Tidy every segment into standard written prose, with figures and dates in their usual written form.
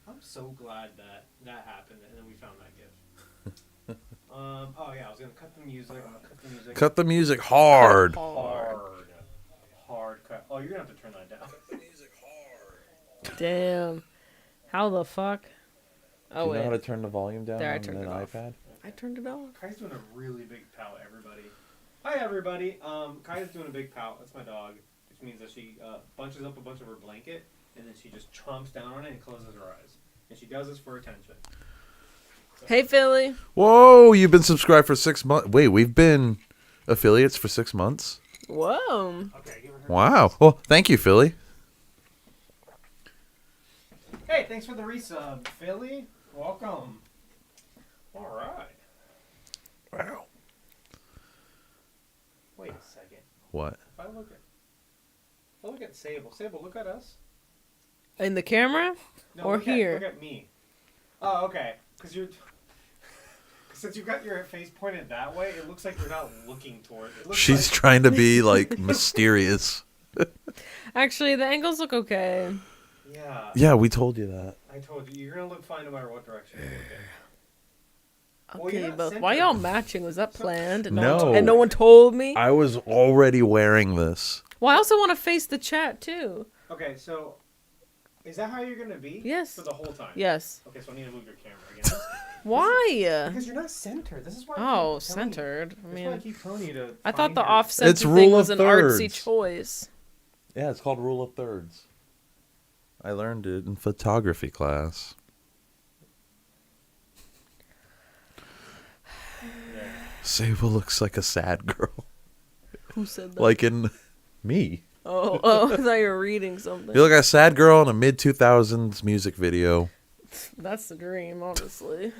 I'm so glad that happened, and then we found that gift. Oh yeah, I was gonna cut the music. I'm gonna cut the music. Cut the music hard. Hard cut. Oh, you're gonna have to turn that down. Cut the music hard. Damn. How the fuck? Oh, Do you wait. know how to turn the volume down There, I on turned an it off. iPad? I turned it off. Kai's doing a really big pout, everybody. Hi, everybody. Kai's doing a big pout. That's my dog, which means that she bunches up a bunch of her blanket, and then she just chomps down on it and closes her eyes. And she does this for attention. So. Hey, Philly. Whoa, you've been subscribed for 6 months. Wait, we've been affiliates for 6 months? Whoa. Okay, give her Wow. Well, thank you, Philly. Hey, thanks for the resub, Philly. Welcome. All right. Wow. Wait a second. What? If I look at Sable. Sable, look at us. In the camera? No, Or here? Look at me. Oh, okay. Because you're... Since you got your face pointed that way, it looks like you're not looking toward it. She's trying to be, like, mysterious. Actually, the angles look okay. Yeah. Yeah, we told you that. I told you. You're going to look fine no matter what direction you look in. Well, Okay, you're not but centered. why y'all matching? Was that planned? And No. and no one told me? I was already wearing this. Well, I also want to face the chat, too. Okay, so... Is that how you're going to be? Yes. For the whole time? Yes. Okay, so I need to move your camera again. Why? Because you're not centered. This is why I keep Oh, telling you- centered. I That's why I mean, keep telling you to I thought find the your- off-center It's thing rule was of an artsy thirds. choice. Yeah, it's called rule of thirds. I learned it in photography class. Sable looks like a sad girl. Who said that? Like in me. Oh, I thought you were reading something. You look like a sad girl in a mid-2000s music video. That's the dream, honestly.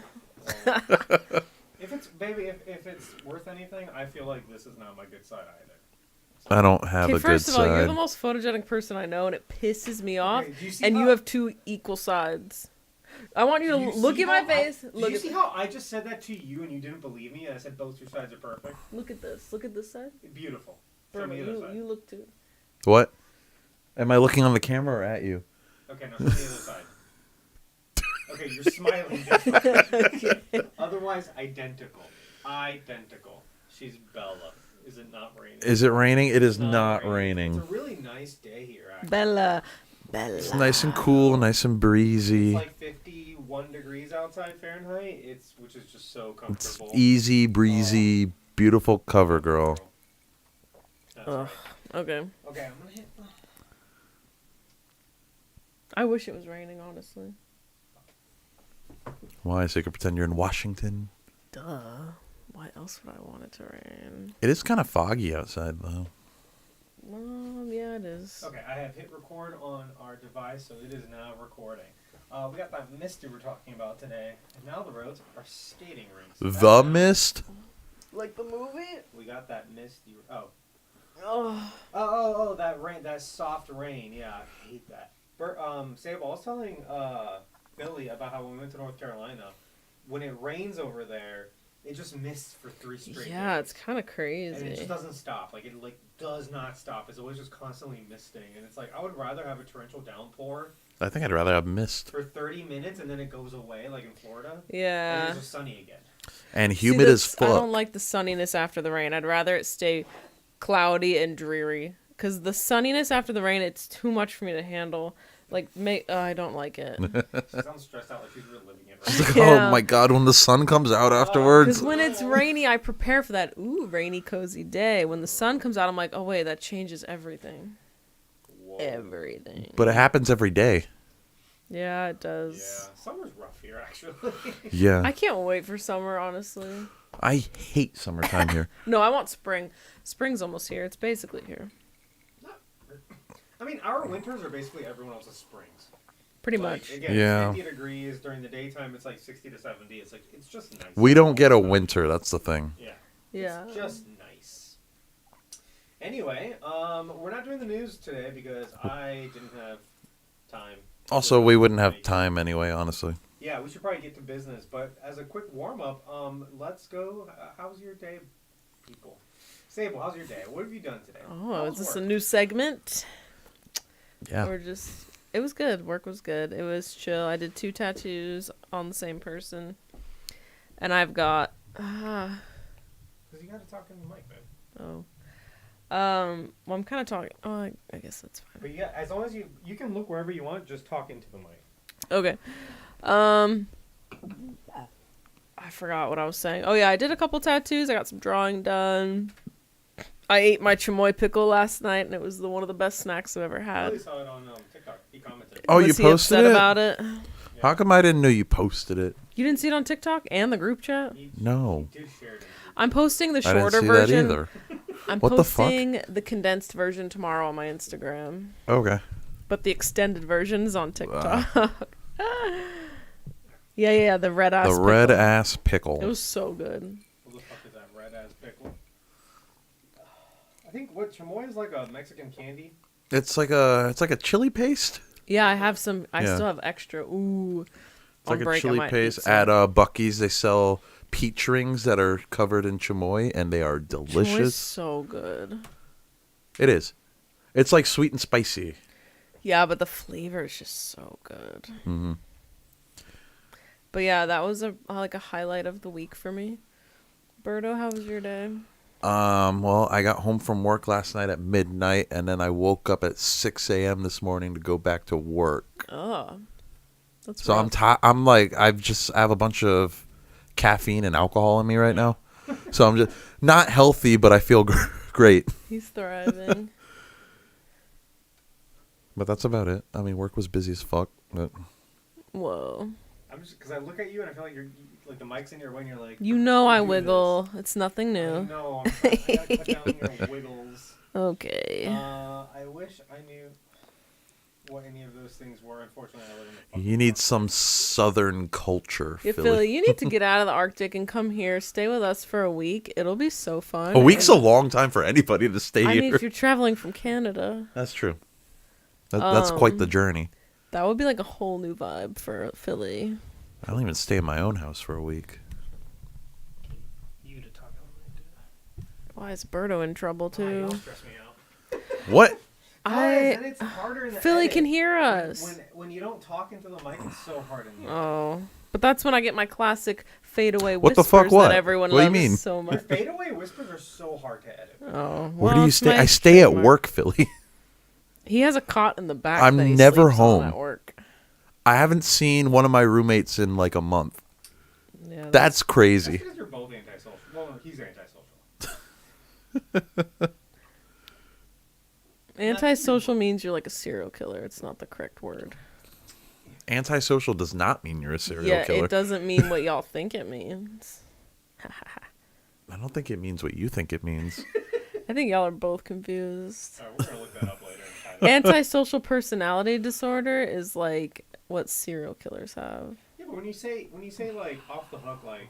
If it's if it's worth anything, I feel like this is not my good side either. I don't have Okay, a good first of all, you're side. the most photogenic person I know, and it pisses me off. Okay, do you see And you how- have two equal sides. I want you to Do you look see at my how face. Did Look you at see how I just said that to you and you didn't believe me? And I said both your sides are perfect. Look at this. Look at this side. Beautiful. Show Bro, me the other side. you look too. What? Am I looking on the camera or at you? Okay, now show me the other side. Okay, you're smiling different. Okay. Otherwise, identical. Identical. She's Bella. Is it not raining? Is it raining? It is It's not It's raining. a really nice day here, actually. Bella. It's nice and cool, nice and It's breezy. like 51 degrees outside Fahrenheit, which is just so It's comfortable. easy, breezy, beautiful cover girl. That's Ugh. right. Okay. Okay, I'm gonna hit. I wish it was raining, honestly. Why? So you can pretend you're in Washington? Duh. Why else would I want it to rain? It is kind of foggy outside, though. Yeah, it is. Okay, I have hit record on our device, so it is now recording. We got that mist we were talking about today, and now the roads are skating rinks. The Mist? Like the movie? We got that mist. Oh. That rain, that soft rain. Yeah, I hate that. Sable, I was telling Billy about how when we went to North Carolina, when it rains over there, it just mists for 3 straight Yeah, days. it's kind of And it crazy. just doesn't stop. Like, it does not stop. It's always just constantly misting. And it's like, I would rather have a torrential downpour I think I'd rather have mist. for 30 minutes and then it goes away, like in Florida. And Yeah. it's just sunny again. And See, humid as I don't fuck. like the sunniness after the rain. I'd rather it stay cloudy and dreary. Because the sunniness after the rain, it's too much for me to handle. Like, I don't like it. She sounds stressed out like she's reliving it It's right like, Yeah. oh my god, when the sun comes out afterwards. Because when it's rainy, I prepare for that, rainy, cozy day. When the sun comes out, I'm like, oh, wait, that changes everything. Whoa. Everything. But it happens every day. Yeah, it Yeah, does. summer's rough here, actually. Yeah. I can't wait for summer, honestly. I hate summertime here. No, I want spring. Spring's almost here. It's basically here. I mean, our winters are basically everyone else's springs. Pretty Like, much. Again, Yeah. it's 50 degrees. During the daytime, it's like 60 to 70. It's like, it's just nice. We don't get a winter, that's the thing. Yeah. Yeah. It's just nice. Anyway, we're not doing the news today because I didn't have time. Also, we wouldn't have time anyway, honestly. Yeah, we should probably get to business. But as a quick warm-up, let's go. How's your day, people? Sable, how's your day? What have you done today? Oh, How is was this a work? new segment? Yeah. Or just It was good. Work was good. It was chill. I did 2 tattoos on the same person. And I've got... Because you got to talk in the mic, man. Oh. Well, I'm kind of talking... Oh, I guess that's fine. But yeah, as long as you can look wherever you want, just talk into the mic. Okay. I forgot what I was saying. Oh, yeah, I did a couple tattoos. I got some drawing done. I ate my chamoy pickle last night, and it was one of the best snacks I've ever I had. really saw it on TikTok. He commented. Oh, Was you he posted upset it? about it? Yeah. How come I didn't know you posted it? You didn't see it on TikTok and the group chat? No. He did share it. I'm posting the I didn't shorter see version. that either. I'm What the fuck? posting the condensed version tomorrow on my Instagram. Okay. But the extended version is on TikTok. yeah, the red ass The pickle. red ass pickle. It was so good. What the fuck is that red ass pickle? I think what chamoy is like a Mexican candy. It's like a chili paste. Yeah, I have some. I Yeah. still have extra. Ooh. It's On like break, a I chili might paste. eat some. At Buc-ee's, they sell peach rings that are covered in chamoy, and they are Chamoy's delicious. so good. It is. It's like sweet and spicy. Yeah, but the flavor is just so good. Hmm. But yeah, that was a highlight of the week for me. Berto, how was your day? Well, I got home from work last night at midnight, and then I woke up at 6 a.m. this morning to go back to work. Oh, that's So rough. I'm like, I have a bunch of caffeine and alcohol in me right now. So I'm just not healthy, but I feel great. He's thriving. But that's about it. I mean, work was busy as fuck. But Whoa. I'm just because I look at you and I feel like you're like the mic's in your way and you're like. You know I do wiggle. It's nothing this. I new. know. I gotta cut down your wiggles. Okay. I wish I knew what any of those things were. Unfortunately, I live in the fucking you need country. some southern culture, Yeah, Philly, you need to get out of the Arctic and come here. Stay with us for a week. It'll be so fun. A week's a And- long time for anybody to stay I here. mean, if you're traveling from Canada, That's true. That's quite the journey. that would be like a whole new vibe for Philly. I don't even stay in my own house for a week. You to talk about Why is Berto in trouble it. You too? don't stress me out. What? Guys, and it's harder in the Philly edit. can hear us. When you don't talk into the mic, it's so hard in the edit. Oh, but that's when I get my classic fadeaway What the whispers fuck, what? that everyone What do you loves mean? so Your much. fadeaway whispers are so hard to edit. Oh, Where well, do you it's stay? my I stay at trademark. work, Philly. He has a cot in the back. I'm that he never sleeps on home. at work. I haven't seen one of my roommates in like a month. Yeah, That's That's crazy. because you're both antisocial. Well, no, he's antisocial. antisocial means you're like a serial killer. It's not the correct word. Antisocial does not mean you're a serial Yeah, killer. it doesn't mean what y'all think it means. I don't think it means what you think it means. I think y'all are both confused. All right, we're gonna look that up later. And find out. Antisocial personality disorder is like what serial killers have. Yeah, but when you say like off the hook, like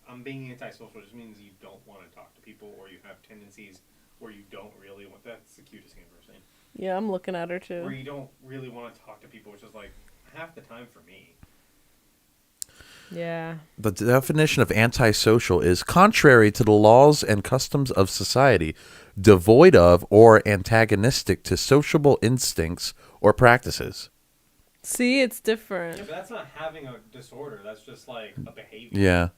I'm being antisocial, just means you don't want to talk to people or you have tendencies where you don't really want. That's the cutest thing I've ever seen. Yeah, I'm looking at her Where too. you don't really want to talk to people, which is like half the time for me. Yeah. The definition of antisocial is contrary to the laws and customs of society, devoid of or antagonistic to sociable instincts or practices. See, it's Yeah, different. but that's not having a disorder. That's just like a behavior. Yeah.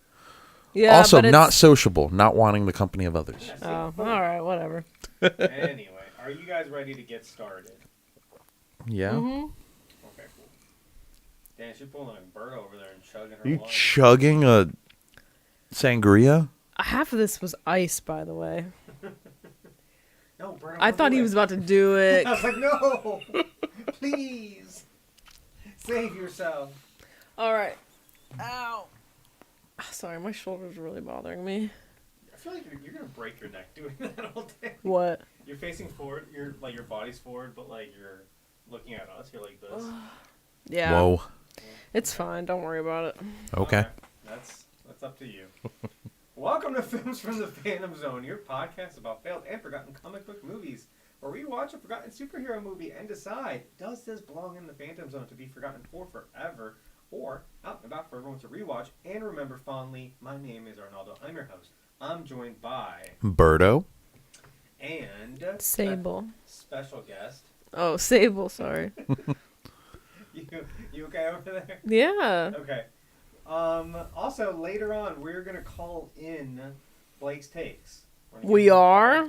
Yeah. Also, but it's... not sociable, not wanting the company of others. Yeah, see? Oh, all right, whatever. Anyway, are you guys ready to get started? Yeah. Mm-hmm. Okay, cool. Damn, she's pulling a bird over there and chugging her Are you lunch. chugging a sangria? Half of this was ice, by the way. No, bird, I thought he was about to do it. I was like, no, please, save yourself. All right. Ow. Sorry, my shoulder's really bothering me. I feel like you're gonna break your neck doing that all day. What? You're facing forward. You're like your body's forward, but like you're looking at us. You're like this. Yeah. Whoa. It's fine. Don't worry about it. Okay. That's up to you. Welcome to Films from the Phantom Zone, your podcast about failed and forgotten comic book movies, where we watch a forgotten superhero movie and decide, does this belong in the Phantom Zone to be forgotten for forever, or out and about for everyone to rewatch and remember fondly? My name is Arnaldo. I'm your host. I'm joined by Birdo. and Sable. special guest Oh, Sable. Sorry. You okay over there? Yeah. Okay. Also, later on, we're gonna call in Blake's takes. We are.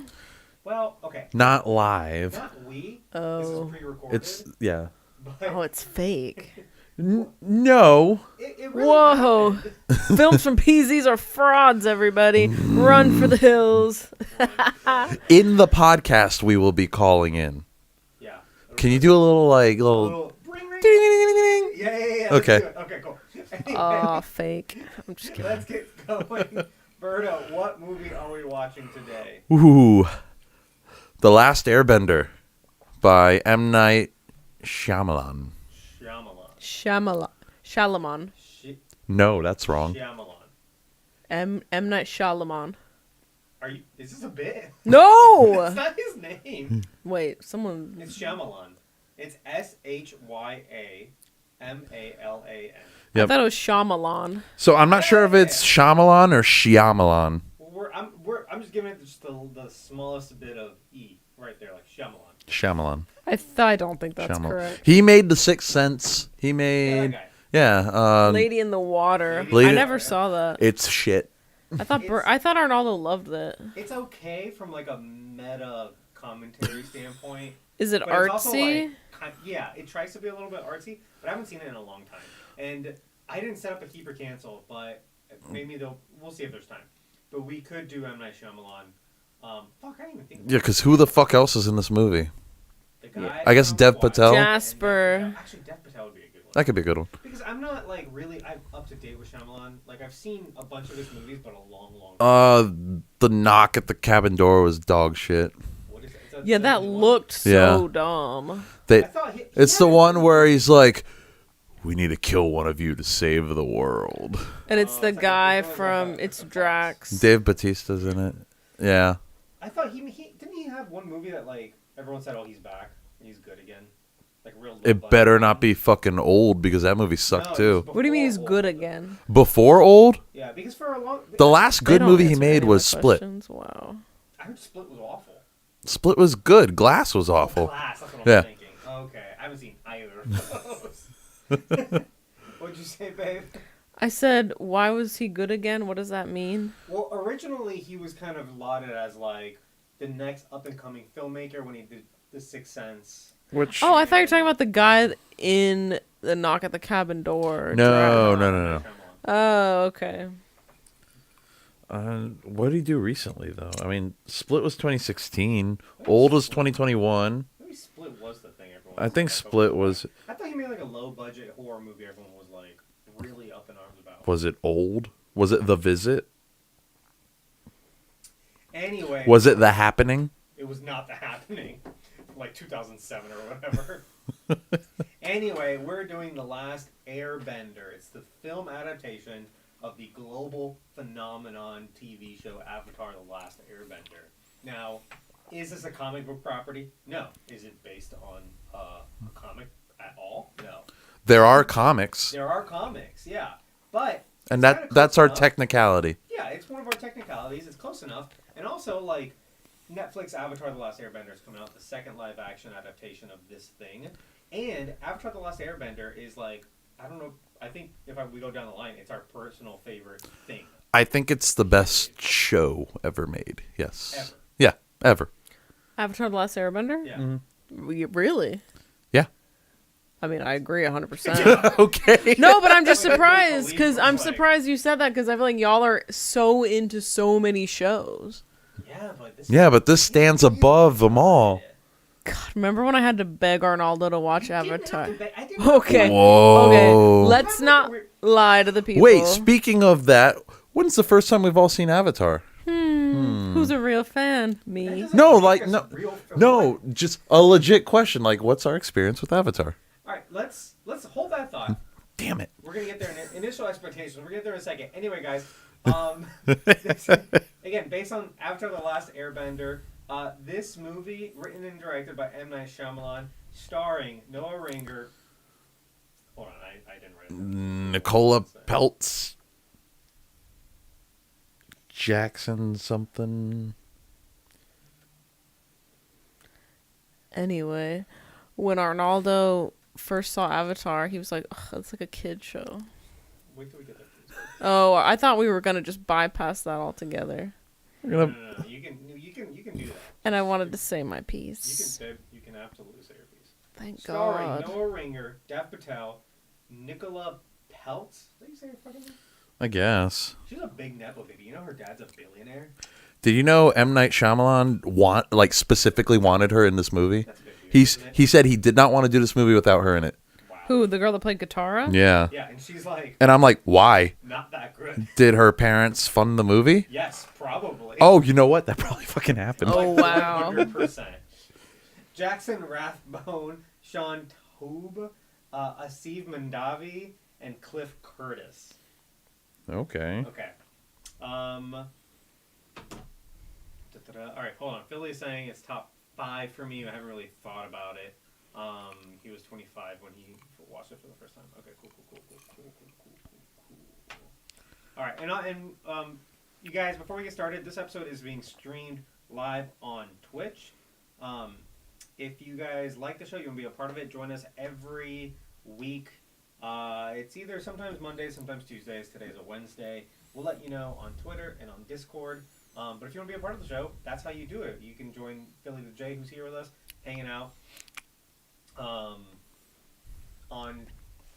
Well, okay. Not live. Not we. Oh. This is pre-recorded. It's yeah. But Oh, it's fake. No. it really Whoa. happened. Films from PZs are frauds, everybody. Run for the hills. In the podcast, we will be calling in. Yeah. Can you do a little a little ring, ring? ding? Yeah. Okay. Let's do it. Okay, cool. Anyway, Oh, fake. I'm just kidding. let's get going. Berto, what movie are we watching today? Ooh, The Last Airbender by M. Night Shyamalan. Shyamalan. No, that's wrong. Shyamalan. M. Night Shyamalan. Is this a bit? No! It's not his name. Wait, someone. It's Shyamalan. It's Shyamalan. I thought it was Shyamalan. So I'm not sure if it's Shyamalan or Shyamalan. Well, I'm just giving it just the smallest bit of E right there, like Shyamalan. Shyamalan. I don't think that's Shyamalan. correct. He made The Sixth Sense. He made That Lady in the Water. Lady- I never saw that. It's shit. I thought Arnaldo loved it. It's okay from like a meta commentary standpoint. Is it But it's also, artsy? like, yeah, it tries to be a little bit artsy, but I haven't seen it in a long time. And I didn't set up a keep or cancel, but maybe we'll see if there's time. But we could do M. Night Shyamalan. I didn't even think. Yeah, because who the fuck else is in this movie? The guy I guess from Dev Hawaii. Patel. Jasper. Actually, Dev Patel would be a good one. That could be a good one. Because I'm not like really I'm up to date with Shyamalan. Like I've seen a bunch of his movies, but a long time. The knock at the cabin door was dog shit. What is it? Yeah, that looked so Yeah. dumb. They, I thought he it's the had- one where he's like, "We need to kill one of you to save the world." And it's the it's like guy it's like from a- It's a fox. Drax. Dave Bautista's in it. Yeah. I thought he didn't he have one movie that like everyone said, oh, he's back, he's good again, like real. low It budget better one. not be fucking old because that movie No, sucked it was too. What do you mean he's before good old. again? Before old, Yeah, because for a long. the last They good don't movie he answer any made of was my Split. questions. Wow. I heard Split was awful. Split was good. Glass was awful. Glass, that's what Yeah. I'm thinking. Okay, I haven't seen either of those. What'd you say, babe? I said, why was he good again? What does that mean? Well, originally he was kind of lauded as like the next up and coming filmmaker when he did The Sixth Sense. Which Oh, I thought you were talking about the guy in the Knock at the Cabin Door. No. Drax. Oh, okay. What did he do recently though? I mean, Split was 2016. Old was 2021. Maybe Split was the thing everyone. I was think like, Split was. I thought he made like a low budget horror movie everyone was like really up in arms about. Was it old? Was it The Visit? Anyway. Was it The Happening? It was not The Happening. Like 2007 or whatever. Anyway, we're doing The Last Airbender. It's the film adaptation of the global phenomenon TV show Avatar: The Last Airbender. Now, is this a comic book property? No. Is it based on a comic at all? No. There are comics, There are comics, yeah. But and it's kinda that's close our enough. technicality. Yeah, it's one of our technicalities. It's close enough. And also, like, Netflix Avatar: The Last Airbender is coming out, the second live-action adaptation of this thing. And Avatar: The Last Airbender is, like, I don't know, I think if we go down the line, it's our personal favorite thing. I think it's the best show ever made. Yes. Ever. Yeah, ever. Avatar: The Last Airbender? Yeah. Really? Yeah. I mean, I agree 100%. Okay. No, but I'm just Like, surprised because I'm like- surprised you said that because I feel like y'all are so into so many shows. Yeah, but this Yeah, but this stands above them all. God, remember when I had to beg Arnaldo to watch I didn't Avatar? have to I didn't have Okay. to- Whoa. Okay, let's not lie to the people. Wait, speaking of that, when's the first time we've all seen Avatar? Who's a real fan? That Me. doesn't No, make like, us no, real film. no, just a legit question. Like, what's our experience with Avatar? All right, let's hold that thought. Damn it. We're gonna get there in initial expectations. We're gonna get there in a second. Anyway, guys, again, based on Avatar: The Last Airbender, this movie, written and directed by M. Night Shyamalan, starring Noah Ringer. Hold on, I didn't write it down. Nicola Peltz. Jackson something. Anyway, When Arnaldo first saw Avatar, he was like, "Ugh, it's like a kid show." Wait till we get there. Please. Oh, I thought we were gonna just bypass that altogether. No. You can do that. And I wanted to say my You piece. can absolutely say your piece. Thank Starring God. Noah Ringer, Dev Patel, Nicola Peltz. Is that you say her fucking name? I guess. She's a big nepo baby. You know her dad's a billionaire. Did you know M. Night Shyamalan specifically wanted her in this movie? That's a bit weird, isn't it? He said he did not want to do this movie without her in it. Wow. Who, the girl that played Katara? Yeah. Yeah, and she's like, And I'm like, why? not that good. Did her parents fund the movie? Yes, probably. Oh, you know what? That probably fucking happened. Oh, wow. 100%. Jackson Rathbone, Sean Tobe, Asif Mandavi, and Cliff Curtis. Okay. Okay. All right, hold on. Philly is saying it's top 5 for me. I haven't really thought about it. He was 25 when he watched it for the first time. Okay, cool. All right, and you guys, before we get started, this episode is being streamed live on Twitch. If you guys like the show, you want to be a part of it, join us every week. It's either sometimes Mondays, sometimes Tuesdays. Today's a Wednesday. We'll let you know on Twitter and on Discord. But if you want to be a part of the show, that's how you do it. You can join Philly the J, who's here with us, hanging out on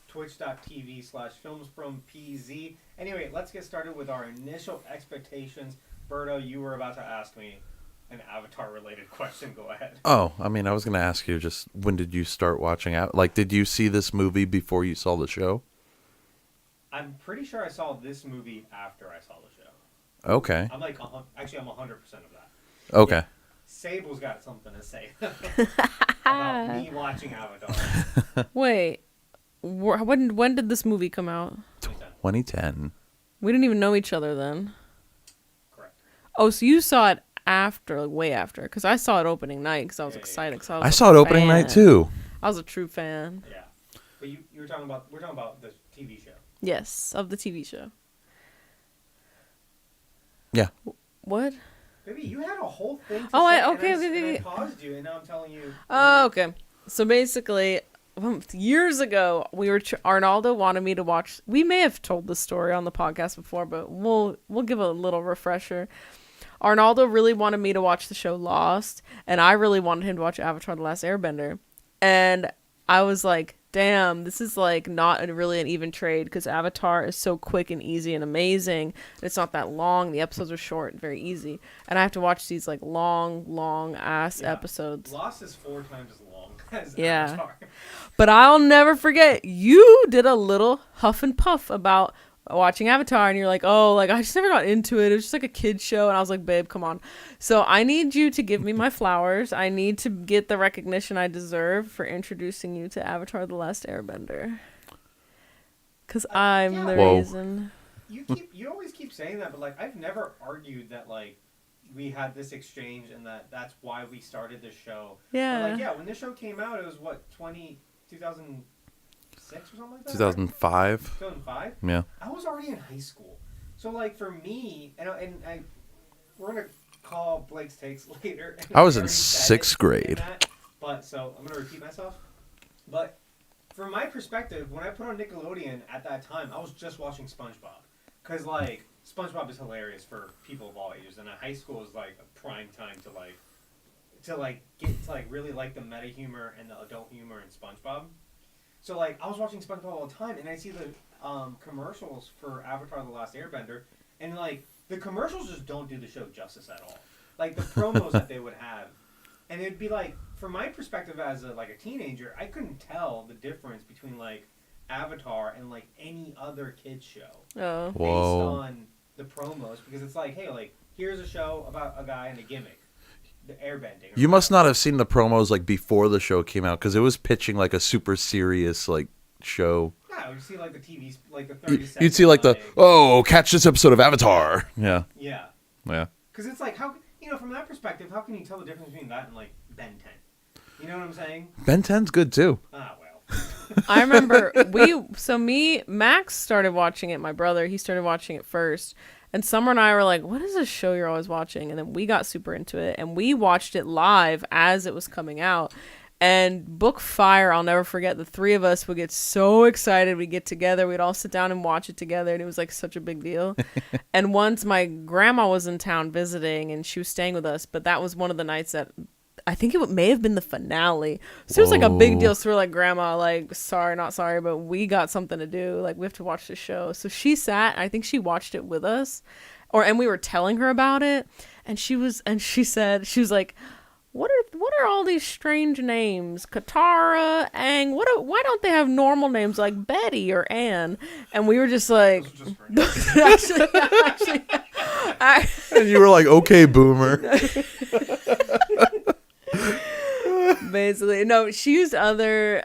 twitch.tv/filmsfrompz. Anyway, let's get started with our initial expectations. Berto, you were about to ask me an Avatar-related question. Go ahead. Oh, I mean, I was going to ask you just when did you start watching out? Like, did you see this movie before you saw the show? I'm pretty sure I saw this movie after I saw the show. Okay. I'm like, actually, I'm 100% of that. Okay. Yeah. Sable's got something to say about me watching Avatar. Wait, when did this movie come out? 2010. We didn't even know each other then. Correct. Oh, so you saw it after, like way after, because I saw it opening night because I was excited. Cause I saw it opening night too. I was a true fan. Yeah, but we're talking about the TV show. Yes, of the TV show. Yeah. What? Baby, you had a whole thing. Oh, say, okay. I paused you, and now I'm telling you. Oh, okay. So basically, years ago, Arnaldo wanted me to watch. We may have told the story on the podcast before, but we'll give a little refresher. Arnaldo really wanted me to watch the show Lost, and I really wanted him to watch Avatar: The Last Airbender. And I was like, damn, this is like not really an even trade because Avatar is so quick and easy and amazing. It's not that long. The episodes are short and very easy. And I have to watch these like long ass episodes. Lost is 4 times as long as Yeah. Avatar. But I'll never forget, you did a little huff and puff about watching Avatar, and you're like, oh, like I just never got into it. It was just like a kid's show. And I was like, babe, come on. So I need you to give me my flowers. I need to get the recognition I deserve for introducing you to Avatar: The Last Airbender. Because I'm the Whoa. reason. You always keep saying that, but like I've never argued that like we had this exchange and that's why we started this show. Yeah. But, like, yeah, when this show came out, it was what, 2006 or something like that? 2005. 2005? Yeah. I was already in high school. So, like, for me, and we're going to call Blake's takes later. I was in Already said 6th it grade. in that, but, so, I'm going to repeat myself. But, from my perspective, when I put on Nickelodeon at that time, I was just watching SpongeBob. Because, like, SpongeBob is hilarious for people of all ages. And high school is, like, a prime time to get to, really like the meta humor and the adult humor in SpongeBob. So, like, I was watching SpongeBob all the time, and I see the commercials for Avatar: The Last Airbender, and, like, the commercials just don't do the show justice at all. Like, the promos that they would have. And it'd be, like, from my perspective as a teenager, I couldn't tell the difference between, like, Avatar and, like, any other kid's show. Oh. Based Whoa. on the promos, because it's like, hey, like, here's a show about a guy and a gimmick. The airbending. You must not have seen the promos like before the show came out because it was pitching like a super serious like show. Yeah, you'd see like the TVs, like the 30 seconds. You'd see like catch this episode of Avatar. Yeah. Yeah. Yeah. Because it's like, how, from that perspective, how can you tell the difference between that and like Ben 10? You know what I'm saying? Ben 10's good too. Ah, well. I remember Max started watching it. My brother, he started watching it first. And Summer and I were like, what is this show you're always watching? And then we got super into it. And we watched it live as it was coming out. And book Fire, I'll never forget. The three of us would get so excited. We'd get together. We'd all sit down and watch it together. And it was like such a big deal. And once my grandma was in town visiting and she was staying with us. But that was one of the nights that I think it may have been the finale. So it was like a big deal. So we're like, Grandma, like, sorry, not sorry, but we got something to do. Like, we have to watch the show. So she sat, I think she watched it with us. And we were telling her about it. And she was like, What are all these strange names? Katara, Aang. Why don't they have normal names like Betty or Anne? And we were just like, actually, And you were like, okay, boomer. basically, no. She used other.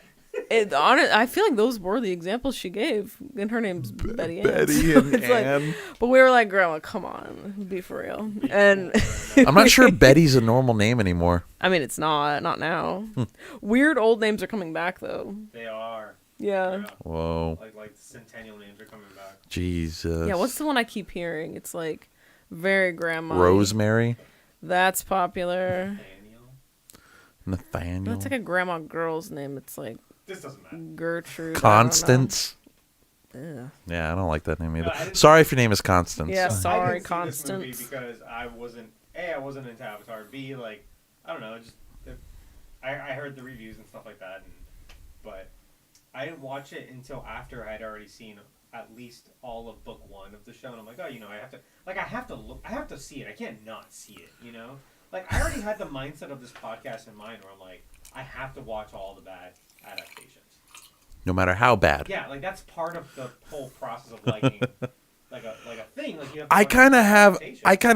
I feel like those were the examples she gave, and her name's Betty Ann. Betty So and it's like, Ann. but we were like, Grandma, come on, be for real. And I'm not sure Betty's a normal name anymore. I mean, it's not now. Weird old names are coming back though. They are. Yeah. Whoa. Like centennial names are coming back. Jesus. Yeah, what's the one I keep hearing? It's like very grandma. Rosemary? That's popular. Nathaniel? That's like a grandma girl's name. It's like This doesn't matter. Gertrude. Constance? Yeah. Yeah, I don't like that name either. No, Sorry if your name is Constance. Yeah, I sorry, didn't see this movie Constance. because I wasn't into Avatar. B, like, I don't know, just I heard the reviews and stuff like that, but I didn't watch it until after I'd already seen at least all of book 1 of the show, and I'm like, oh, you know, I have to see it. I can't not see it, you know. Like, I already had the mindset of this podcast in mind, where I'm like, I have to watch all the bad adaptations. No matter how bad. Yeah, like that's part of the whole process of liking like a thing. Like you have. I kind of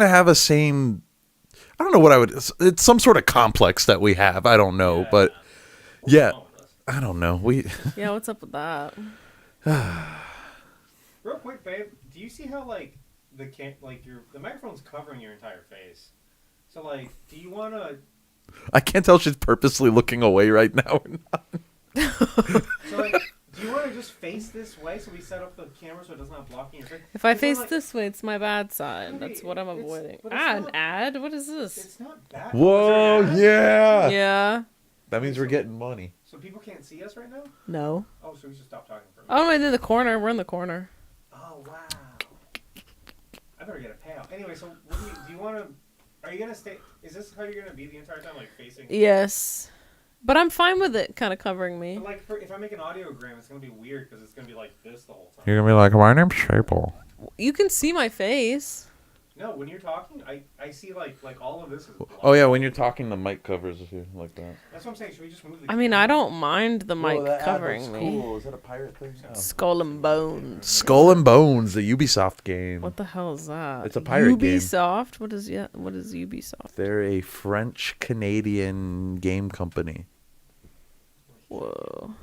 have a same. I don't know what I would. It's some sort of complex that we have. I don't know, but yeah, I don't know. Yeah, what's up with that? Real quick, babe. Do you see how like the microphone's covering your entire face? So like, do you want to? I can't tell if she's purposely looking away right now or not. So like, do you want to just face this way so we set up the camera so it doesn't have blocking your face? If I face this way, it's my bad side. That's what I'm avoiding. An not, ad? What is this? It's not bad. Whoa, yeah. Yeah. That means we're getting money. So people can't see us right now? No. Oh, so we should stop talking for a minute. Oh, we're in the corner. We're in the corner. Oh wow. I better get a payout. Anyway, so what do you want to? Are you gonna stay? Is this how you're gonna be the entire time, like facing? Yes. But I'm fine with it kind of covering me. But like, if I make an audiogram, it's gonna be weird because it's gonna be like this the whole time. You're gonna be like, my name's Shapel. You can see my face. No, when you're talking, I see like all of this is. Oh yeah, when you're talking, the mic covers you like that. That's what I'm saying. Should we just move the? I mean, I don't mind the mic Whoa, that ad covering looks me. cool. Is that a pirate thing? Oh. Skull and Bones. Skull and Bones, the Ubisoft game. What the hell is that? It's a pirate game. Ubisoft? What is Ubisoft? They're a French-Canadian game company. Whoa.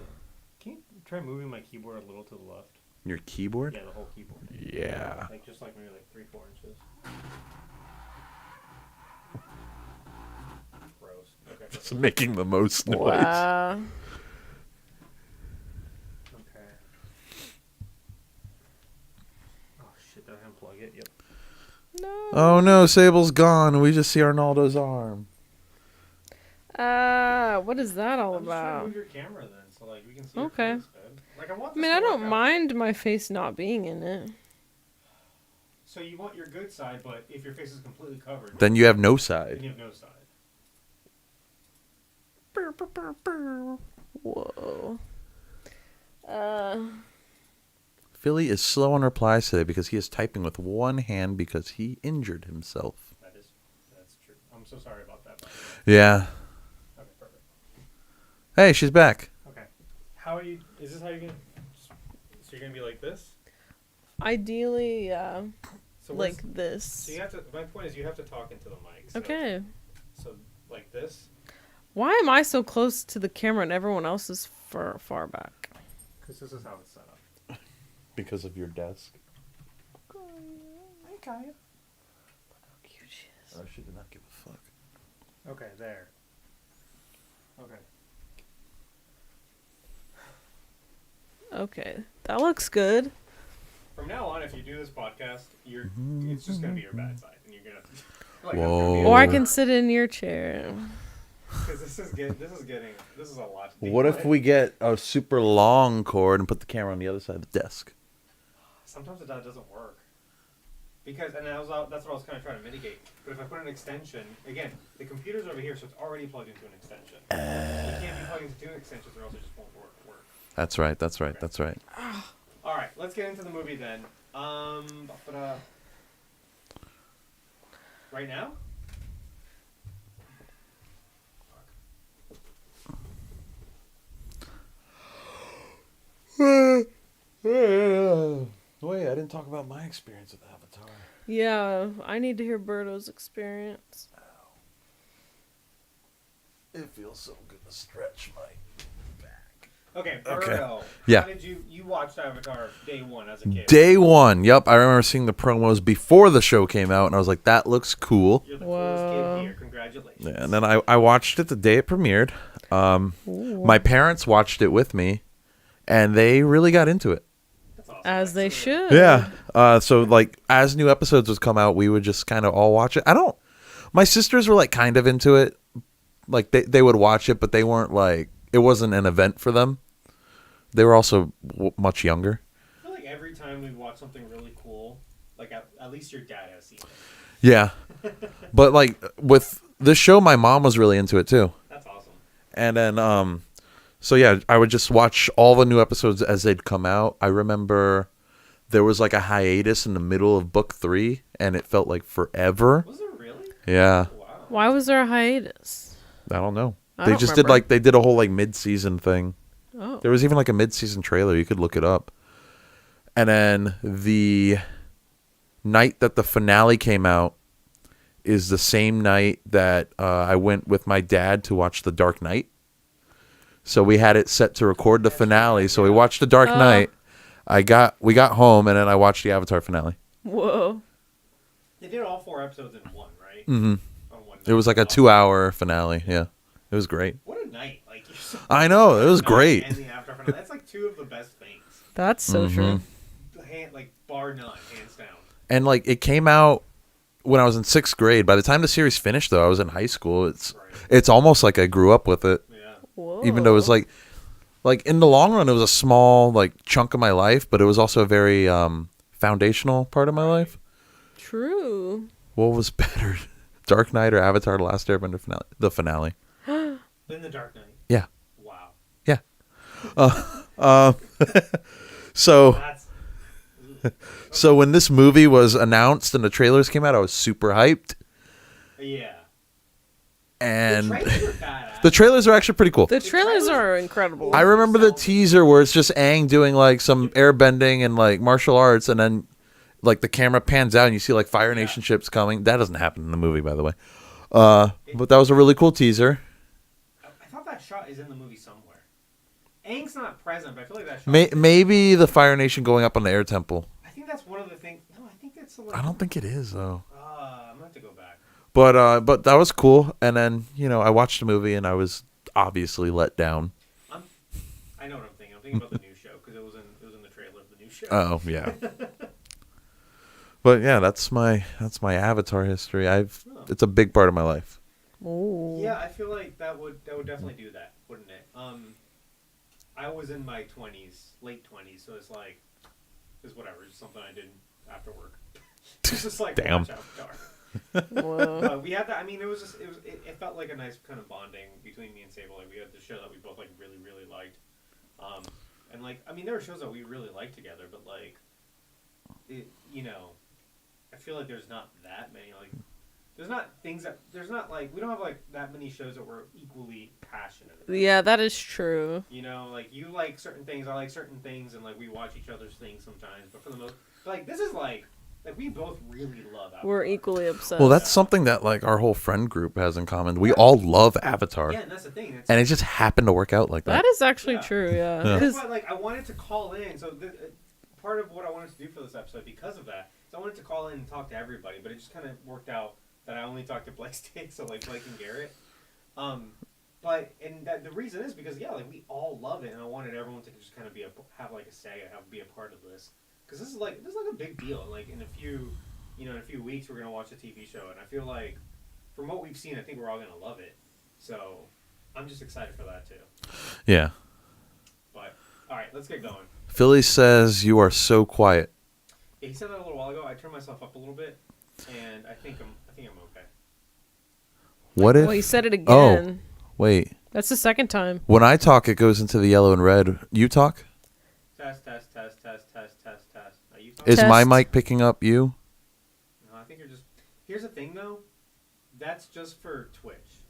Can you try moving my keyboard a little to the left? Your keyboard? Yeah, the whole keyboard. Yeah. Like just like maybe like 3-4 inches. Gross. Okay. It's making the most noise. Wow. Okay. Oh shit! Did I unplug it? Yep. No. Oh no, Sable's gone. We just see Arnaldo's arm. What is that all I'm just trying to about? move your camera then, so like we can see. Okay. Your face, babe. Like I want. I This mean, to I don't work out. mind my face not being in it. So you want your good side, but if your face is completely covered, Then you have no then side. you have no side. Whoa. Philly is slow on replies today because he is typing with one hand because he injured himself. That's true. I'm so sorry about that. Yeah. Okay, perfect. Hey, she's back. Okay. How are you? Is this how you're gonna? So you're gonna be like this? Ideally, yeah. So Like so this. you have to. My point is, you have to talk into the mic. So, Okay. So like this, Why am I so close to the camera and everyone else is far back? because this is how it's set up. Because of your desk. Hey, Kaya. Look how cute she is. Oh, she did not give a fuck. Okay, there. Okay. Okay, that looks good. From now on, if you do this podcast, it's just gonna be your bad side, and you're gonna. Like, Whoa. Or I can sit in your chair. Because this is a lot. To What deal if with. we get a super long cord and put the camera on the other side of the desk? Sometimes that doesn't work. Because that's what I was kind of trying to mitigate. But if I put an extension, again, the computer's over here, so it's already plugged into an extension. You can't be plugged into two extensions, or else it just won't work. That's right. That's right. That's right. All right, let's get into the movie then. Right now? Wait, I didn't talk about my experience with Avatar. Yeah, I need to hear Berto's experience. It feels so good to stretch my back. Okay, Okay. Birdo. Yeah. How did you watched Avatar day one as a kid? Day one. Yep, I remember seeing the promos before the show came out, and I was like, "That looks cool." You're the Whoa. coolest kid here. Congratulations. Yeah, and then I watched it the day it premiered. My parents watched it with me, and they really got into it. That's awesome. As they should. Yeah. So like as new episodes would come out, we would just kind of all watch it. My sisters were like kind of into it. Like they would watch it, but they weren't like, it wasn't an event for them. They were also much younger. I feel like every time we watch something really cool, like at least your dad has seen it. Yeah. But like with this show, my mom was really into it too. That's awesome. And then so yeah, I would just watch all the new episodes as they'd come out. I remember there was like a hiatus in the middle of book 3, and it felt like forever. Was it really? Yeah. Oh, wow. Why was there a hiatus? I don't know. I They don't just remember. they did a whole like mid-season thing. Oh. There was even like a mid-season trailer. You could look it up. And then the night that the finale came out is the same night that I went with my dad to watch The Dark Knight. So we had it set to record the finale. So we watched The Dark Knight. We got home, and then I watched the Avatar finale. Whoa. They did all 4 episodes in one, right? Mm-hmm. On one It was like a night. 2-hour finale. Yeah, it was great. What a night! Like you're so I know, it was great. And the Avatar finale. That's like 2 of the best things. That's so true. Like bar none, hands down. And like it came out when I was in 6th grade. By the time the series finished, though, I was in high school. It's almost like I grew up with it. Yeah. Whoa. Even though it was like in the long run, it was a small like chunk of my life, but it was also a very foundational part of my life. True. What was better, Dark Knight or Avatar: The Last Airbender finale? The finale. In the Dark Knight. Yeah. Wow. Yeah. So That's so when this movie was announced and the trailers came out, I was super hyped. yeah. And The trailers are badass. the trailers are actually pretty cool. The trailers are incredible. I remember the teaser where it's just Aang doing like some airbending and like martial arts, and then like the camera pans out and you see like Fire Nation ships coming. That doesn't happen in the movie, by the way. But that was a really cool teaser. I thought that shot is in the movie somewhere. Aang's not present, but I feel like that shot. Maybe the Fire Nation going up on the air temple. I think that's one of the things. No, I think that's. I don't think it is though. I'm gonna have to go back. But that was cool. And then I watched the movie and I was obviously let down. I know what I'm thinking. I'm thinking about the new show because it was in the trailer of the new show. Oh yeah. But yeah, that's my Avatar history. It's a big part of my life. Ooh. Yeah, I feel like that would definitely do that, wouldn't it? I was in my 20s, late 20s, so it's like, it's whatever, it's something I did after work. It's just like, Damn. watch Avatar. Whoa. We had that. I mean, it felt like a nice kind of bonding between me and Sable. Like we had the show that we both like really liked, and like I mean, there were shows that we really liked together, but like, I feel like there's not that many like. There's not like we don't have like that many shows that we're equally passionate about. Yeah, that is true. Like you like certain things, I like certain things, and like we watch each other's things sometimes. But for the most, like this is like we both really love Avatar. We're equally obsessed. Well, that's something that like our whole friend group has in common. We all love Avatar. Yeah, and that's the thing. And it just happened to work out like that. That is actually Yeah. true, yeah. Yeah. That's 'Cause- why, like, I wanted to call in. So, part of what I wanted to do for this episode, because of that, is I wanted to call in and talk to everybody. But it just kind of worked out that I only talked to Blake Stick, so like Blake and Garrett. The reason is because like we all love it, and I wanted everyone to just kind of have like a say and be a part of this, because this is like a big deal. And like in a few weeks we're gonna watch a TV show, and I feel like from what we've seen, I think we're all gonna love it. So I'm just excited for that too. Yeah. But all right, let's get going. Philly says you are so quiet. Yeah, he said that a little while ago. I turned myself up a little bit, and I think I'm okay. What if? Well, he said it again. Wait. That's the second time. When I talk, it goes into the yellow and red. You talk? Test. Are you talking? Is my Test. mic picking up you? No, I think you're just. Here's the thing, though. That's just for Twitch.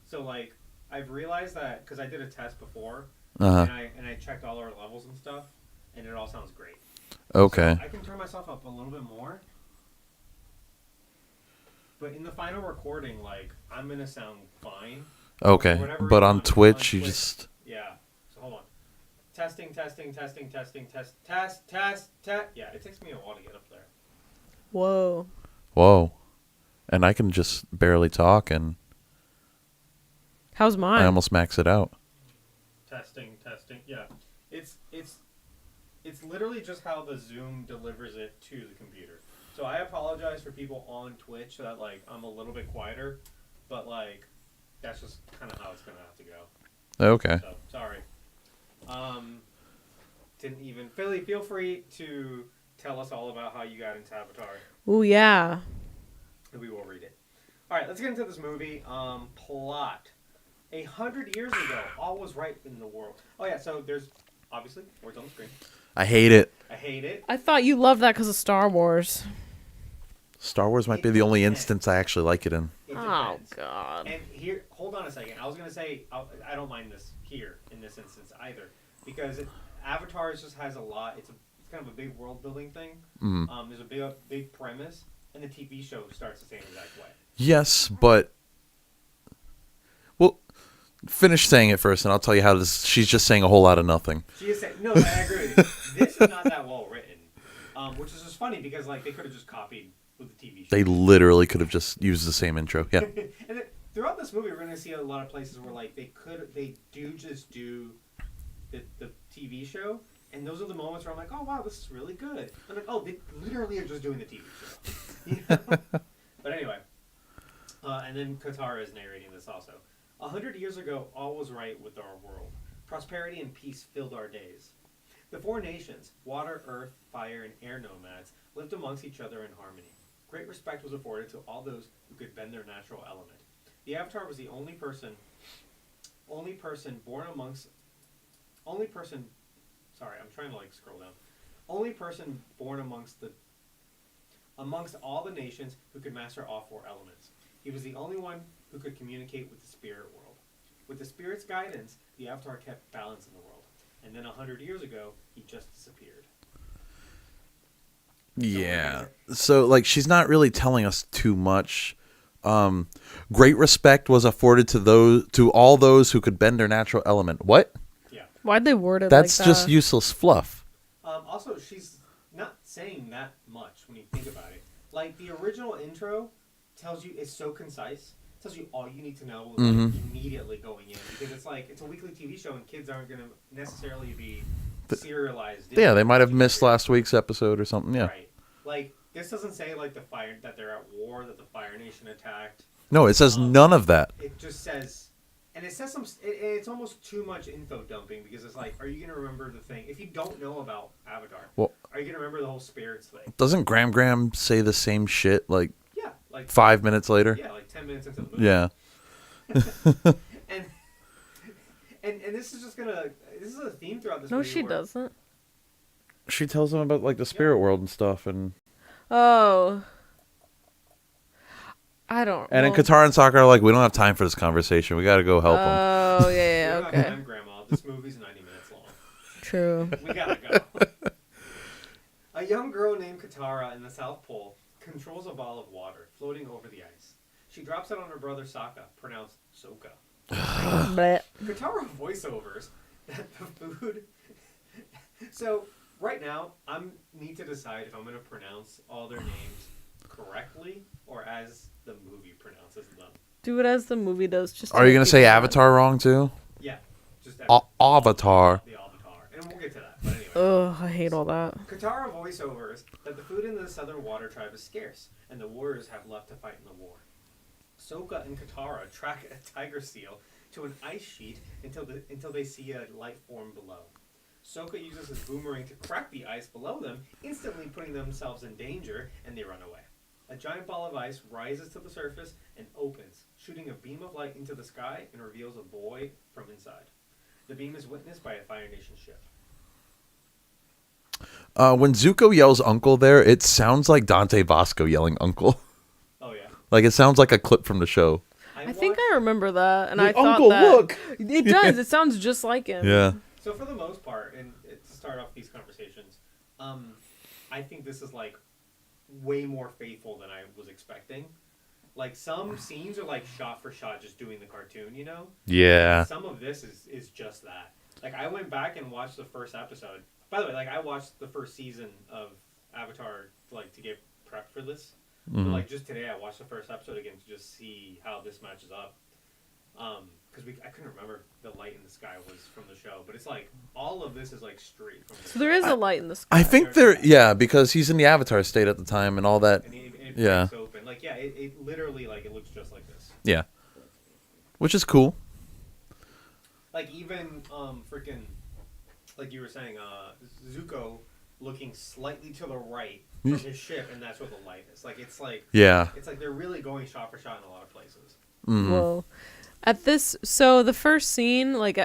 So like, I've realized that because I did a test before, Uh-huh. and I checked all our levels and stuff, and it all sounds great. Okay. So I can turn myself up a little bit more. But in the final recording, like, I'm gonna sound fine. Okay. Whatever But is on Twitch, you just... Yeah. So hold on. Testing. Test. Yeah, it takes me a while to get up there. Whoa. Whoa. And I can just barely talk, and How's mine? I almost max it out. Testing. Yeah. It's literally just how the Zoom delivers it to the computer. So I apologize for people on Twitch that like I'm a little bit quieter, but like that's just kind of how it's gonna have to go. Okay. So sorry. Didn't even Philly. Feel free to tell us all about how you got into Avatar, Ooh, yeah. and we will read it. All right, let's get into this movie. Plot. 100 years ago, all was right in the world. Oh yeah, so there's obviously words on the screen. I hate it. I hate it. I thought you loved that because of Star Wars. Star Wars might be the only instance I actually like it in. It Oh, depends. God. And here, hold on a second. I was gonna say I don't mind this here in this instance either, because Avatar just has a lot. It's kind of a big world building thing. Mm. There's a big premise, and the TV show starts the same exact way. Yes, but... Well, finish saying it first, and I'll tell you how this... She's just saying a whole lot of nothing. She is saying, no, I agree with you. This is not that well written, which is just funny because like they could have just copied with the TV show. They literally could have just used the same intro. Yeah. And then, throughout this movie, we're going to see a lot of places where like they just do the TV show, and those are the moments where I'm like, oh wow, this is really good. I'm like, oh, they literally are just doing the TV show. You know? But anyway, and then Katara is narrating this also. 100 years ago, all was right with our world. Prosperity and peace filled our days. The four nations, water, earth, fire, and air nomads, lived amongst each other in harmony. Great respect was afforded to all those who could bend their natural element. The Avatar was the only person born amongst all the nations who could master all four elements. He was the only one who could communicate with the spirit world. With the spirit's guidance, the Avatar kept balance in the world. And then 100 years ago, he just disappeared. Yeah. So, like, she's not really telling us too much. Great respect was afforded to all those who could bend their natural element. What? Yeah. Why'd they word it That's like that? just useless fluff. Also, she's not saying that much when you think about it. Like, the original intro tells you, it's so concise, tells you all you need to know like, immediately going in. Because it's like, it's a weekly TV show and kids aren't going to necessarily be serialized. Yeah, they might have missed last week's episode or something. Yeah. Right. Like, this doesn't say, like, that they're at war, that the Fire Nation attacked. No, it says none of that. It just says... And it says it's almost too much info dumping because it's like, are you going to remember the thing? If you don't know about Avatar, are you going to remember the whole spirits thing? Doesn't Graham say the same shit, like, Yeah. Like 5 minutes later? Yeah, like 10 minutes into the movie. Yeah. and this is just gonna... This is a theme throughout this No, movie. she doesn't. She tells him about, like, the spirit world and stuff, and... Oh. I don't And then Katara and Sokka are like, we don't have time for this conversation. We got to go help them. Oh, yeah, We don't have okay. time, Grandma. This movie's 90 minutes long. True. We gotta go. A young girl named Katara in the South Pole controls a ball of water floating over the ice. She drops it on her brother Sokka, pronounced Soka. Bleh. Katara voiceovers that the food... So, right now, I need to decide if I'm going to pronounce all their names correctly or as the movie pronounces them. Do it as the movie does. Just Are you going to say Avatar wrong, too? Yeah. Just Avatar. The Avatar. And we'll get to that. But anyway. Ugh, I hate all that. Katara voiceovers that the food in the Southern Water Tribe is scarce, and the warriors have left to fight in the war. Sokka and Katara track a tiger seal to an ice sheet until they see a light form below. Sokka uses his boomerang to crack the ice below them, instantly putting themselves in danger, and they run away. A giant ball of ice rises to the surface and opens, shooting a beam of light into the sky and reveals a boy from inside. The beam is witnessed by a Fire Nation ship. When Zuko yells "Uncle" there, it sounds like Dante Bosco yelling "Uncle." Oh yeah. Like it sounds like a clip from the show. I think I remember that, and I thought Uncle, that look. It does. It sounds just like him. Yeah. So for the most part, and to start off these conversations, I think this is like way more faithful than I was expecting. Like some scenes are like shot for shot, just doing the cartoon, you know? Yeah. Some of this is just that. Like I went back and watched the first episode. By the way, like I watched the first season of Avatar like to get prepped for this. But like just today, I watched the first episode again to just see how this matches up. Because I couldn't remember the light in the sky was from the show, but it's like all of this is like straight from the So there is a light in the sky. I think because he's in the Avatar state at the time and all that. And it Yeah. breaks open. Like yeah, it literally like it looks just like this. Yeah. Which is cool. Like even freaking like you were saying, Zuko looking slightly to the right from his ship, and that's where the light is. Like it's like they're really going shot for shot in a lot of places. Mm-hmm. Well, at this, so the first scene, like,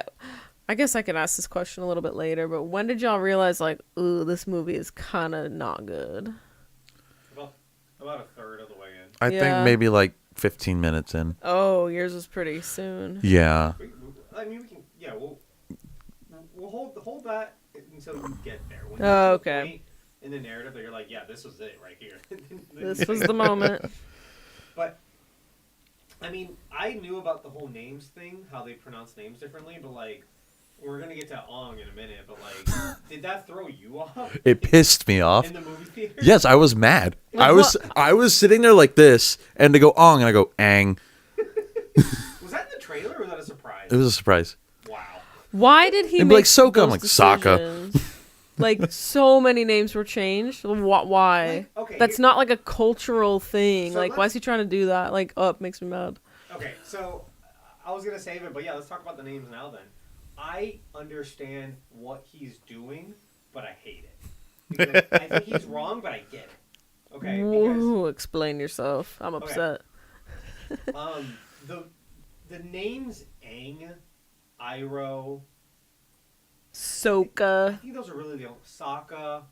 I guess I can ask this question a little bit later, but when did y'all realize, like, ooh, this movie is kind of not good? About a third of the way in. I think maybe like 15 minutes in. Oh, yours was pretty soon. Yeah. I mean, we can. Yeah, we'll hold that until we get there. When okay. Point in the narrative that you're like, yeah, this was it right here. This was the moment. But I mean, I knew about the whole names thing, how they pronounce names differently, but like, we're gonna get to Ong in a minute. But like, did that throw you off? It pissed me off. In the movie theater? Yes, I was mad. Like, I was sitting there like this, and to go Ong, and I go Ang. Was that in the trailer, or was that a surprise? It was a surprise. Wow. Why did he It'd make be like Sokka. those I'm like, Sokka. decisions? Like, so many names were changed. Why? Like, okay, That's not like a cultural thing. So Like, why is he trying to do that? Like, it makes me mad. Okay, so I was gonna save it, but yeah, let's talk about the names now. Then I understand what he's doing, but I hate it. Because I think he's wrong, but I get it. Okay, because Ooh, explain yourself. I'm upset. the names Aang, Iroh, Sokka. I think those are really the only Sokka,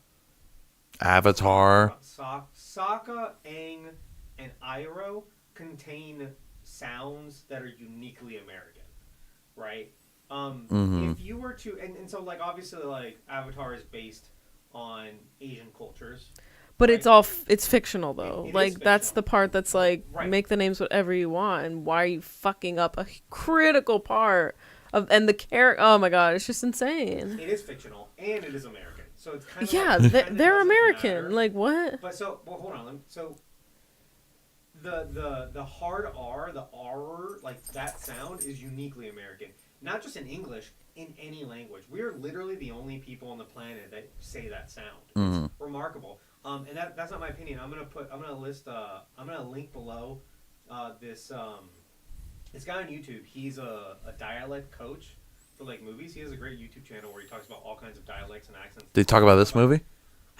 Avatar. Sokka, Aang, and Iroh contain sounds that are uniquely American, right? If you were to, and so like obviously like Avatar is based on Asian cultures, But right? it's fictional though. It Like is that's fictional. the part that's like Right. make the names whatever you want, and why are you fucking up a critical part of and the character? Oh my god, it's just insane. It is fictional and it is American, so it's kind of Yeah, like, they're American. matter. Like what? But so, well, hold on. So the hard R, the R, like that sound is uniquely American. Not just in English, in any language. We are literally the only people on the planet that say that sound. It's remarkable. And that's not my opinion. I'm gonna link below this guy on YouTube. He's a dialect coach for like movies. He has a great YouTube channel where he talks about all kinds of dialects and accents. Did he talk about this movie?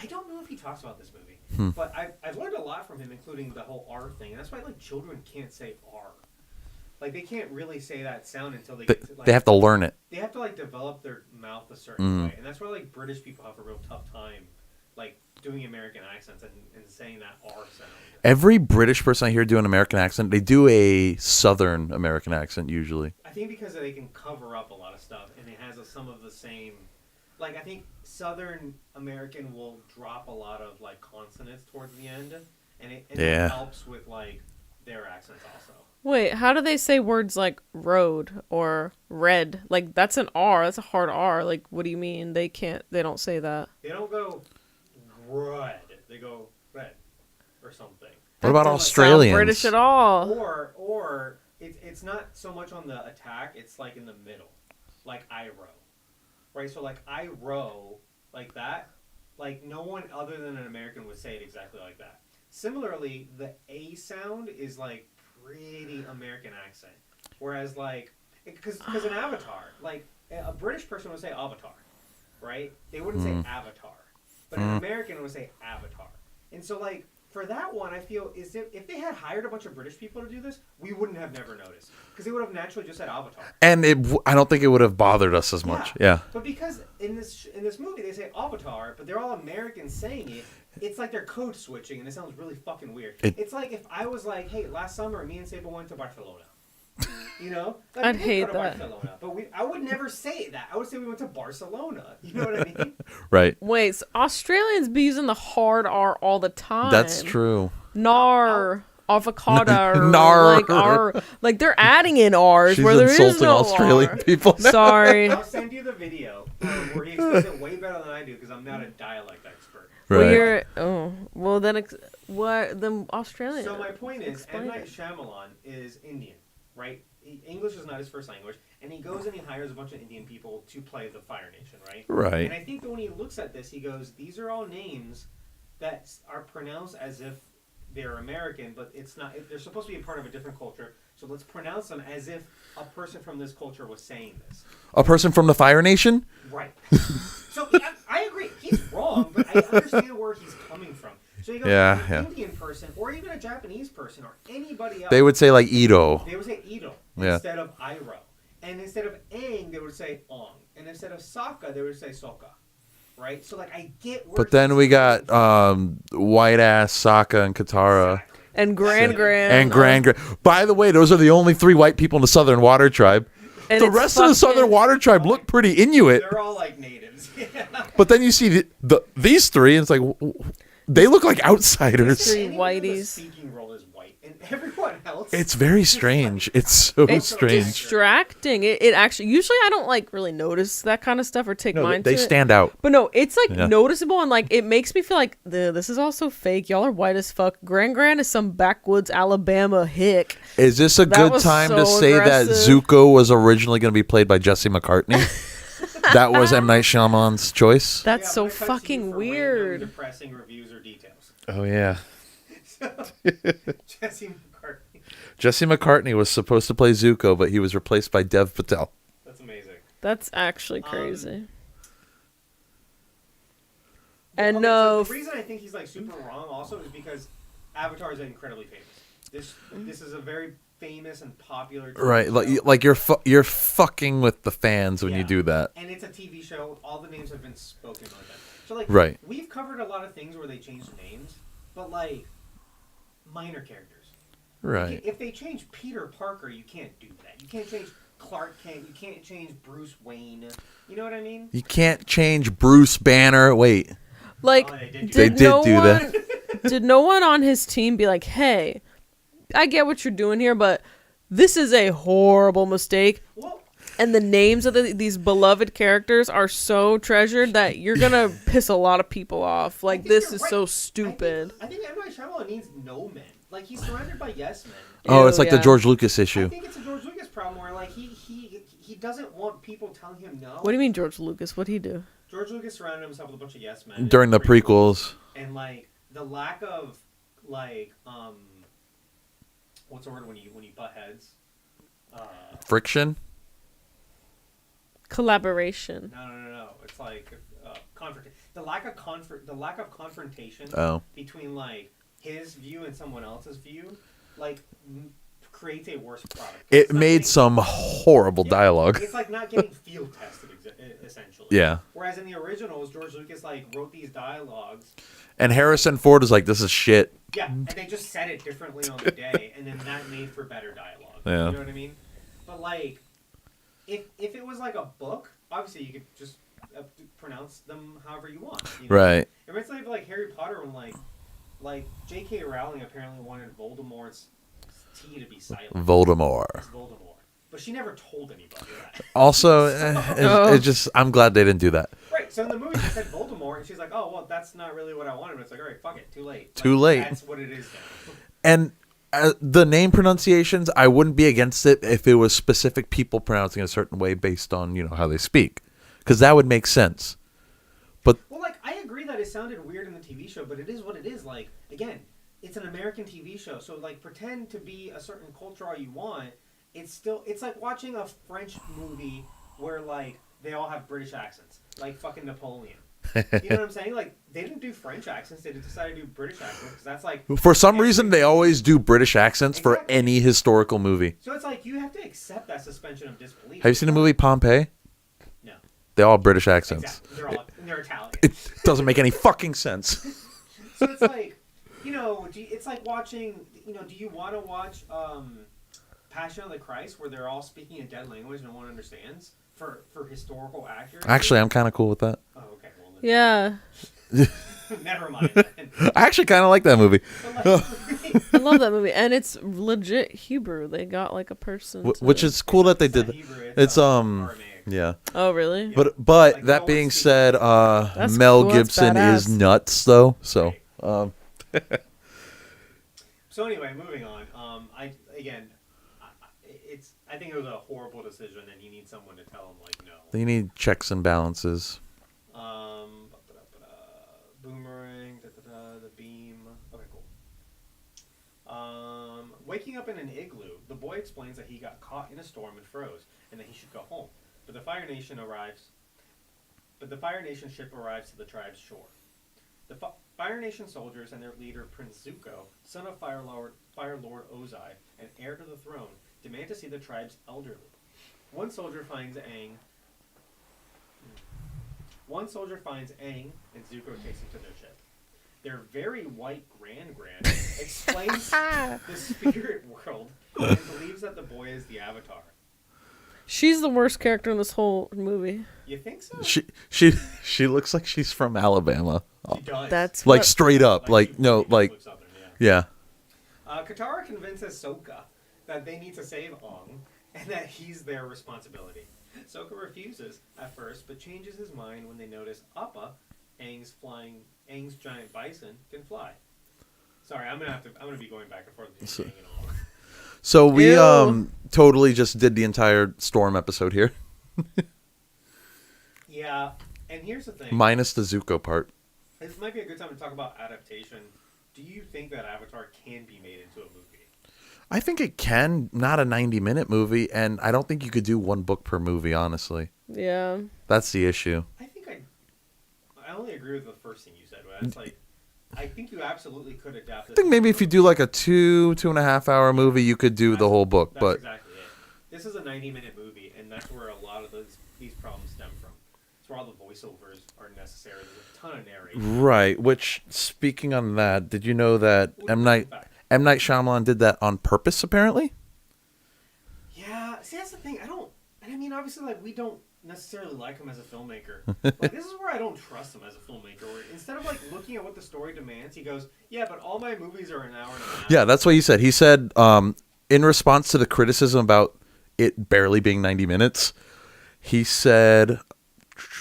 I don't know if he talks about this movie, but I've learned a lot from him, including the whole R thing. And that's why like children can't say R. Like they can't really say that sound until they get to, like, They have to learn it. They have to like develop their mouth a certain way, and that's why like British people have a real tough time like doing American accents and saying that R sound. Every British person I hear do an American accent, they do a Southern American accent usually. I think because they can cover up a lot of stuff, and it has some of the same. Like I think Southern American will drop a lot of like consonants towards the end, and it helps with like their accents also. Wait, how do they say words like road or red? Like that's an R. That's a hard R. Like what do you mean? They don't say that. They don't go red. They go red or something. What about Sound Australians? British at all? Or it's not so much on the attack. It's like in the middle, like I row, right? So like I row like that. Like no one other than an American would say it exactly like that. Similarly, the A sound is like pretty American accent, whereas like because an avatar, like a British person would say avatar, right? They wouldn't say avatar, but an American would say avatar. And so like for that one, I feel is if they had hired a bunch of British people to do this, we wouldn't have never noticed because they would have naturally just said avatar. And I don't think it would have bothered us as much. Yeah. But because in this movie they say avatar, but they're all Americans saying it. It's like they're code switching, and it sounds really fucking weird. It's like if I was like, "Hey, last summer, me and Sable went to Barcelona." You know, like, I'd we hate go to that. Barcelona, but I would never say that. I would say we went to Barcelona. You know what I mean? Right. Wait, so Australians be using the hard R all the time. That's true. Nar, avocado, Nar. like R, like they're adding in R's She's where there is insulting no Australian R. people. Sorry. I'll send you the video where he explains it way better than I do because I'm not a dialect expert. Right. What the Australian? So my point is, M. Explain Night it. Shyamalan is Indian, right? English is not his first language, and he goes and he hires a bunch of Indian people to play the Fire Nation, right? Right. And I think that when he looks at this, he goes, "These are all names that are pronounced as if they're American, but it's not. They're supposed to be a part of a different culture. So let's pronounce them as if a person from this culture was saying this." A person from the Fire Nation? Right. So I agree. He's wrong, but I understand where he's coming from. So you go an Indian person, or even a Japanese person, or anybody else. They would say like Ito. They would say Ito Yeah. instead of Iro. And instead of Aang, they would say Ong. And instead of Sokka, they would say Sokka. Right? So, like, I get where But then we got white ass Sokka and Katara. Exactly. And Grand. And Grand. By the way, those are the only 3 white people in the Southern Water Tribe. And The it's rest of the fucking- Southern Water Tribe look pretty Inuit. They're all like natives. But then you see these 3, and it's like they look like outsiders. Three Anyone in the whiteys. speaking role is white. And everyone else. It's very strange. It's so It's strange. distracting. It actually usually I don't like really notice that kind of stuff or take No, mind they to it. stand out. But no, it's like Yeah. noticeable and like it makes me feel like this is also fake. Y'all are white as fuck. Grand is some backwoods Alabama hick. Is this a That good was time to so say that aggressive. Zuko was originally going to be played by Jesse McCartney? That was M. Night Shyamalan's choice. That's Yeah, so I'm gonna cut to you fucking for weird. random depressing reviews or details. Oh yeah. So, Jesse McCartney. Jesse McCartney was supposed to play Zuko, but he was replaced by Dev Patel. That's amazing. That's actually crazy. Well, And okay, no, so the reason I think he's like super wrong also is because Avatar is incredibly famous. This is a very famous and popular TV Right, show. like you're fucking with the fans when you Yeah. do that. And it's a TV show. All the names have been spoken like that. So like, Right. we've covered a lot of things where they changed names, but like minor characters. Right. If they change Peter Parker, you can't do that. You can't change Clark Kent. You can't change Bruce Wayne. You know what I mean? You can't change Bruce Banner. Wait. like, Oh, they did do They did did no do one, that. Did no one on his team be like, "Hey, I get what you're doing here, but this is a horrible mistake." Well, And the names of these beloved characters are so treasured that you're gonna piss a lot of people off. Like, think this you're is right. so stupid. I think M. Night Shyamalan needs no men. Like, he's surrounded by yes men. Oh, Ew, it's like yeah. the George Lucas I issue. think it's a George Lucas problem where like he doesn't want people telling him no. What do you mean, George Lucas? What'd he do? George Lucas surrounded himself with a bunch of yes men During the prequels. and like the lack of like what's the word when you butt heads? Friction? Collaboration. No. It's like confrontation. The lack of confrontation Oh. between like his view and someone else's view, like creates a worse product. It It's not made getting- some horrible Yeah, dialogue. It's like not getting field tested, essentially. Yeah. Whereas in the originals, George Lucas like wrote these dialogues. And Harrison Ford is like, this is shit. Yeah, and they just said it differently on the day, and then that made for better dialogue. Yeah. You know what I mean? But like, if it was like a book, obviously you could just pronounce them however you want. You know? Right. It reminds me of like Harry Potter when like J.K. Rowling apparently wanted Voldemort's T to be silent. Voldemort. It's Voldemort. But she never told anybody that. Also, Oh. it just, I'm glad they didn't do that. Right, so in the movie she said Voldemort, and she's like, oh, well, that's not really what I wanted. But it's like, all right, fuck it, too late. Too late. That's what it is then. And the name pronunciations, I wouldn't be against it if it was specific people pronouncing a certain way based on, how they speak. Because that would make sense. But Well, like, I agree that it sounded weird in the TV show, but it is what it is. Like, again, it's an American TV show, so, like, pretend to be a certain culture all you want, it's like watching a French movie where like they all have British accents, like fucking Napoleon. You know what I'm saying? Like they didn't do French accents; they decided to do British accents because that's like. For some reason, they always do British accents for Exactly. any historical movie. So it's like you have to accept that suspension of disbelief. Have you seen the movie Pompeii? No. They all have British accents. Exactly. They're Italian. It doesn't make any fucking sense. So it's like, it's like watching. Do you want to watch Passion of the Christ where they're all speaking a dead language no one understands for historical accuracy? Actually, I'm kind of cool with that. Oh, okay. Well, Yeah. never mind. Then. I actually kind of like that movie. But, like, I love that movie, and it's legit Hebrew. They got like a person, Which is cool that they did that. Hebrew, It's Aramaic. yeah. Oh, really? Yeah. But Like, that no being one's said, That's Mel cool, that's Gibson is badass. nuts though. So So anyway, moving on. I think it was a horrible decision, and you need someone to tell him like no. you need checks and balances. Boomerang, the beam. Okay, cool. Waking up in an igloo, the boy explains that he got caught in a storm and froze, and that he should go home. But the Fire Nation ship arrives to the tribe's shore. The Fire Nation soldiers and their leader, Prince Zuko, son of Fire Lord Ozai, and heir to the throne, demand to see the tribe's elderly. One soldier finds Aang, and Zuko takes him to their ship. Their very white Grand explains the spirit world and believes that the boy is the Avatar. She's the worst character in this whole movie. You think so? She looks like she's from Alabama. She does. That's Like what- straight up. Like no, like Southern, yeah. Katara convinces Sokka that they need to save Aang and that he's their responsibility. Sokka refuses at first, but changes his mind when they notice Appa, Aang's giant bison, can fly. Sorry, I'm gonna be going back and forth between Aang and Aang. So we Ew. totally just did the entire Storm episode here, Yeah, and here's the thing. minus the Zuko part. This might be a good time to talk about adaptation. Do you think that Avatar can be made into a movie? I think it can, not a 90-minute movie, and I don't think you could do one book per movie, honestly. Yeah. That's the issue. I think I only agree with the first thing you said, but it's like I think you absolutely could adapt I it. think maybe if you do like a 2.5 hour movie, you could do the whole book, That's but exactly it. This is a 90-minute movie, and that's where a lot of these problems stem from. It's where all the voiceovers are necessary. There's a ton of narration. right. Which, speaking on that, did you know that M. Night Shyamalan did that on purpose? Apparently. Yeah, see, that's the thing. I mean, obviously, like, we don't necessarily like him as a filmmaker. Like, this is where I don't trust him as a filmmaker. Where instead of, like, looking at what the story demands, he goes, yeah, but all my movies are an hour and a half. Yeah, that's what he said. He said, in response to the criticism about it barely being 90 minutes, he said,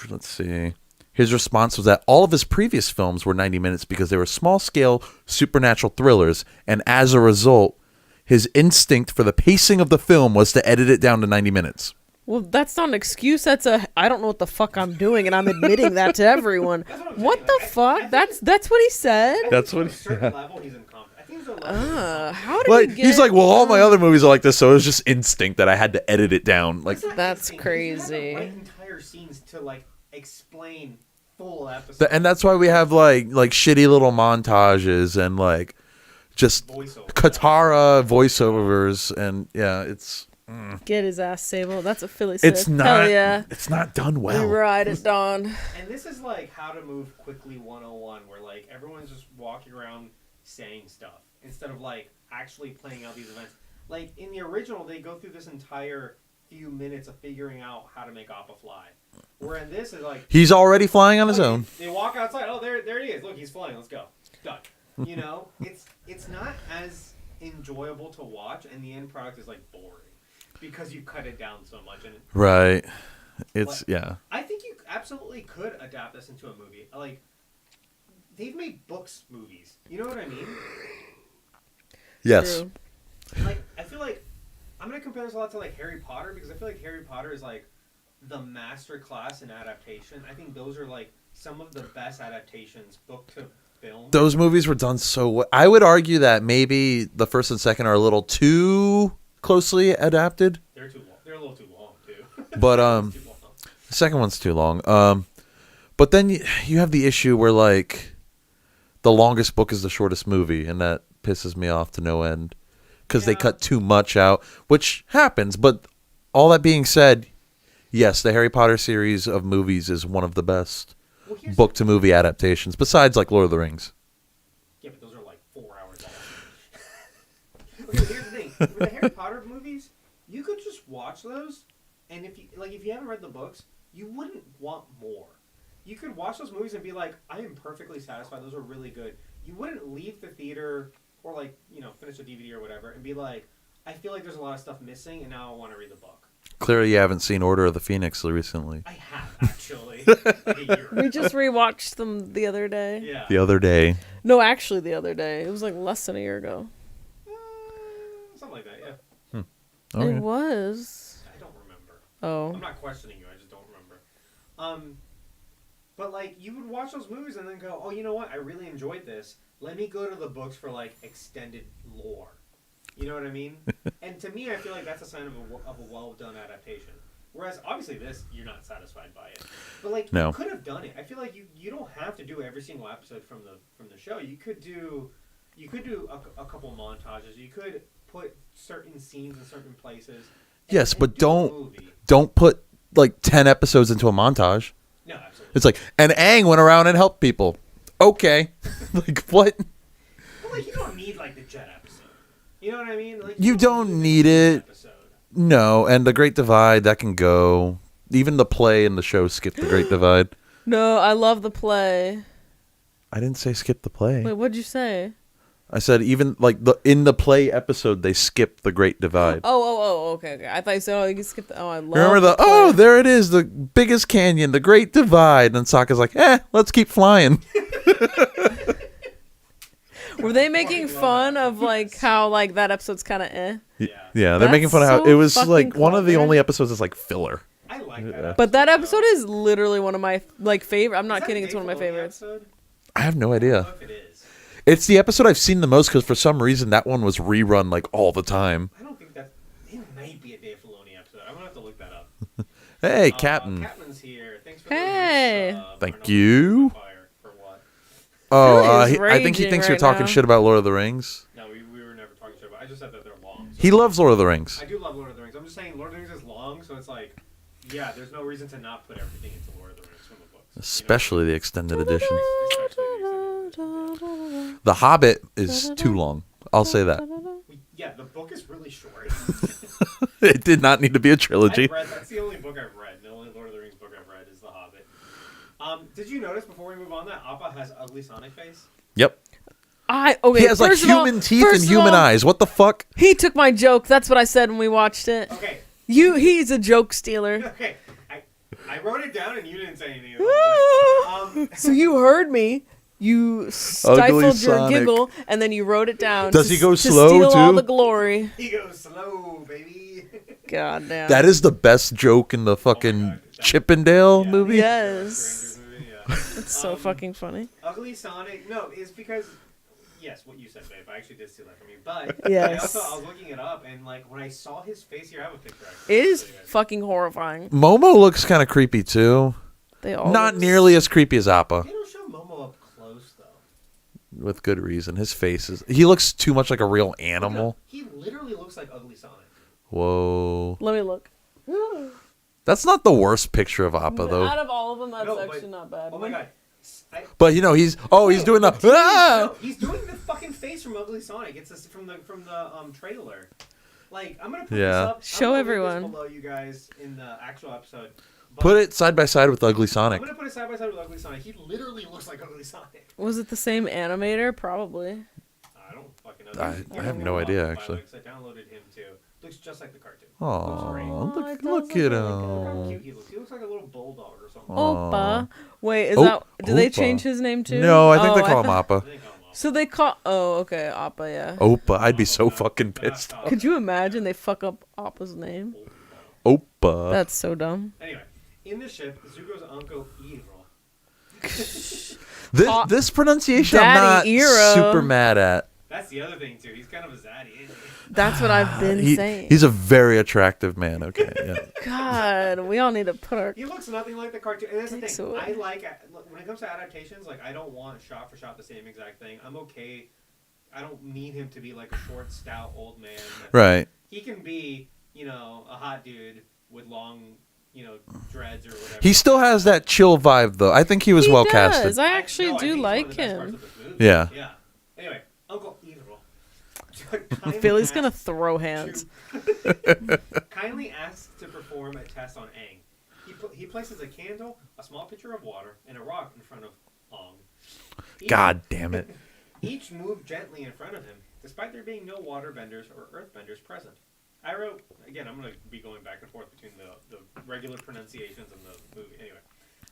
let's see. His response was that all of his previous films were 90 minutes because they were small-scale supernatural thrillers, and as a result, his instinct for the pacing of the film was to edit it down to 90 minutes. Well, that's not an excuse. That's I don't know what the fuck I'm doing, and I'm admitting that to everyone. That's what I'm What saying. the Like, fuck? That's what he said. That's To what a certain level, he's incompetent. I think there's a level. he's incompetent. How did Like, he get? he's like, well, all my other movies are like this, so it was just instinct that I had to edit it down. Like, That's insane. crazy. You had to write entire scenes to like explain full episodes. and that's why we have like shitty little montages and like just voiceover. Katara voiceovers, and yeah, it's Get his ass, Sable. That's what Philly said. it's not Hell yeah. it's not done We well. ride it, Dawn. And this is like how to move quickly 101, where like everyone's just walking around saying stuff instead of like actually playing out these events. Like in the original, they go through this entire few minutes of figuring out how to make Appa fly. Where in this is like He's already flying on his own. They walk outside. Oh, there he is. Look, he's flying. Let's go. Done. You know, it's not as enjoyable to watch, and the end product is like boring because you cut it down so much. And Right. It's But- yeah. I think you absolutely could adapt this into a movie. Like they've made books movies. You know what I mean? Yes. True. Like I feel like I'm gonna compare this a lot to like Harry Potter because I feel like Harry Potter is like the master class in adaptation. I think those are like some of the best adaptations, book to film. Those movies were done so well. I would argue that maybe the first and second are a little too closely adapted. They're too long. They're a little too long too. But Too long. the second one's too long. But then you have the issue where like the longest book is the shortest movie, and that pisses me off to no end because they cut too much out, which happens. But all that being said, yes, the Harry Potter series of movies is one of the best book to movie adaptations, besides like Lord of the Rings. Yeah, but those are like 4 hours long. Okay, here's the thing: with the Harry Potter movies, you could just watch those, and if you haven't read the books, you wouldn't want more. You could watch those movies and be like, I am perfectly satisfied. Those are really good. You wouldn't leave the theater or like finish a DVD or whatever and be like, I feel like there's a lot of stuff missing, and now I want to read the book. Clearly, you haven't seen Order of the Phoenix recently. I have actually. Like a year We ago. just rewatched them the other day. Yeah. The other day. No, actually, the other day. It was like less than a year ago. Something like that. Yeah. Okay. It was. I don't remember. Oh. I'm not questioning you. I just don't remember. But like you would watch those movies and then go, oh, you know what? I really enjoyed this. Let me go to the books for like extended lore. You know what I mean? And to me, I feel like that's a sign of a well done adaptation. Whereas obviously this, you're not satisfied by it. But like No. you could have done it. I feel like you don't have to do every single episode from the show. You could do a couple montages. You could put certain scenes in certain places. Yes, but do a don't movie. put like 10 episodes into a montage. No, absolutely. It's like, and Aang went around and helped people. Okay. Like, what? But like you don't need like the Jet episode. You know what I mean? Like You don't the need Jet it. episode. No, and The Great Divide, that can go. Even the play and the show skip The Great Divide. No, I love the play. I didn't say skip the play. Wait, what'd you say? I said even like in the play episode, they skipped The Great Divide. Okay. I thought you said, you skipped the, I love Remember the play. there it is, the biggest canyon, the Great Divide. And Sokka's like, let's keep flying. Were they making fun of like how like that episode's kind of eh? Yeah, they're making fun of how so it was fucking like one of the clever. only episodes that's like filler. I like that. But that episode is literally one of my like favorite. I'm Is not that kidding. a It's one of my Dave Filoni favorites. episode? I have no I idea. don't know if it is. It's the episode I've seen the most because for some reason that one was rerun like all the time. I don't think that it might be a Dave Filoni episode. I'm gonna have to look that up. Hey, Captain. Captain's here. Thanks for Hey. the Thank you. Fire for what? Oh, Philly is I think he raging thinks you're right talking now. shit about Lord of the Rings. No, we were never talking shit about. I just said that they're long. So He loves Lord of the Rings. I do love Lord of the Rings. I'm just saying Lord of the Rings is long, so it's like, yeah, there's no reason to not put everything into Lord of the Rings from the books. Especially the extended edition. Especially the extended edition. The Hobbit is too long. I'll say that. Yeah, the book is really short. It did not need to be a trilogy. That's the only book I've read. The only Lord of the Rings book I've read is The Hobbit. Did you notice before we move on that Appa has ugly Sonic face? Yep. Okay. He has like first of all- human teeth and first of human all, eyes. What the fuck? He took my joke. That's what I said when we watched it. Okay. He's a joke stealer. Okay. I wrote it down and you didn't say anything. About it. So you heard me. You stifled your Sonic. giggle, and then you wrote it down. Does to, he go to slow, steal all too? the glory. He goes slow, baby. God damn. That is the best joke in the fucking God. Chippendale Yeah. movie. Yes. Strangers movie, yeah. It's so fucking funny. Ugly Sonic. No, it's because yes, what you said, babe. I actually did steal that from you. But Yes. I was looking it up, and like when I saw his face here, I have a picture. Actually. It is So you guys- fucking horrifying. Momo looks kind of creepy too. They all Not look- nearly as creepy as Appa. They don't show Momo up close though. With good reason. His face is. He looks too much like a real animal. He literally looks like Ugly Sonic. Whoa. Let me look. That's not the worst picture of Appa though. Out of all of them, that's No, but- actually not bad. Oh my god. But he's doing the. No, he's doing the fucking face from Ugly Sonic. It's this from the trailer. Like I'm gonna put Yeah. this up. Show I'm gonna link this everyone. below you guys in the actual episode. But Put it side by side with Ugly I'm Sonic. gonna put it side by side with Ugly Sonic. He literally looks like Ugly Sonic. Was it the same animator? Probably. I don't fucking know. I have no idea, actually. I downloaded him too. Looks just like the cartoon. Oh, it look does at look really Look how him. cute he looks. He looks like a little bulldog or something. Oppa. Wait, is Oh, that? Did they Oppa. change his name too? No, I think they Oh, call him thought- Appa. I think I'm off. So they call. Oh, okay, Appa. Yeah. Oppa. I'd be so fucking pissed. Could you imagine they fuck up Appa's name? Oppa. That's so dumb. Anyway, in the ship, Zuko's uncle Iro. This pronunciation I'm not Daddy Iro. super mad at. That's the other thing too. He's kind of a zaddy, isn't he? That's what I've been saying. He's a very attractive man. Okay, yeah. God, we all need to put our. He looks nothing like the cartoon. And that's the Thanks, thing. so- I like when it comes to adaptations. Like I don't want shot for shot the same exact thing. I'm okay. I don't need him to be like a short, stout old man. Right. He can be, a hot dude with long, dreads or whatever. He still has that chill vibe, though. I think he was well casted. I actually I do think he's like one of the best parts him. of this movie. Yeah. Yeah. Anyway, Uncle Evil. Philly's gonna throw hands. Kindly asks to perform a test on Aang. He places a candle, a small pitcher of water, and a rock in front of Ong. God damn it. Each moved gently in front of him, despite there being no waterbenders or earthbenders present. Iroh, again, I'm going to be going back and forth between the regular pronunciations and the movie. Anyway,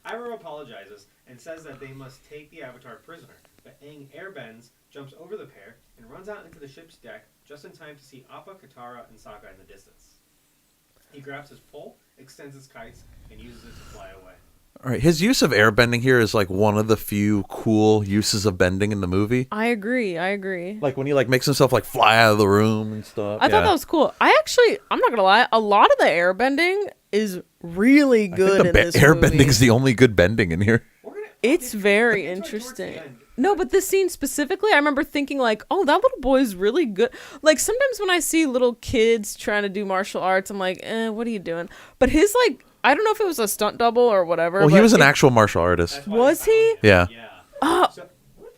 Iroh apologizes and says that they must take the Avatar prisoner, but Aang airbends, jumps over the pair, and runs out into the ship's deck just in time to see Appa, Katara, and Sokka in the distance. He grabs his pole, extends his kites, and uses it to fly away. All right, his use of airbending here is like one of the few cool uses of bending in the movie. I agree. Like when he like makes himself like fly out of the room and stuff. I thought that was cool. I'm not gonna lie, a lot of the airbending is really good in this airbending movie. is the only good bending in here. It's very We'll get to it towards the interesting. end. No, but this scene specifically, I remember thinking like, oh, that little boy's really good. Like sometimes when I see little kids trying to do martial arts, I'm like, what are you doing? But his like, I don't know if it was a stunt double or whatever. Well, he but was an actual martial artist. That's why Was they he? found him. Yeah. Yeah. Oh. So, what?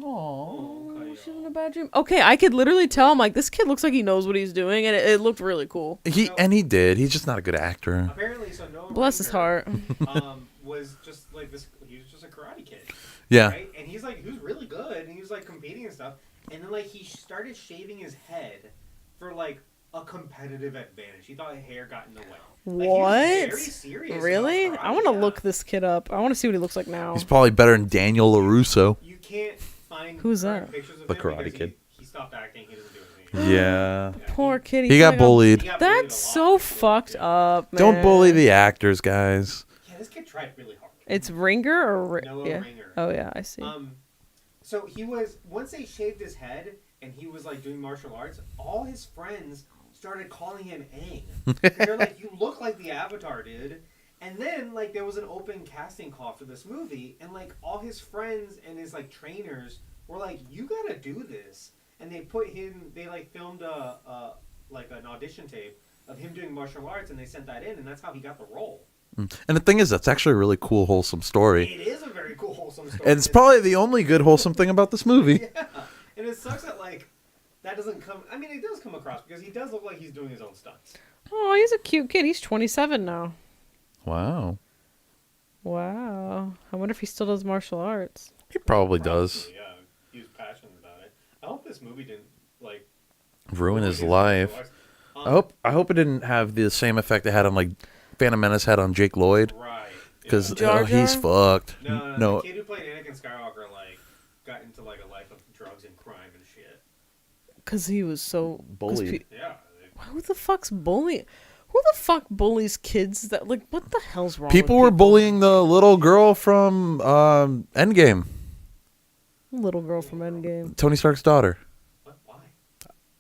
Oh, she's in a bad dream. Okay, I could literally tell. I'm like, this kid looks like he knows what he's doing, and it looked really cool. He did. He's just not a good actor. Apparently, so Noah Bless his heart. was just like this. He was just a karate kid. Yeah. Right? And he was really good, and he was like competing and stuff. And then like he started shaving his head for like a competitive advantage. He thought hair got in the way. Like, he was What? very serious Really? about karate, I want to yeah. look this kid up. I want to see what he looks like now. He's probably better than Daniel LaRusso. You can't find Who's current that? pictures of The him Karate because Kid. He stopped acting. He doesn't do anything. Yeah. Poor kid. He got bullied. He got bullied a That's lot. so fucked up, man. Don't bully the actors, guys. Yeah, this kid tried really hard. It's Ringer or Noah yeah. Ringer. Oh yeah, I see. So he was once they shaved his head and he was like doing martial arts. All his friends started calling him Aang. They're like, "You look like the Avatar, dude." And then like there was an open casting call for this movie, and like all his friends and his like trainers were like, "You gotta do this." And they put him. They like filmed like an audition tape of him doing martial arts, and they sent that in, and that's how he got the role. And the thing is, that's actually a really cool, wholesome story. It is a very cool, wholesome story. And it's probably the only good, wholesome thing about this movie. Yeah, and it sucks that like that doesn't come. I mean, it does come across because he does look like he's doing his own stunts. Oh, he's a cute kid. He's 27 now. Wow. Wow. I wonder if he still does martial arts. He probably does. Probably, yeah, he was passionate about it. I hope this movie didn't like Ruin his life. Um, I hope it didn't have the same effect it had on like Phantom Menace had on Jake Lloyd. Right. Because Jar he's Jar? fucked. No. The kid who played Anakin Skywalker like got into like a life of drugs and crime and shit. Because he was so... 'cause Bullied. Yeah. who the fuck's bullying? Who the fuck bullies kids that... Like, what the hell's wrong People with were bullying the little girl from Endgame. Little girl from Endgame. Tony Stark's daughter. What? Why?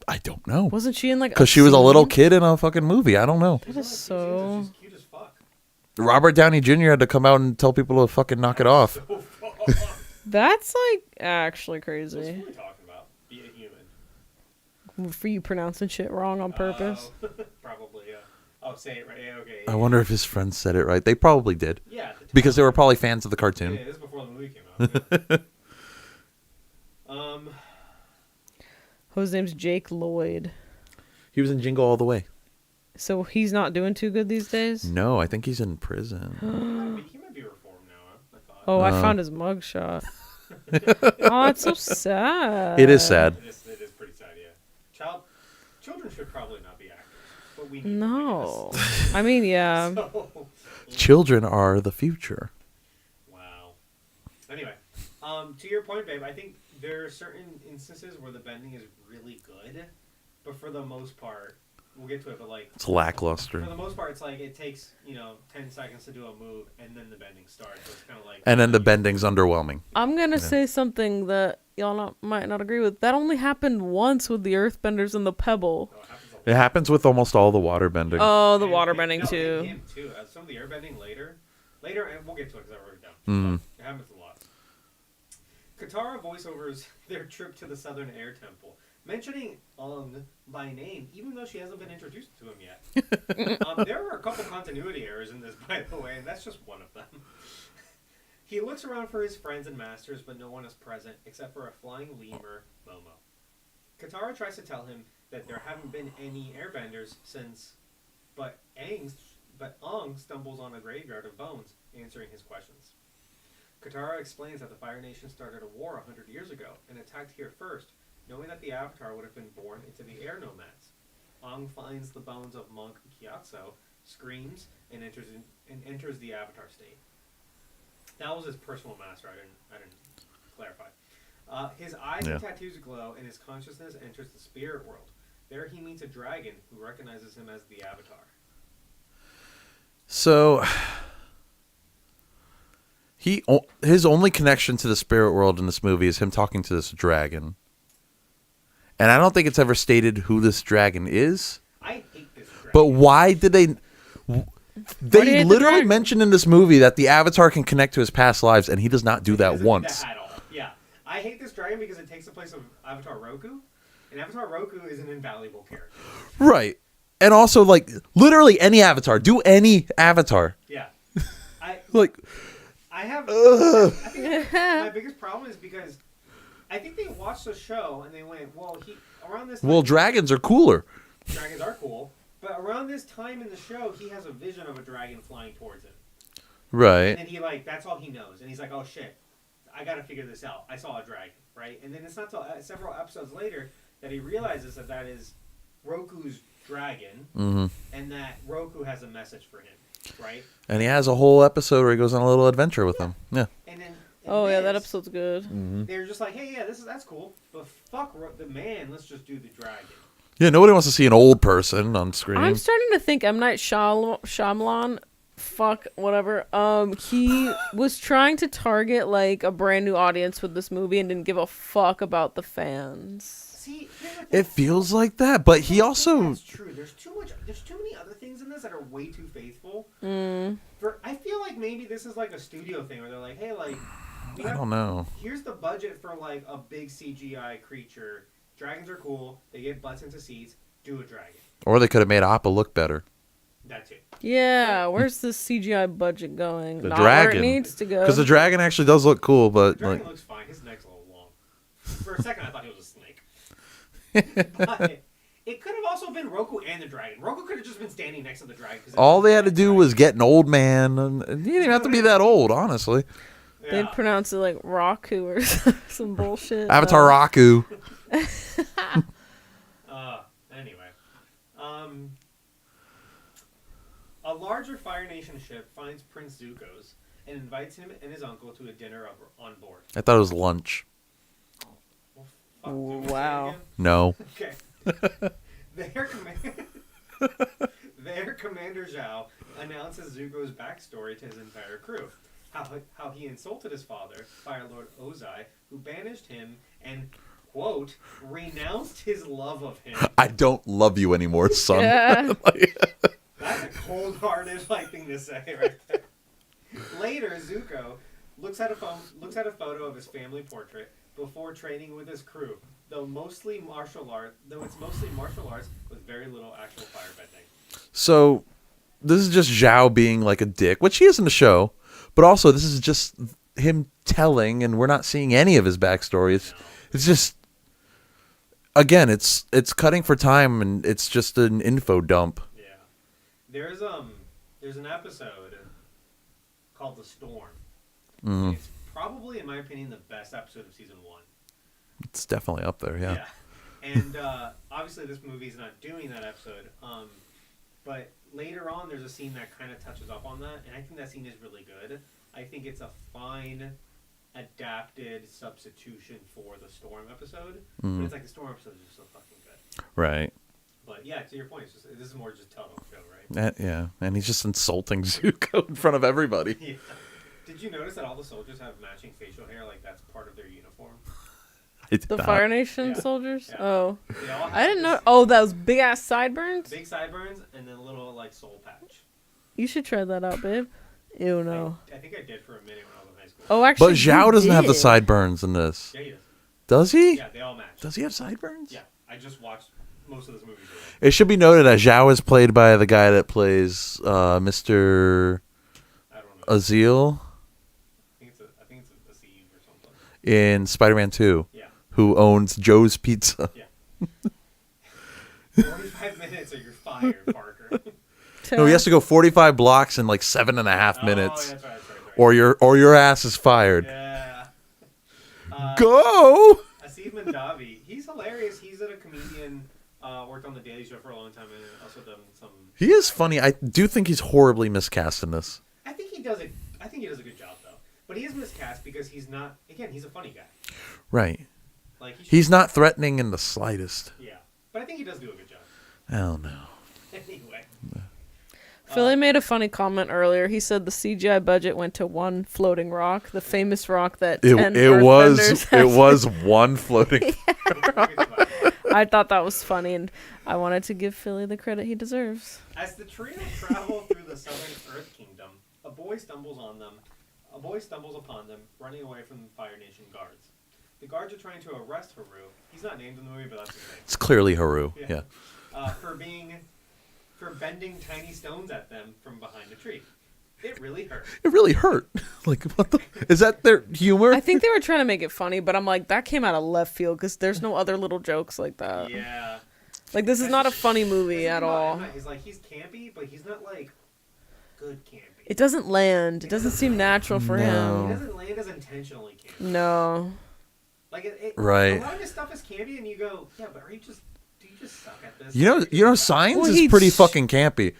I don't know. Wasn't she in like... Because she was a little scene? kid in a fucking movie. I don't know. That is so... She's cute as fuck. Robert Downey Jr. had to come out and tell people to fucking knock it off. So fuck. That's like actually What's crazy. Fully talking about? Be a human. For you pronouncing shit wrong on purpose. Probably, yeah. Oh, say it right. Yeah, okay. I wonder if his friends said it right. They probably did. Yeah. At the time. Because they were probably fans of the Yeah, cartoon. this is before the movie came out. Yeah. Whose name's Jake Lloyd. He was in Jingle All the Way. So he's not doing too good these days? No, I think he's in prison. He might be reformed now, huh? I thought. Oh, I No. found his mugshot. Oh, it's so sad. It is sad. It is pretty sad, yeah. Children should probably not be actors, but we need No. I mean, yeah. them, I guess. So, Children are the future. wow. Anyway, to your point, babe, I think there are certain instances where the bending is really good, but for the most part, we'll get to it, but like It's lackluster. for the most part, it's like it takes 10 seconds to do a move, and then the bending starts. So it's kind of like. And then the bending's underwhelming. I'm gonna say something that y'all might not agree with. That only happened once with the Earthbenders and the Pebble. Oh, it happens a lot. It happens with almost all the water bending. Oh, the And- water and- bending no, too. and him too. Some of the airbending later, and we'll get to it because I wrote it down. Mhm. It happens a lot. Katara voiceovers their trip to the Southern Air Temple, mentioning by name, even though she hasn't been introduced to him yet. There are a couple continuity errors in this, by the way, and that's just one of them. He looks around for his friends and masters, but no one is present except for a flying lemur, Momo. Katara tries to tell him that there haven't been any airbenders since, but Aang stumbles on a graveyard of bones, answering his questions. Katara explains that the Fire Nation started a war 100 years ago and attacked here first, knowing that the Avatar would have been born into the air nomads. Aang finds the bones of monk Gyatso, screams, and enters the Avatar state. That was his personal master. I didn't clarify. His eyes and tattoos glow, and his consciousness enters the spirit world. There he meets a dragon who recognizes him as the Avatar. So his only connection to the spirit world in this movie is him talking to this dragon. And I don't think it's ever stated who this dragon is. I hate this dragon. But why did they do you they hate the literally dragon? mentioned in this movie that the Avatar can connect to his past lives, and he does not do He that doesn't once. at all. Yeah. I hate this dragon because it takes the place of Avatar Roku. And Avatar Roku is an invaluable character. Right. And also, like, literally any Avatar. Do any Avatar. Yeah. I Like, think my biggest problem is because I think they watched the show and they went, well, around this time, well, dragons are cooler. dragons are cool, but around this time in the show, he has a vision of a dragon flying towards him. And Right. then that's all he knows. And he's like, oh shit, I gotta figure this out. I saw a dragon, right? And then it's not till several episodes later that he realizes that is Roku's dragon, Mm-hmm. and that Roku has a message for him, right? And he has a whole episode where he goes on a little adventure with them. Yeah. And then Oh yeah, that this, episode's good. They're just like, hey, yeah, that's cool, but fuck the man. Let's just do the dragon. Yeah, nobody wants to see an old person on screen. I'm starting to think M. Night Shyamalan, fuck whatever. He was trying to target like a brand new audience with this movie and didn't give a fuck about the fans. See, here's the thing. It feels like that, but he I also... think that's true. There's too many other things in this that are way too faithful. I feel like maybe this is like a studio thing where they're like, hey, like, I don't know. here's the budget for like a big CGI creature. Dragons are cool. They get butts into seats. Do a dragon. Or they could have made Appa look better. That's it. Yeah, where's the CGI budget going? The Not where dragon. it needs to go. Because the dragon actually does look cool, The but dragon like, looks fine. His neck's a little long. For a second, I thought he was a snake. But it could have also been Roku and the dragon. Roku could have just been standing next to the dragon. all they had to do was get an old man. And he didn't even have to be that old, honestly. They'd Yeah. pronounce it like Raku or some bullshit. Avatar Raku. Anyway, a larger Fire Nation ship finds Prince Zuko's and invites him and his uncle to a dinner on board. I thought it was lunch. Well, fuck, do you want to say it Wow. again? No. Okay. Their commander Zhao announces Zuko's backstory to his entire crew. How he insulted his father, Fire Lord Ozai, who banished him and, quote, renounced his love of him. I don't love you anymore, son. Yeah. That's a cold-hearted thing to say right there. Later, Zuko looks at a photo of his family portrait before training with his crew. Though it's mostly martial arts with very little actual firebending. So, this is just Zhao being like a dick, which he is in the show. But also, this is just him telling, and we're not seeing any of his backstory. It's just, again, it's cutting for time, and it's just an info dump. Yeah. There's an episode called The Storm. Mhm. It's probably, in my opinion, the best episode of season 1. It's definitely up there, yeah. And obviously this movie's not doing that episode. But later on there's a scene that kind of touches up on that, and I think that scene is really good. I think it's a fine adapted substitution for the Storm episode. But it's like the Storm episode is just so fucking good. Right. But But yeah, to your point, this is more just television show, right? Yeah, and he's just insulting Zuko in front of everybody. Yeah. Did you notice that all the soldiers have matching facial hair? Like that's part of their uniform. The Fire Nation Yeah. soldiers? Yeah. Oh. They all have I didn't know. this Oh, those big ass sideburns? big sideburns and then a little like soul patch. You should try that out, babe. Ew, no. I think I did for a minute when I was in high school. Oh, actually. But Zhao you doesn't have the did. sideburns in this. Yeah, he does. Does he? Yeah, they all match. Does he have sideburns? Yeah, I just watched most of this movie. Today. It should be noted that Zhao is played by the guy that plays Mr. I don't know. Azil I think it's a Steve or something. in Spider-Man 2, Yeah. who owns Joe's Pizza. Yeah. 45 minutes or you're fired, Parker. No, he has to go 45 blocks in like 7.5 minutes, Oh, that's right. or your ass is fired. Yeah. Go. Aziz Mandavi, he's hilarious. He's a comedian. Worked on the Daily Show for a long time and also done some. He is funny. I do think he's horribly miscast in this. I think he does a good job though. But he is miscast because he's not. Again, he's a funny guy. Right. Like He's not threatening in the slightest. Yeah, but I think he does do a good job. Oh no. Anyway. Philly made a funny comment earlier. He said the CGI budget went to one floating rock, the famous rock that 10 It was Earthbenders had. it was one floating. I thought that was funny, and I wanted to give Philly the credit he deserves. As the trio travel through the southern Earth Kingdom, a boy stumbles upon them, running away from the Fire Nation guards. The guards are trying to arrest Haru. He's not named in the movie, but that's his name. It's clearly Haru. Yeah. For bending tiny stones at them from behind a tree. It really hurt. It really hurt. Like, what the? Is that their humor? I think they were trying to make it funny, but I'm like, that came out of left field because there's no other little jokes like that. Yeah. Like, this is not a funny movie at all. He's like, he's campy, but he's not like good campy. It doesn't land. It doesn't seem natural for He him. doesn't land as intentionally campy. No. Like Right. A lot of his stuff is campy, and you go, yeah, but do you just suck at this? You know, Signs Well, is he pretty sh- fucking campy.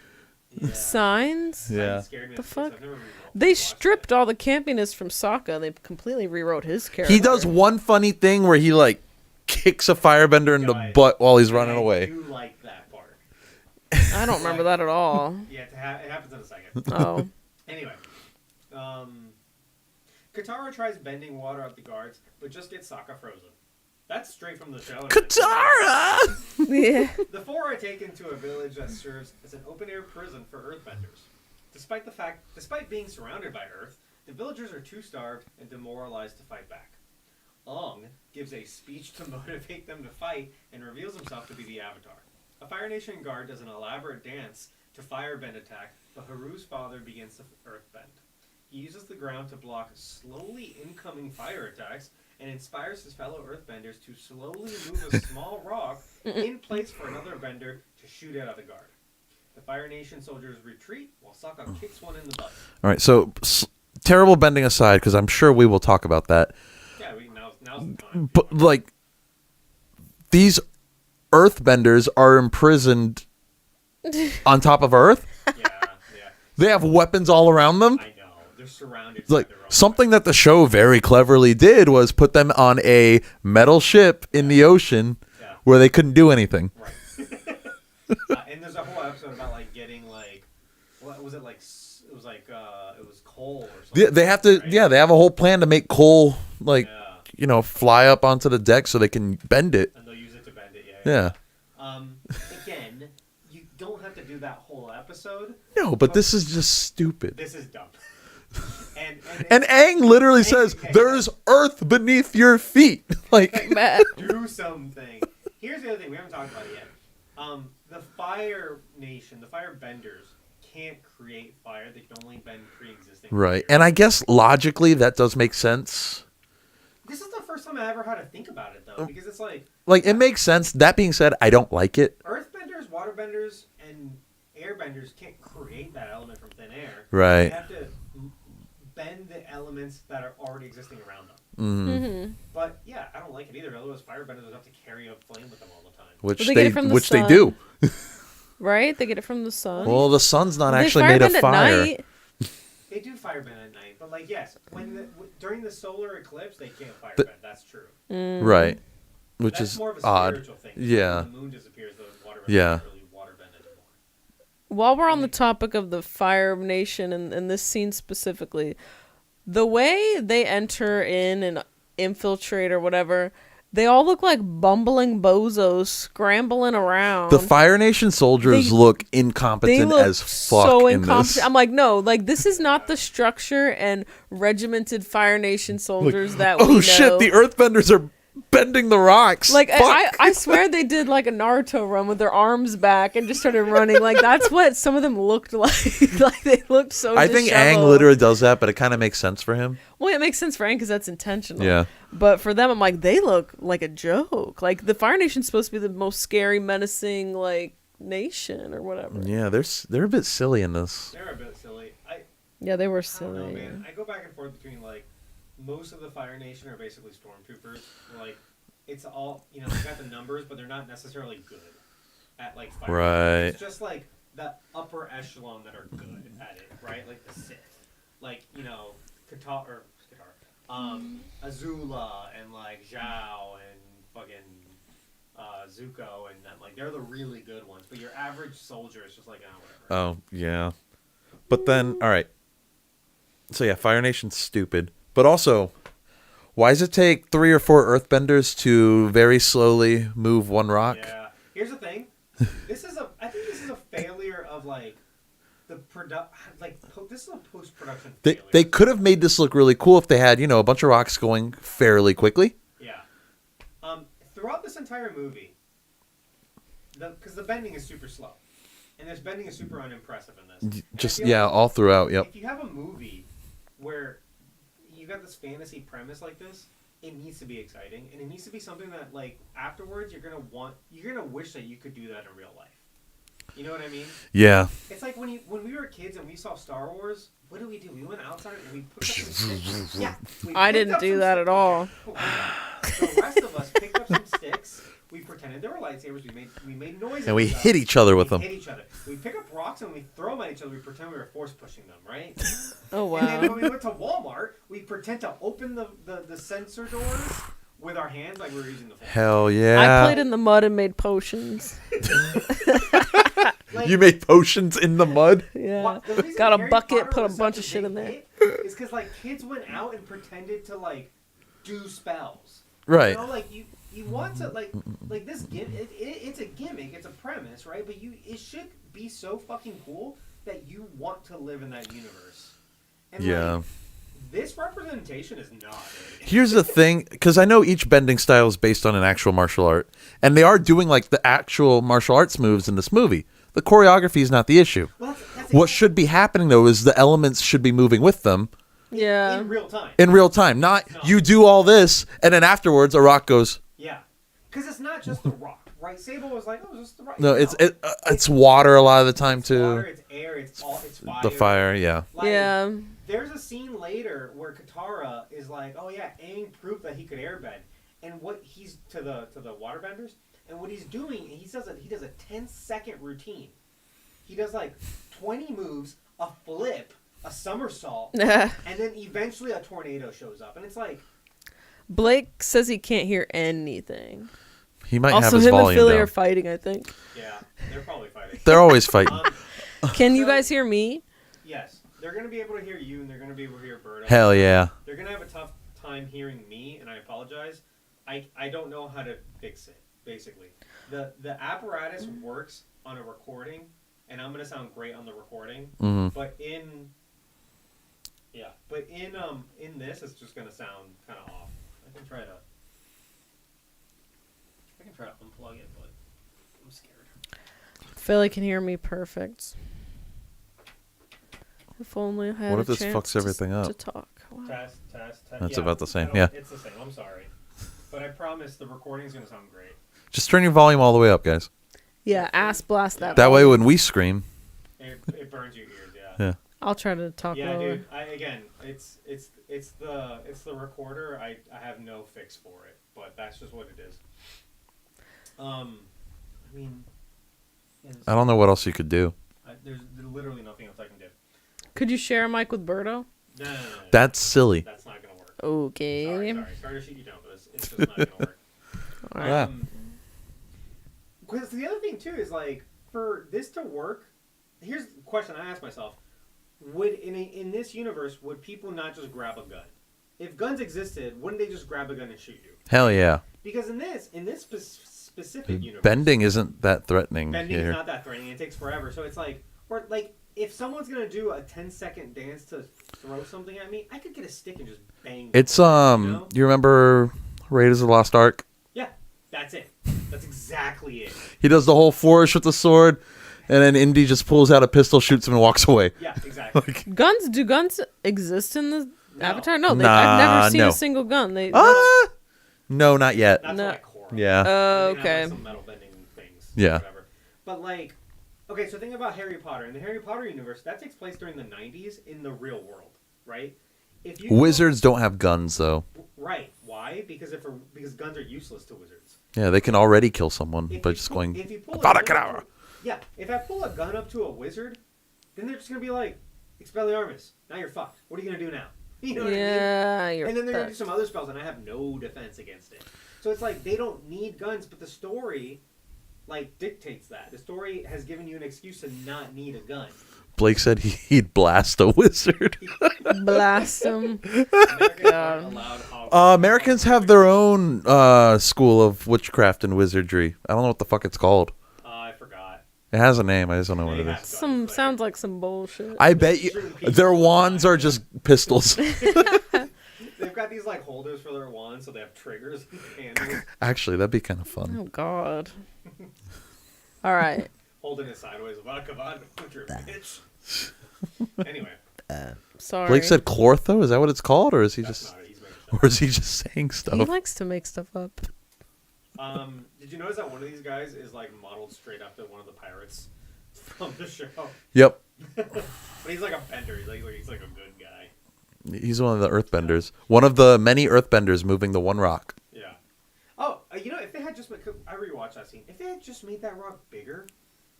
Yeah. Signs? Yeah. Scared me The at first. fuck? I've never really They watched stripped all the campiness from Sokka. They completely rewrote his character. He does one funny thing where he like kicks a firebender in the Guys, butt while he's it. running I away. do like that part. I don't remember that at all. Yeah, it happens in a second. Oh. Anyway, Katara tries bending water at the guards, but just gets Sokka frozen. That's straight from the trailer. Katara! Yeah. The four are taken to a village that serves as an open-air prison for Earthbenders. Despite being surrounded by Earth, the villagers are too starved and demoralized to fight back. Ong gives a speech to motivate them to fight and reveals himself to be the Avatar. A Fire Nation guard does an elaborate dance to firebend attack, but Haru's father begins to earthbend. He uses the ground to block slowly incoming fire attacks and inspires his fellow earthbenders to slowly move a small rock in place for another bender to shoot out of the guard. The Fire Nation soldiers retreat while Sokka kicks one in the butt. All right, so terrible bending aside, because I'm sure we will talk about that. Yeah, now's the time. But like, these earthbenders are imprisoned on top of Earth. Yeah. They have weapons all around them. I know. They're surrounded. It's like by their own something that the show very cleverly did was put them on a metal ship in the ocean Yeah. where they couldn't do anything. Right. And there's a whole episode about like getting like, what was it like? It was like it was coal or something. They have to. right? Yeah, they have a whole plan to make coal like Yeah. fly up onto the deck so they can bend it. And they'll use it to bend it. Yeah. Again, you don't have to do that whole episode. No, but this is just stupid. This is dumb. And Aang literally Aang, says, okay. "There's earth beneath your feet." Like, Matt. do something. Here's the other thing we haven't talked about it yet. The Fire Nation, the Fire Benders, can't create fire. They can only bend pre-existing. right. fire. And I guess logically that does make sense. This is the first time I ever had to think about it though, because it's like Like, it makes sense. That being said, I don't like it. Earthbenders, Waterbenders, and Airbenders can't create that element from thin air. Right. They have to bend the elements that are already existing around them. Mm-hmm. But yeah, I don't like it either. Otherwise, Firebenders would have to carry a flame with them all the time. Which Well, they get they it from the which they sun. do. Right? They get it from the sun. Well, the sun's not They actually made of firebend at fire. night. They do firebend at night, but like yes, during the solar eclipse, they can't firebend. That's true. Right. Which That's is more of a odd. spiritual thing. Yeah. When the moon disappears, the waterbenders Yeah. Really water bend anymore. While we're on the topic of the Fire Nation and this scene specifically, the way they enter in and infiltrate or whatever, they all look like bumbling bozos scrambling around. The Fire Nation soldiers look incompetent as fuck so in this. I'm like, no, like this is not the structure and regimented Fire Nation soldiers that we know. Oh shit, the Earthbenders are bending the rocks. Like Fuck. I swear they did like a Naruto run with their arms back and just started running. Like that's what some of them looked like. Like they looked so. I think Aang disheveled. literally does that, but it kind of makes sense for him. Well, it makes sense for Aang because that's intentional. Yeah. But for them, I'm like, they look like a joke. Like the Fire Nation's supposed to be the most scary, menacing like nation or whatever. Yeah, they're a bit silly in this. They're a bit silly. Yeah, they were I don't know, silly. man. I go back and forth between like most of the Fire Nation are basically stormtroopers. Like it's all they got the numbers, but they're not necessarily good at like fighting. Right. It's just like the upper echelon that are good at it, right? Like the Sith, like Azula and like Zhao and fucking Zuko and them. Like they're the really good ones. But your average soldier is just like whatever. Oh yeah, but then all right. So yeah, Fire Nation's stupid, but also, why does it take 3 or 4 Earthbenders to very slowly move one rock? Yeah. Here's the thing. I think this is a failure of like the this is a post-production failure. They could have made this look really cool if they had a bunch of rocks going fairly quickly. Yeah. Throughout this entire movie, because the bending is super slow, and this bending is super unimpressive in this. Just like all throughout. Yep. If you have a movie where you got this fantasy premise like this, it needs to be exciting, and it needs to be something that like afterwards you're gonna wish that you could do that in real life. You know what I mean? Yeah. It's like when we were kids and we saw Star Wars. What did we do? We went outside and we picked up some sticks. Yeah, I didn't do that at all. The rest of us picked up some sticks. We pretended they were lightsabers. We made noises. And we hit each other with them. We hit each other. We pick up rocks and we throw them at each other. We pretend we were force pushing them, right? Oh wow. And then when we went to Walmart, we pretend to open the sensor doors with our hands like we were using the force. Hell yeah. I played in the mud and made potions. Like, You made potions in the mud? Yeah. the reason Got a Harry bucket, Potter put a was bunch such of shit in big there. hit is because like kids went out and pretended to like do spells. Right. You know, like you want to like this gimmick. It's a gimmick. It's a premise, right? But it should be so fucking cool that you want to live in that universe. And Yeah. Like, this representation is not. Here's the thing, because I know each bending style is based on an actual martial art, and they are doing like the actual martial arts moves in this movie. The choreography is not the issue. Well, that's What should be happening though is the elements should be moving with them Yeah. in real time. in real time. Not No. you do all this and then afterwards a rock goes. Yeah, because it's not just the rock, right? Sable was like, oh, it's just the rock. No, it's water a lot of the time It's too. water, it's air, it's fire. The fire, yeah. Like, Yeah. There's a scene later where Katara is like, "Oh yeah, Aang proved that he could airbend," and what he's to the waterbenders, and what he's doing, he does a 10-second routine. He does like 20 moves, a flip, a somersault, and then eventually a tornado shows up, and it's like, Blake says he can't hear anything. He might Also, have his him and volume Philly down. are fighting, I think. yeah, they're probably fighting. They're always fighting. Can you guys hear me? Yes, they're gonna be able to hear you, and they're gonna be able to hear Birdo. Hell yeah. They're gonna have a tough time hearing me, and I apologize. I don't know how to fix it. Basically, the apparatus works on a recording, and I'm gonna sound great on the recording. Mhm. But in this, it's just gonna sound kind of off. I can try to unplug it, but I'm scared. Philly can hear me perfect. If only I had What a if this chance fucks everything to up? talk. Wow. Test. That's Yeah, about the same, I don't- yeah. It's the same. I'm sorry, but I promise the recording's gonna sound great. Just turn your volume all the way up, guys. Yeah, ass blast that. That way volume. when we scream. It burns your ears, yeah. Yeah. I'll try to talk Yeah, lower. dude. It's the recorder. I have no fix for it, but that's just what it is. I mean, I don't know what else you could do. there's literally nothing else I can do. Could you share a mic with Birdo? No. That's silly. That's not gonna work. Okay. Sorry to shoot you down for this. It's just not gonna work. All right. Yeah. Because the other thing too is like for this to work. Here's the question I ask myself: would in this universe would people not just grab a gun? If guns existed, wouldn't they just grab a gun and shoot you? Hell yeah. Because in this specific universe, Bending isn't that threatening. bending here. is not that threatening. It takes forever. So it's like, or like if someone's gonna do a 10-second dance to throw something at me, I could get a stick and just bang. It's them, you know? You remember Raiders of the Lost Ark? Yeah, that's it. That's exactly it. He does the whole flourish with the sword, and then Indy just pulls out a pistol, shoots him, and walks away. Yeah, exactly. Do guns exist in the No. Avatar? No, Nah, I've never seen no. a single gun. No, not yet. That's No. like horror. Yeah. Oh, They have, okay. like, some metal bending things. Yeah. Whatever. But like, okay, so think about Harry Potter. In the Harry Potter universe, that takes place during the 90s in the real world, right? If you Wizards don't have guns, though. Right. Why? Because because guns are useless to wizards. Yeah, they can already kill someone If by you just pull- going. If you pull a Avada gun up Kedavra. to- yeah. If I pull a gun up to a wizard, then they're just gonna be like, Expelliarmus. Now you're fucked. What are you gonna do now? You know what I mean? Yeah, you're. And then they're gonna do fucked. some other spells, and I have no defense against it. So it's like they don't need guns, but the story, like, dictates that. The story has given you an excuse to not need a gun. Blake said he'd blast a wizard. Blast them. Americans aren't allowed Americans have their own school of witchcraft and wizardry. I don't know what the fuck it's called. I forgot. It has a name. I just don't know what They it have is. Some sounds like some bullshit. I bet you Shooting people. their wands are just pistols. They've got these like holders for their wands, so they have triggers and handles. Actually, that'd be kind of fun. Oh God. All right. Holding it sideways. Vodka, bitch. Anyway, Sorry. Blake said chlortho. Is that what it's called, or is he that's just, not it. He's making stuff. or is he just saying he stuff? likes to make stuff up. Did you notice that one of these guys is like modeled straight after one of the pirates from the show? Yep, But he's like a bender. He's like a good guy. he's one of the earthbenders. One of the many earthbenders moving the one rock. Yeah. Oh, you know, if they had just made, I rewatched that scene. If they had just made that rock bigger,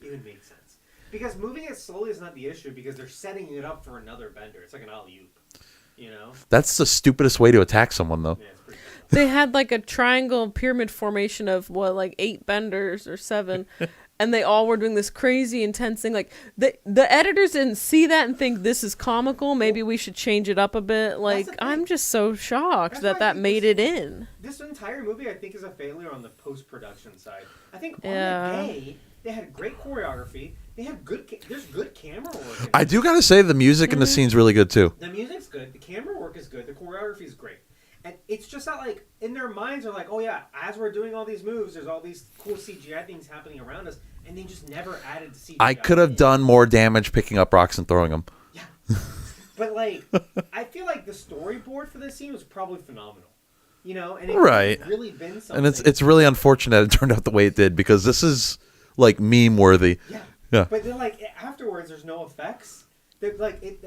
it would make sense. Because moving it slowly is not the issue because they're setting it up for another bender. It's like an alley-oop. You know? That's the stupidest way to attack someone, though. Yeah, it's pretty bad. They had like a triangle pyramid formation of what, like 8 benders or 7, and they all were doing this crazy intense thing. Like the editors didn't see that and think this is comical. Maybe we should change it up a bit. Like the thing. I'm just so shocked That's why I that think made this- it in. This entire movie, I think, is a failure on the post-production side. I think on Yeah. the day, they had great choreography. They had there's good camera work. In I it. do gotta say the music in the scene's really good too. The music's good. The camera work is good. The choreography is great. And it's just not like, in their minds, they're like, oh yeah, as we're doing all these moves, there's all these cool CGI things happening around us. And they just never added the CGI. I could have in. done more damage picking up rocks and throwing them. Yeah. But like, I feel like the storyboard for this scene was probably phenomenal. You know? And it Right. could have really been something. And it's really unfortunate it turned out the way it did because this is like meme worthy. Yeah. Yeah. But then, like, afterwards, there's no effects. The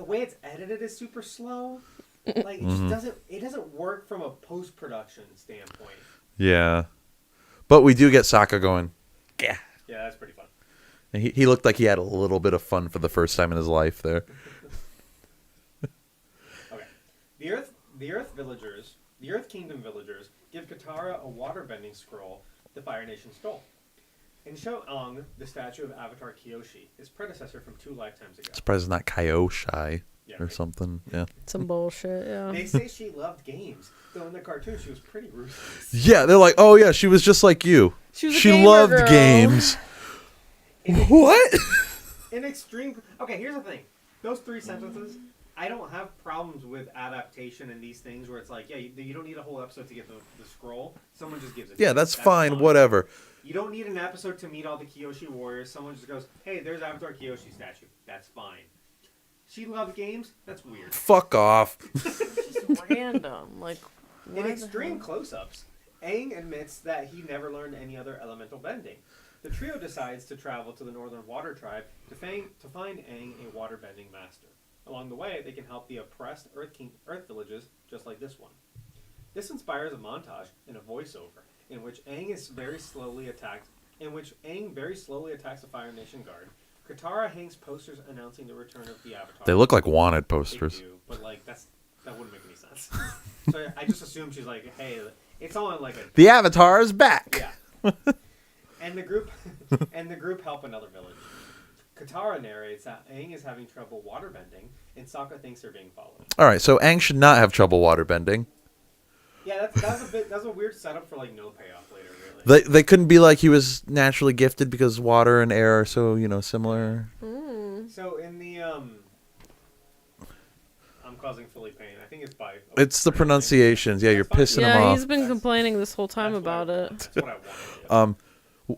way it's edited is super slow. Like, it Mm-hmm. just doesn't work from a post-production standpoint. Yeah. But we do get Sokka going. Yeah. Yeah, that's pretty fun. And he looked like he had a little bit of fun for the first time in his life there. Okay. The Earth Kingdom villagers give Katara a waterbending scroll the Fire Nation stole. And show Aang the statue of Avatar Kyoshi, his predecessor from 2 lifetimes ago. Surprised it's not Kyoshi Yeah, or right. something. Yeah. Some bullshit. Yeah. They say she loved games, though in the cartoon she was pretty ruthless. Yeah, they're like, oh yeah, she was just like you. She was a She gamer loved girl. games. What? In extreme... Okay, here's the thing. Those 3 sentences, I don't have problems with adaptation and these things where it's like, yeah, you don't need a whole episode to get the scroll. Someone just gives it to Yeah, you. that's fine, whatever. You don't need an episode to meet all the Kyoshi warriors. Someone just goes, hey, there's Avatar Kyoshi statue. That's fine. She loved games? That's weird. Fuck off. Just random. Like In why the extreme hell? close-ups, Aang admits that he never learned any other elemental bending. The trio decides to travel to the Northern Water Tribe to find Aang a water-bending master. Along the way, they can help the oppressed Earth villages just like this one. This inspires a montage and a voiceover in which Aang very slowly attacks the Fire Nation guard. Katara hangs posters announcing the return of the Avatar. They look like wanted They posters. do, but like that wouldn't make any sense. So I just assumed she's like, hey, it's all in like a The Avatar is back. yeah. And the group help another village. Katara narrates that Aang is having trouble waterbending, and Sokka thinks they're being followed. All right, so Aang should not have trouble waterbending. Yeah, that's a weird setup for like no payoff later. Really. They couldn't be like he was naturally gifted because water and air are so similar. So in the I'm causing Philly pain. I think it's by. It's the pronunciations. Yeah, you're pissing him Yeah, off. he's been complaining this whole time about it. That's what I wanted.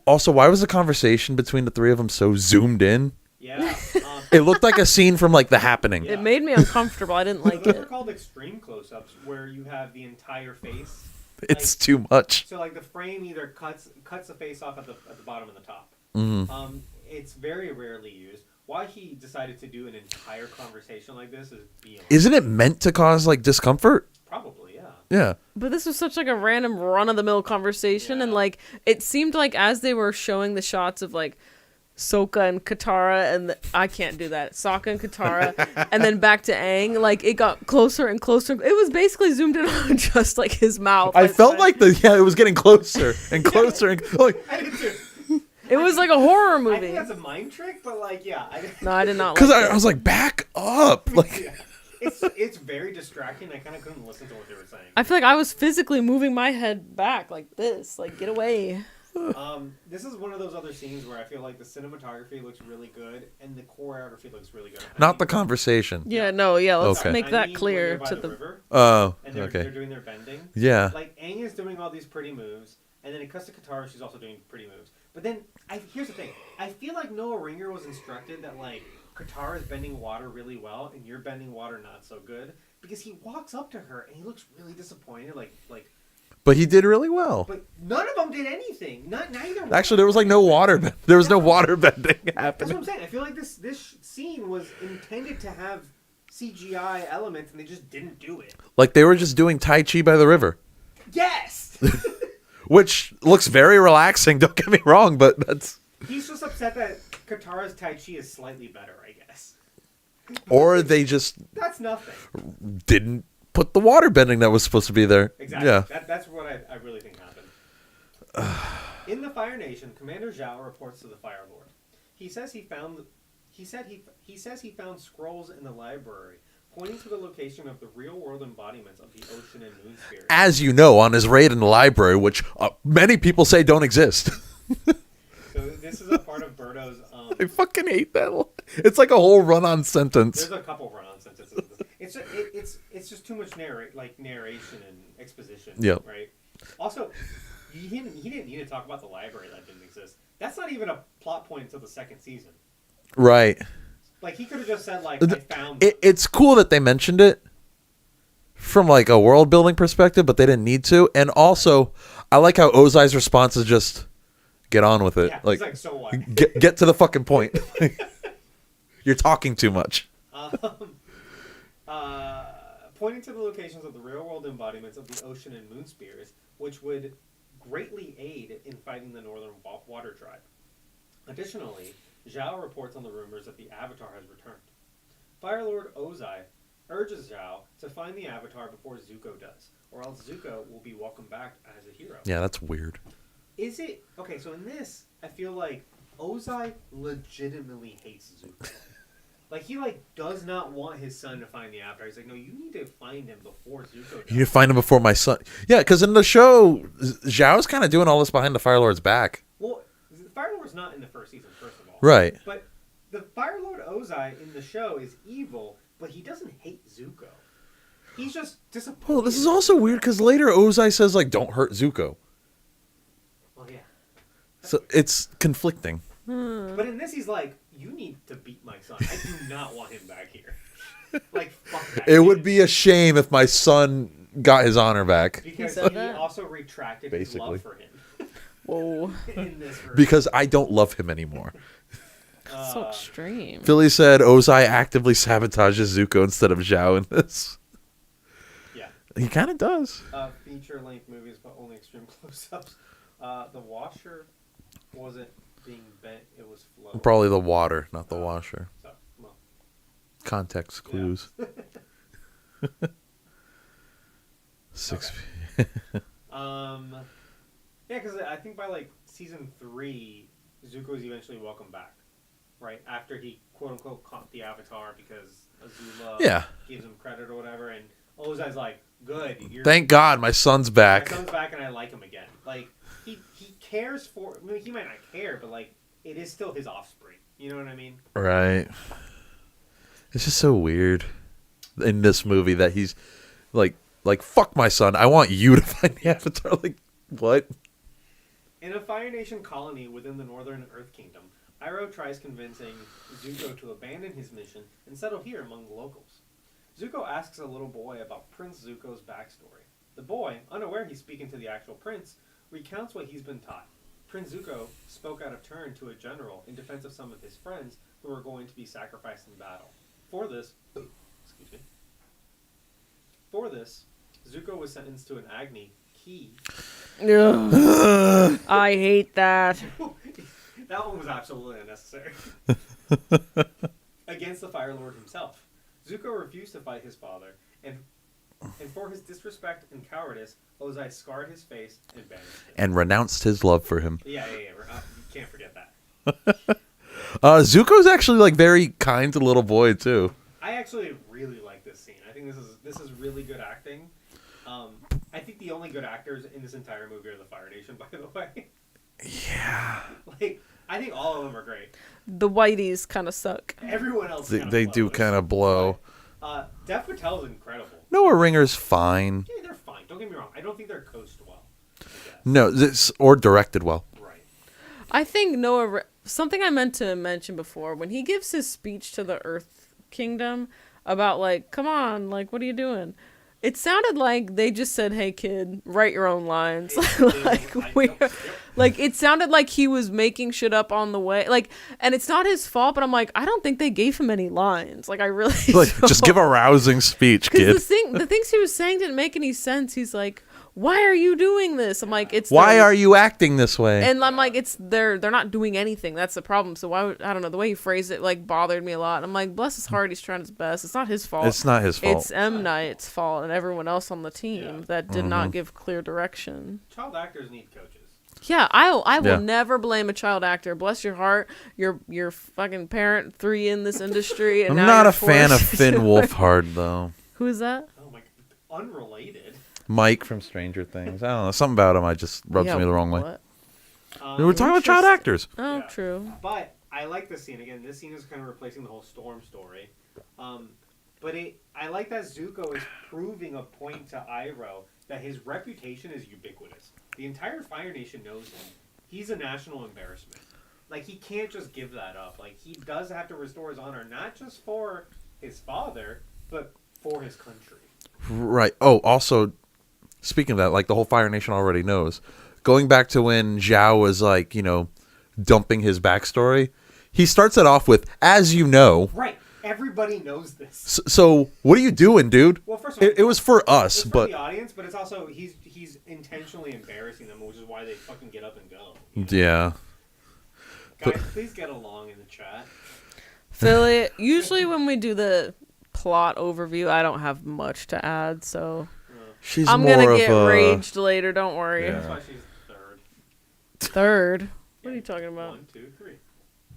Also, why was the conversation between the three of them so zoomed in? Yeah. It looked like a scene from like The Happening. Yeah. It made me uncomfortable. I didn't like Those are it. called extreme close-ups, where you have the entire face. It's too much. So like the frame either cuts the face off at the bottom and the top. Mm-hmm. It's very rarely used. Why he decided to do an entire conversation like this is beyond. Isn't it meant to cause like discomfort? Probably, yeah. Yeah. But this was such like a random run-of-the-mill conversation, and Yeah. like it seemed like as they were showing the shots of like Sokka and Katara and I can't do that. Sokka and Katara and then back to Aang, like it got closer and closer. It was basically zoomed in on just like his mouth. I felt like it was getting closer and closer and like I did too. it was like a horror I think movie. that's a mind trick, but like, yeah. No, I did not like because it. I was like, back up, like. Yeah. It's very distracting. I kind of couldn't listen to what they were saying. I feel like I was physically moving my head back like this, like get away. This is one of those other scenes where I feel like the cinematography looks really good and the choreography looks really good. Not the conversation. Yeah, no, yeah, let's Okay. make that when clear they're by to the the river Oh, and they're okay. doing their bending. Yeah. Like Aang is doing all these pretty moves, and then it cuts to Katara. She's also doing pretty moves. But then here's the thing: I feel like Noah Ringer was instructed that like Katara is bending water really well, and you're bending water not so good, because he walks up to her and he looks really disappointed, like. But he did really well. But none of them did anything. Neither. Actually, there was like no water. There was no water bending That's what happening. I'm saying. I feel like this scene was intended to have CGI elements, and they just didn't do it. Like they were just doing Tai Chi by the river, Yes. which looks very relaxing. Don't get me wrong, but that's. He's just upset that Katara's Tai Chi is slightly better, I guess. Or they just That's nothing. didn't put the water bending that was supposed to be there. Exactly. Yeah. That's what I really think happened. In the Fire Nation, Commander Zhao reports to the Fire Lord. He says he found scrolls in the library pointing to the location of the real-world embodiments of the ocean and moon spirits. As you know, on his raid in the library, which many people say don't exist. So this is a part of Birdo's. I fucking hate that. It's like a whole run-on sentence. There's a couple run-on sentences. It's just too much narration and exposition. Yep. Right. Also, he didn't need to talk about the library that didn't exist. That's not even a plot point until the second season. Right. Like he could have just said like I found. It's cool that they mentioned it from like a world building perspective, but they didn't need to. And also, I like how Ozai's response is just get on with it. Yeah, like, he's like, so what? get to the fucking point. You're talking too much. Pointing to the locations of the real-world embodiments of the ocean and moon spirits, which would greatly aid in fighting the Northern Water Tribe. Additionally, Zhao reports on the rumors that the Avatar has returned. Fire Lord Ozai urges Zhao to find the Avatar before Zuko does, or else Zuko will be welcomed back as a hero. Yeah, that's weird. Is it... Okay, so in this, I feel like Ozai legitimately hates Zuko. Like, he, does not want his son to find the Avatar. He's like, no, you need to find him before Zuko does. You need to find him before my son. Yeah, because in the show, Zhao's kind of doing all this behind the Fire Lord's back. Well, the Fire Lord's not in the first season, first of all. Right. But the Fire Lord Ozai in the show is evil, but he doesn't hate Zuko. He's just disappointed. Well, this is also weird because later Ozai says, don't hurt Zuko. Well, yeah. So it's conflicting. But in this, he's like, you need to beat my son. I do not want him back here. Fuck that. It would be a shame if my son got his honor back. Because said he that? also retracted his Basically. love for him. Whoa, In this version. Because I don't love him anymore. so extreme. Philly said Ozai actively sabotages Zuko instead of Zhao in this. Yeah. He kind of does. Feature-length movies, but only extreme close-ups. The washer wasn't being bent; it was flowing. Probably the water, not the washer. So, well, Context clues. yeah. 6. Yeah, because I think by season 3, Zuko's eventually welcomed back, right? After he quote unquote caught the Avatar because Azula gives him credit or whatever, and Ozai's like, "Good, thank God my son's back. My son's back, and I like him again." Like he cares for. I mean, he might not care, but like it is still his offspring. You know what I mean? Right. It's just so weird in this movie that he's like fuck my son. I want you to find the Avatar. Like what? In a Fire Nation colony within the Northern Earth Kingdom, Iroh tries convincing Zuko to abandon his mission and settle here among the locals. Zuko asks a little boy about Prince Zuko's backstory. The boy, unaware he's speaking to the actual prince, recounts what he's been taught. Prince Zuko spoke out of turn to a general in defense of some of his friends who were going to be sacrificed in battle. For this, Zuko was sentenced to an Agni key. I hate that. That one was absolutely unnecessary. Against the Fire Lord himself. Zuko refused to fight his father, and for his disrespect and cowardice, Ozai scarred his face and banished him. And renounced his love for him. Yeah. You can't forget that. Zuko's actually like very kind to the little boy too. I actually really like this scene. I think this is really good acting. I think the only good actors in this entire movie are the Fire Nation, by the way. Yeah. Like, I think all of them are great. The Whiteys kind of suck. Everyone else they do kind of blow. Dev Patel is incredible. Noah Ringer's fine. Yeah, they're fine. Don't get me wrong. I don't think they're coached well. No, or directed well. Right. I think something I meant to mention before, when he gives his speech to the Earth Kingdom about like, come on, like, what are you doing? It sounded like they just said, "Hey, kid, write your own lines." Like it sounded like he was making shit up on the way. Like, and it's not his fault, but I'm like, I don't think they gave him any lines. Like, I really just give a rousing speech, kid. The things he was saying didn't make any sense. He's like, "Why are you doing this?" I'm like, why are you acting this way? And I'm like, they're not doing anything. That's the problem. So why would, I don't know, the way he phrased it like bothered me a lot. I'm like, bless his heart, he's trying his best. It's not his fault. It's not his fault. It's M. Night's fault and everyone else on the team that did not give clear direction. Child actors need coaches. Yeah, I will never blame a child actor. Bless your heart. Your fucking parent threw you in this industry. And I'm now not you're a fan of forced Finn to- Wolfhard though. Who is that? Oh my god. Unrelated. Mike from Stranger Things. I don't know. Something about him I just rubs me the wrong way. What? We're talking about child actors. Oh, Yeah. true. But I like this scene. Again, this scene is kind of replacing the whole Storm story. But I like that Zuko is proving a point to Iroh that his reputation is ubiquitous. The entire Fire Nation knows him. He's a national embarrassment. Like, he can't just give that up. Like, he does have to restore his honor, not just for his father, but for his country. Right. Oh, also, speaking of that, like the whole Fire Nation already knows. Going back to when Zhao was like, dumping his backstory, he starts it off with, "As you know." Right. Everybody knows this. So what are you doing, dude? Well, first of all, it was for us, it's for but the audience, but it's also he's intentionally embarrassing them, which is why they fucking get up and go. Yeah. Guys, please get along in the chat. Philly, usually when we do the plot overview, I don't have much to add, so She's I'm more gonna of get a raged later. Don't worry. Yeah. That's why she's third. Third? What are you talking about? 1, 2, 3.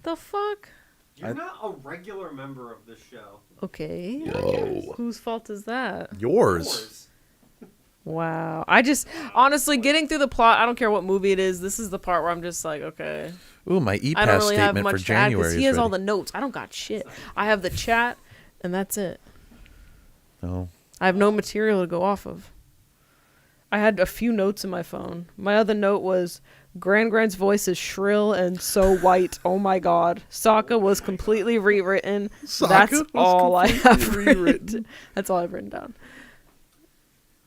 The fuck? You're not a regular member of this show. Okay. Whoa. Whose fault is that? Yours. Wow. I just honestly getting through the plot. I don't care what movie it is. This is the part where I'm just like, okay. Ooh, my I don't E-Pass really have statement for much to add January because is he has all ready. the notes. I don't got shit. I have the chat, and that's it. No. I have no material to go off of. I had a few notes in my phone. My other note was Grand's voice is shrill and so white. Oh my god. Sokka was completely rewritten. That's all I have written. That's all I've written down.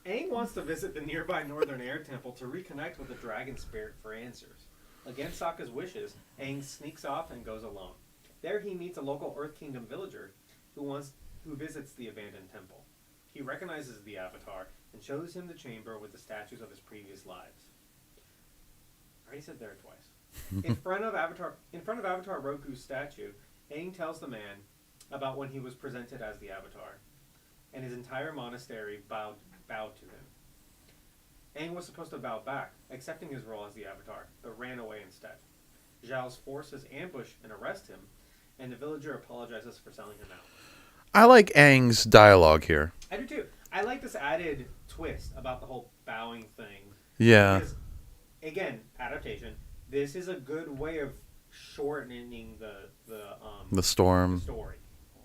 Aang wants to visit the nearby Northern Air Temple to reconnect with the dragon spirit for answers. Against Sokka's wishes, Aang sneaks off and goes alone. There he meets a local Earth Kingdom villager who visits the abandoned temple. He recognizes the Avatar and shows him the chamber with the statues of his previous lives. I already said there twice. In front of Avatar Roku's statue, Aang tells the man about when he was presented as the Avatar, and his entire monastery bowed to him. Aang was supposed to bow back, accepting his role as the Avatar, but ran away instead. Zhao's forces ambush and arrest him, and the villager apologizes for selling him out. I like Aang's dialogue here. I do too. I like this added twist about the whole bowing thing. Yeah. Because, again, adaptation. This is a good way of shortening the storm story,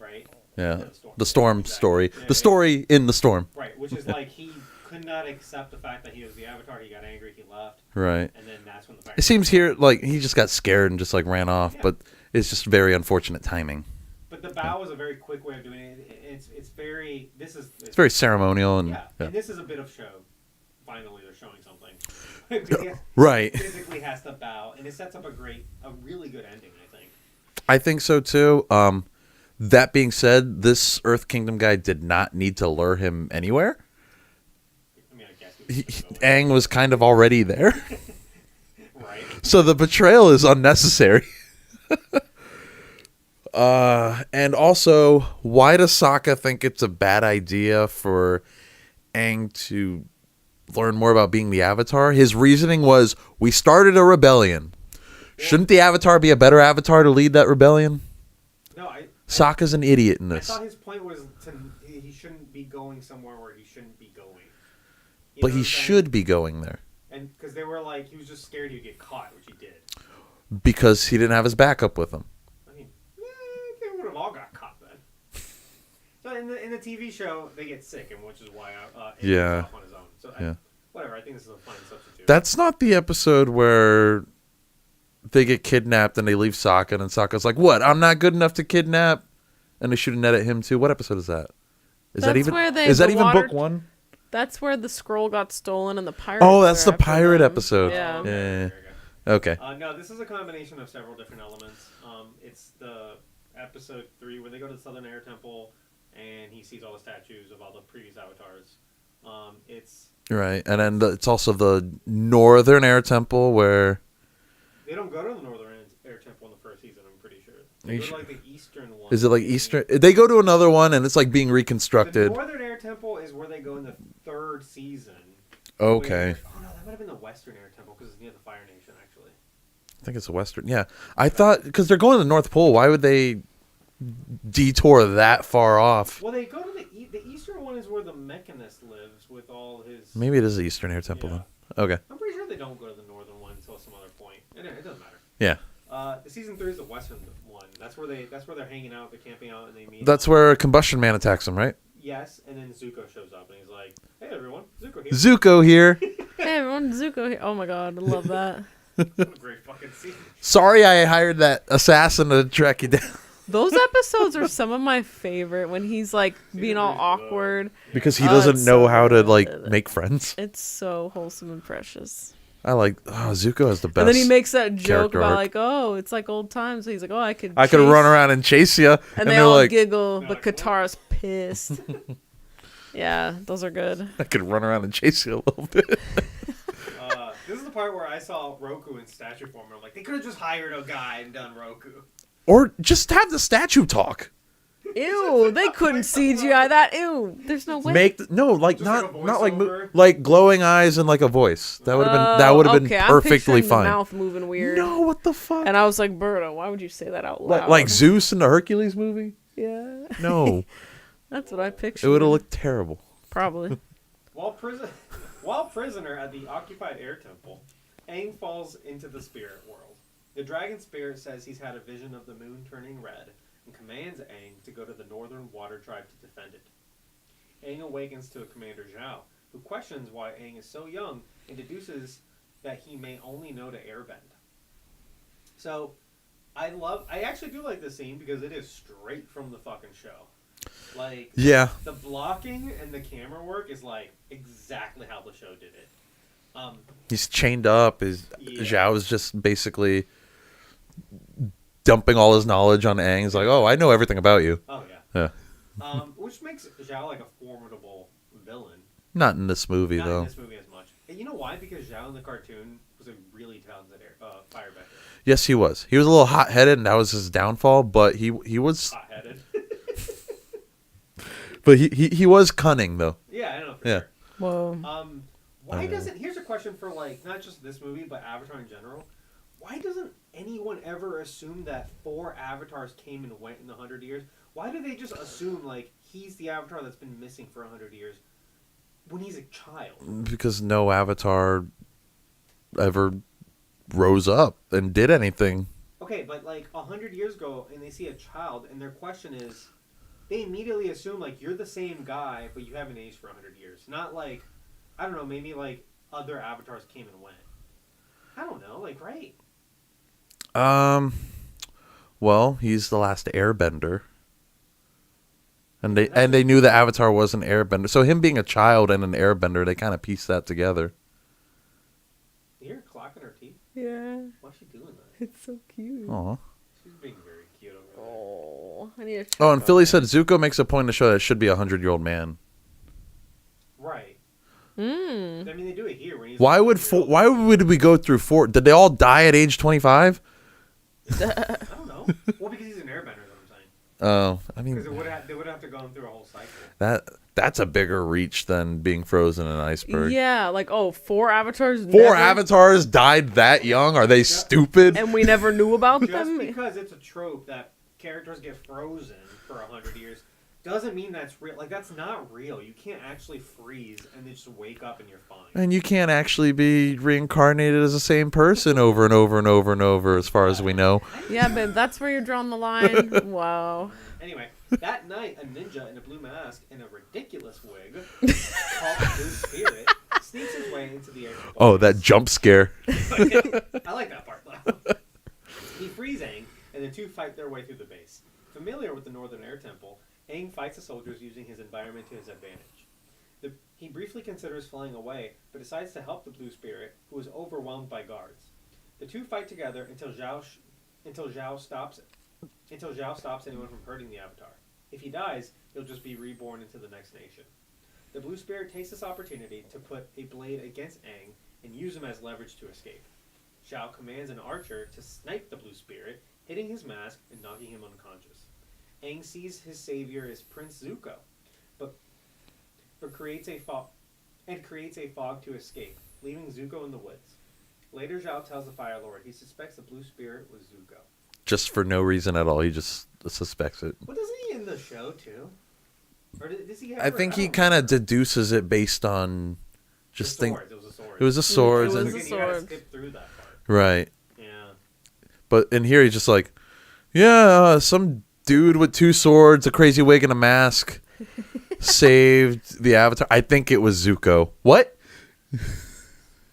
right? Yeah. Storm. The storm Exactly. story. Yeah, The story in the storm. Right, which is like he could not accept the fact that he was the Avatar. He got angry. He left. Right. And then that's when the fact. It seems here like he just got scared and just like ran off, Yeah. but it's just very unfortunate timing. But the bow is a very quick way of doing it. It's very. It's very ceremonial and yeah. yeah. And this is a bit of show. Finally, they're showing something. He Right. physically has to bow, and it sets up a really good ending. I think. I think so too. That being said, this Earth Kingdom guy did not need to lure him anywhere. I mean, I guess. Aang was kind of already there. Right. So the betrayal is unnecessary. And also, why does Sokka think it's a bad idea for Aang to learn more about being the Avatar? His reasoning was, we started a rebellion. Shouldn't the Avatar be a better Avatar to lead that rebellion? No, Sokka's an idiot in I this. thought his point was he shouldn't be going somewhere where he shouldn't be going. You But know he what I'm should saying? be going there. And because they were like, he was just scared he'd get caught, which he did. Because he didn't have his backup with him. I mean, they would have all got caught then. So in the TV show, they get sick, and which is why Aang Yeah. goes off on his own. So Yeah. whatever, I think this is a fine substitute. That's not the episode where they get kidnapped and they leave Sokka, and Sokka's like, "What? I'm not good enough to kidnap," and they shoot a net at him too. What episode is that? Is that That's even? where they- Is that the even water- book one? That's where the scroll got stolen and the pirate. Oh, that's the after pirate them. episode. Yeah. Okay, Yeah. there you go. Okay. No, this is a combination of several different elements. It's the episode 3 where they go to the Southern Air Temple and he sees all the statues of all the previous avatars. It's Right, and then it's also the Northern Air Temple where. they don't go to the Northern Air Temple in the first season. I'm pretty sure. Are They you go to sure? like the Eastern one. Is it like Eastern? They go to another one and it's like being The reconstructed. Northern Air Temple is where they go in the 3rd season. Okay. Oh no, that might have been the Western Air Temple because it's near the Fire Nation actually. I think it's a Western. Yeah. I thought, because they're going to the North Pole, why would they detour that far off? Well, they go to the Eastern one is where the Mechanist lives with all his. Maybe it is the Eastern Air Temple Yeah. then. Okay. I'm pretty sure they don't go to the Northern one until some other point. It doesn't matter. Yeah. The season 3 is the Western one. That's where they're hanging out, they're camping out, and they meet. That's where Combustion Man attacks him, right? Yes, and then Zuko shows up and he's like, "Hey everyone, Zuko here." Zuko here. Hey everyone, Zuko here. Oh my god, I love that. What a great fucking scene. Sorry I hired that assassin to track you down. Those episodes are some of my favorite when he's like being all awkward. Because he Oh, doesn't it's know so how to, good. like, make friends. It's so wholesome and precious. I like, Zuko has the best. And then he makes that joke character about arc. like, oh, it's like old times. He's like, oh, I could I could chase- run around and chase you. And they they're all like, giggle, They're but like, Katara's pissed. Yeah, those are good. I could run around and chase you a little bit. This is the part where I saw Roku in statue form, and I'm like, they could have just hired a guy and done Roku. Or just have the statue talk. Ew, they couldn't CGI that. Ew, there's no way. Just like a not like voiceover? like glowing eyes and like a voice. That would have been okay, I'm perfectly picturing fine. The mouth moving weird. No, what the fuck? And I was like, Berto, why would you say that out loud? Like Zeus in the Hercules movie? Yeah, No, that's what I pictured. it would have looked terrible. Probably. While prisoner at the occupied air temple, Aang falls into the spirit world. The dragon spirit says he's had a vision of the moon turning red and commands Aang to go to the northern water tribe to defend it. Aang awakens to Commander Zhao, who questions why Aang is so young and deduces that he may only know to airbend. So, I actually do like this scene because it is straight from the fucking show. Like, Yeah, the blocking and the camera work is like exactly how the show did it. he's chained up. Yeah. Zhao is just basically dumping all his knowledge on Aang. He's like, oh, I know everything about you. Oh yeah. Yeah, Which makes Zhao like a formidable villain. not in this movie Not though. in this movie as much. And you know why? Because Zhao in the cartoon was a really talented firebender. Yes, he was. He was a little hot-headed, and that was his downfall. But he was, Hot-headed. but he was cunning though. Yeah, I know for Yeah. sure. Whoa. Why doesn't... Here's a question for, like, not just this movie, but Avatar in general. Why doesn't anyone ever assume that 4 avatars came and went in the 100 years? Why do they just assume, like, he's the avatar that's been missing for 100 years when he's a child? Because no avatar ever rose up and did anything. Okay, but, like, 100 years ago, and they see a child, and their question is... They immediately assume, like, you're the same guy, but you haven't aged for 100 years. Not, like... I don't know, maybe, like, other avatars came and went. I don't know, like, right? Well, he's the last airbender. And they knew the Avatar was an airbender. So him being a child and an airbender, they kind of pieced that together. You hear her clocking her teeth? Yeah. Why's she doing that? It's so cute. Aw. She's being very cute over there. Oh, I need to check. Oh, and Philly said Zuko makes a point to show that it should be a 100-year-old man. Right. Mm. I mean, they do it here. When he's Why would we go through 4? Did they all die at age 25? I don't know. Well, because he's an airbender, is what I'm saying. Oh, I mean, Because they would have to go through a whole cycle. that's a bigger reach than being frozen in an iceberg. Yeah, like, 4 avatars. 4 avatars died that young? Are they stupid? And we never knew about Just them? because it's a trope that characters get frozen for 100 years doesn't mean that's real. Like, that's not real. You can't actually freeze and then just wake up and you're fine. And you can't actually be reincarnated as the same person over and over and over and over, as far as we know. Yeah, babe, that's where you're drawing the line. Wow. Anyway, that night, a ninja in a blue mask and a ridiculous wig called the Blue Spirit sneaks his way into the air. Oh, that jump scare. I like that part, though. He frees Aang, and the two fight their way through the base. Familiar with the Northern Air Temple, Aang fights the soldiers using his environment to his advantage. He briefly considers flying away, but decides to help the Blue Spirit, who is overwhelmed by guards. The two fight together until Zhao stops anyone from hurting the Avatar. If he dies, he'll just be reborn into the next nation. The Blue Spirit takes this opportunity to put a blade against Aang and use him as leverage to escape. Zhao commands an archer to snipe the Blue Spirit, hitting his mask and knocking him unconscious. Aang sees his savior as Prince Zuko, but creates a fog to escape, leaving Zuko in the woods. Later, Zhao tells the Fire Lord he suspects the Blue Spirit was Zuko. Just for no reason at all. He just suspects it. Well, doesn't he in the show, too? Or does he I think he kind of deduces it based on just think. It was a sword. It was a sword. It was and, a You gotta sword. skip through that part. right. Yeah. But in here, he's just like, yeah, some dude with 2 swords, a crazy wig, and a mask saved the Avatar. I think it was Zuko. What?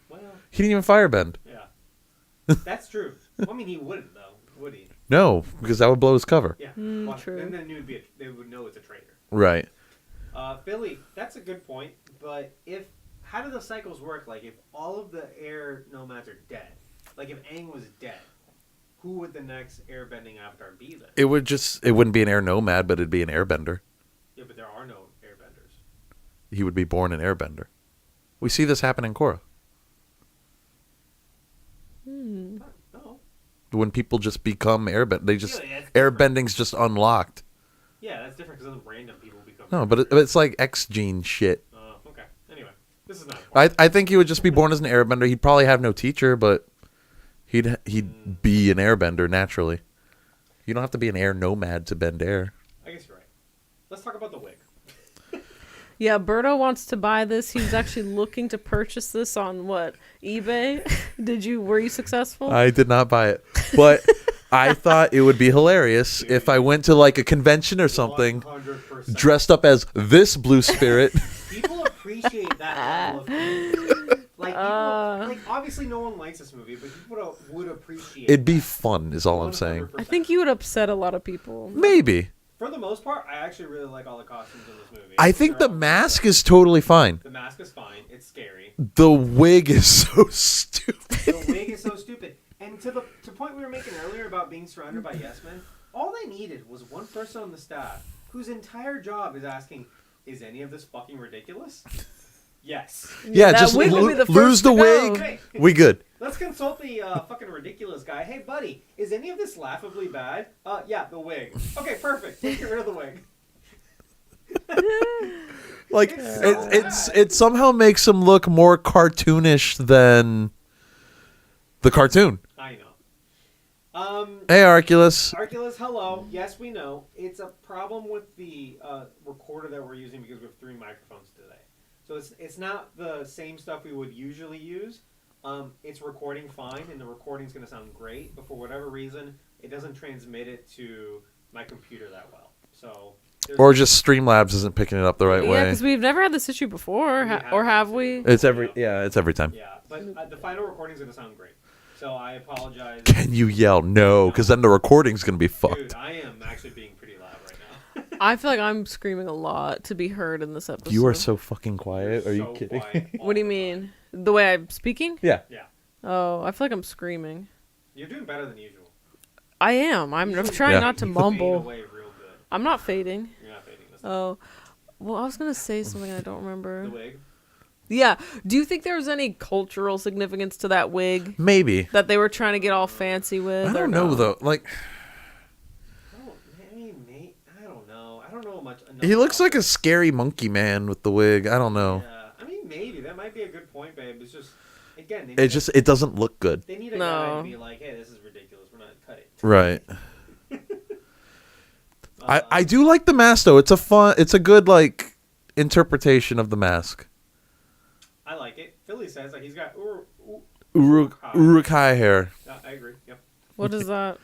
Well, He didn't even firebend. yeah. That's true. Well, I mean, he wouldn't, though, would he? No, because that would blow his cover. Yeah. Mm, true. Then they would know it's a traitor. Right. Billy, that's a good point. But how do the cycles work? Like, if all of the air nomads are dead, like if Aang was dead, who would the next airbending avatar be then? It wouldn't be an air nomad, but it'd be an airbender. Yeah, but there are no airbenders. He would be born an airbender. We see this happen in Korra. Hmm. No. When people just become airbend, they just Yeah, that's different. airbending's just unlocked. Yeah, that's different because then random people become. No, but it's like X gene shit. Okay. Anyway, this is not important. I think he would just be born as an airbender. He'd probably have no teacher, but he'd be an airbender naturally. You don't have to be an air nomad to bend air. I guess you're right. Let's talk about the wig. Yeah, Berto wants to buy this. He was actually looking to purchase this on eBay? Were you successful? I did not buy it, but I thought it would be hilarious if I went to like a convention or something, 100%. dressed up as this Blue Spirit. People appreciate that level of comedy. Like, obviously no one likes this movie, but people would appreciate It'd be that. fun, is all I'm saying. 100%. I think you would upset a lot of people. Maybe. For the most part, I actually really like all the costumes in this movie. I think They're the all- mask is totally fine. The mask is fine. It's scary. The wig is so stupid. The wig is so stupid. And to the point we were making earlier about being surrounded by yes men, all they needed was one person on the staff whose entire job is asking, is any of this fucking ridiculous? Yes. Yeah, That just wig would be the lose first the to go. wig. Okay. We good. Let's consult the fucking ridiculous guy. Hey, buddy, is any of this laughably bad? Yeah, the wig. Okay, perfect. Let's get rid of the wig. Like it somehow makes him look more cartoonish than the cartoon. I know. Hey, Arculus. Arculus, hello. Yes, we know. It's a problem with the recorder that we're using because we have 3 microphones today. So it's not the same stuff we would usually use. It's recording fine, and the recording's going to sound great, but for whatever reason, it doesn't transmit it to my computer that well. So Or just Streamlabs isn't picking it up the right Yeah, way. because we've never had this issue before, or have we? It's every time. Yeah, but the final recording's going to sound great. So I apologize. Can you yell no? Because then the recording's gonna be fucked. Dude, I am actually being pretty loud right now. I feel like I'm screaming a lot to be heard in this episode. You are so fucking quiet. Are you So kidding? quiet all What do you the mean? time. The way I'm speaking? Yeah. Yeah. Oh, I feel like I'm screaming. You're doing better than usual. I am. I'm trying Yeah. not to You fade mumble. away real good. I'm not fading. You're not fading this time. Oh. Well, I was going to say something I don't remember. The wig? Yeah. Do you think there was any cultural significance to that wig Maybe. that they were trying to get all fancy with? I or don't know no? though. Like I mean, Nate, I don't know. I don't know much. he looks like a scary monkey man with the wig. I don't know. Yeah. I mean, maybe. That might be a good point, babe. It's just, again, they It need it doesn't look good. they need a No. guy to be like, hey, this is ridiculous. We're not cutting. Right. I do like the mask though. It's a good like interpretation of the mask. I like it. Philly says that he's got Uruk-hai hair. I agree. Yep. What is that?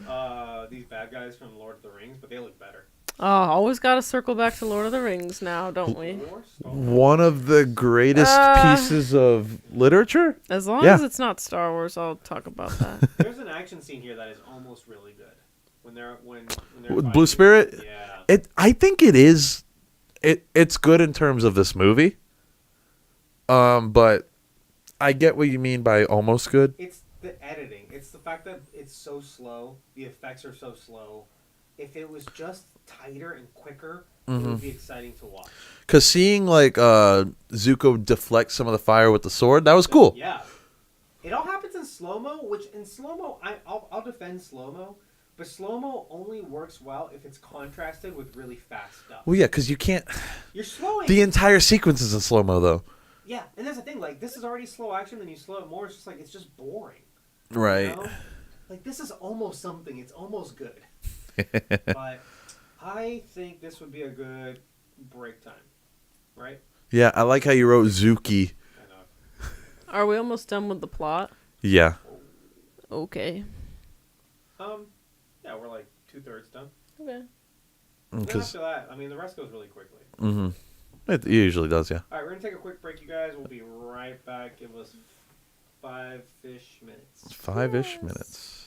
These bad guys from Lord of the Rings, but they look better. Oh, always got to circle back to Lord of the Rings now, don't we? Or Star Wars. One of the greatest pieces of literature. As long Yeah. as it's not Star Wars, I'll talk about that. There's an action scene here that is almost really good. When they're With fighting. Blue Spirit? Yeah. I think it is. It's good in terms of this movie. But I get what you mean by almost good. It's the editing. It's the fact that it's so slow. The effects are so slow. If it was just tighter and quicker, it would be exciting to watch. Because seeing like Zuko deflect some of the fire with the sword, that was cool. Yeah. It all happens in slow-mo, which in slow-mo, I'll defend slow-mo. But slow-mo only works well if it's contrasted with really fast stuff. Well, yeah, because you can't. You're slowing. The entire sequence is in slow mo though. Yeah, and that's the thing. Like, this is already slow action, then you slow it more. It's just like, it's just boring. Right. You know? Like, this is almost something. It's almost good. But I think this would be a good break time. Right? Yeah, I like how you wrote Zuki. I know. Are we almost done with the plot? Yeah. Okay. Yeah, we're like 2/3 done. Okay. And then Because after that, I mean, the rest goes really quickly. it usually does, yeah. All right, we're going to take a quick break, you guys. We'll be right back. Give us 5-ish minutes. 5-ish minutes.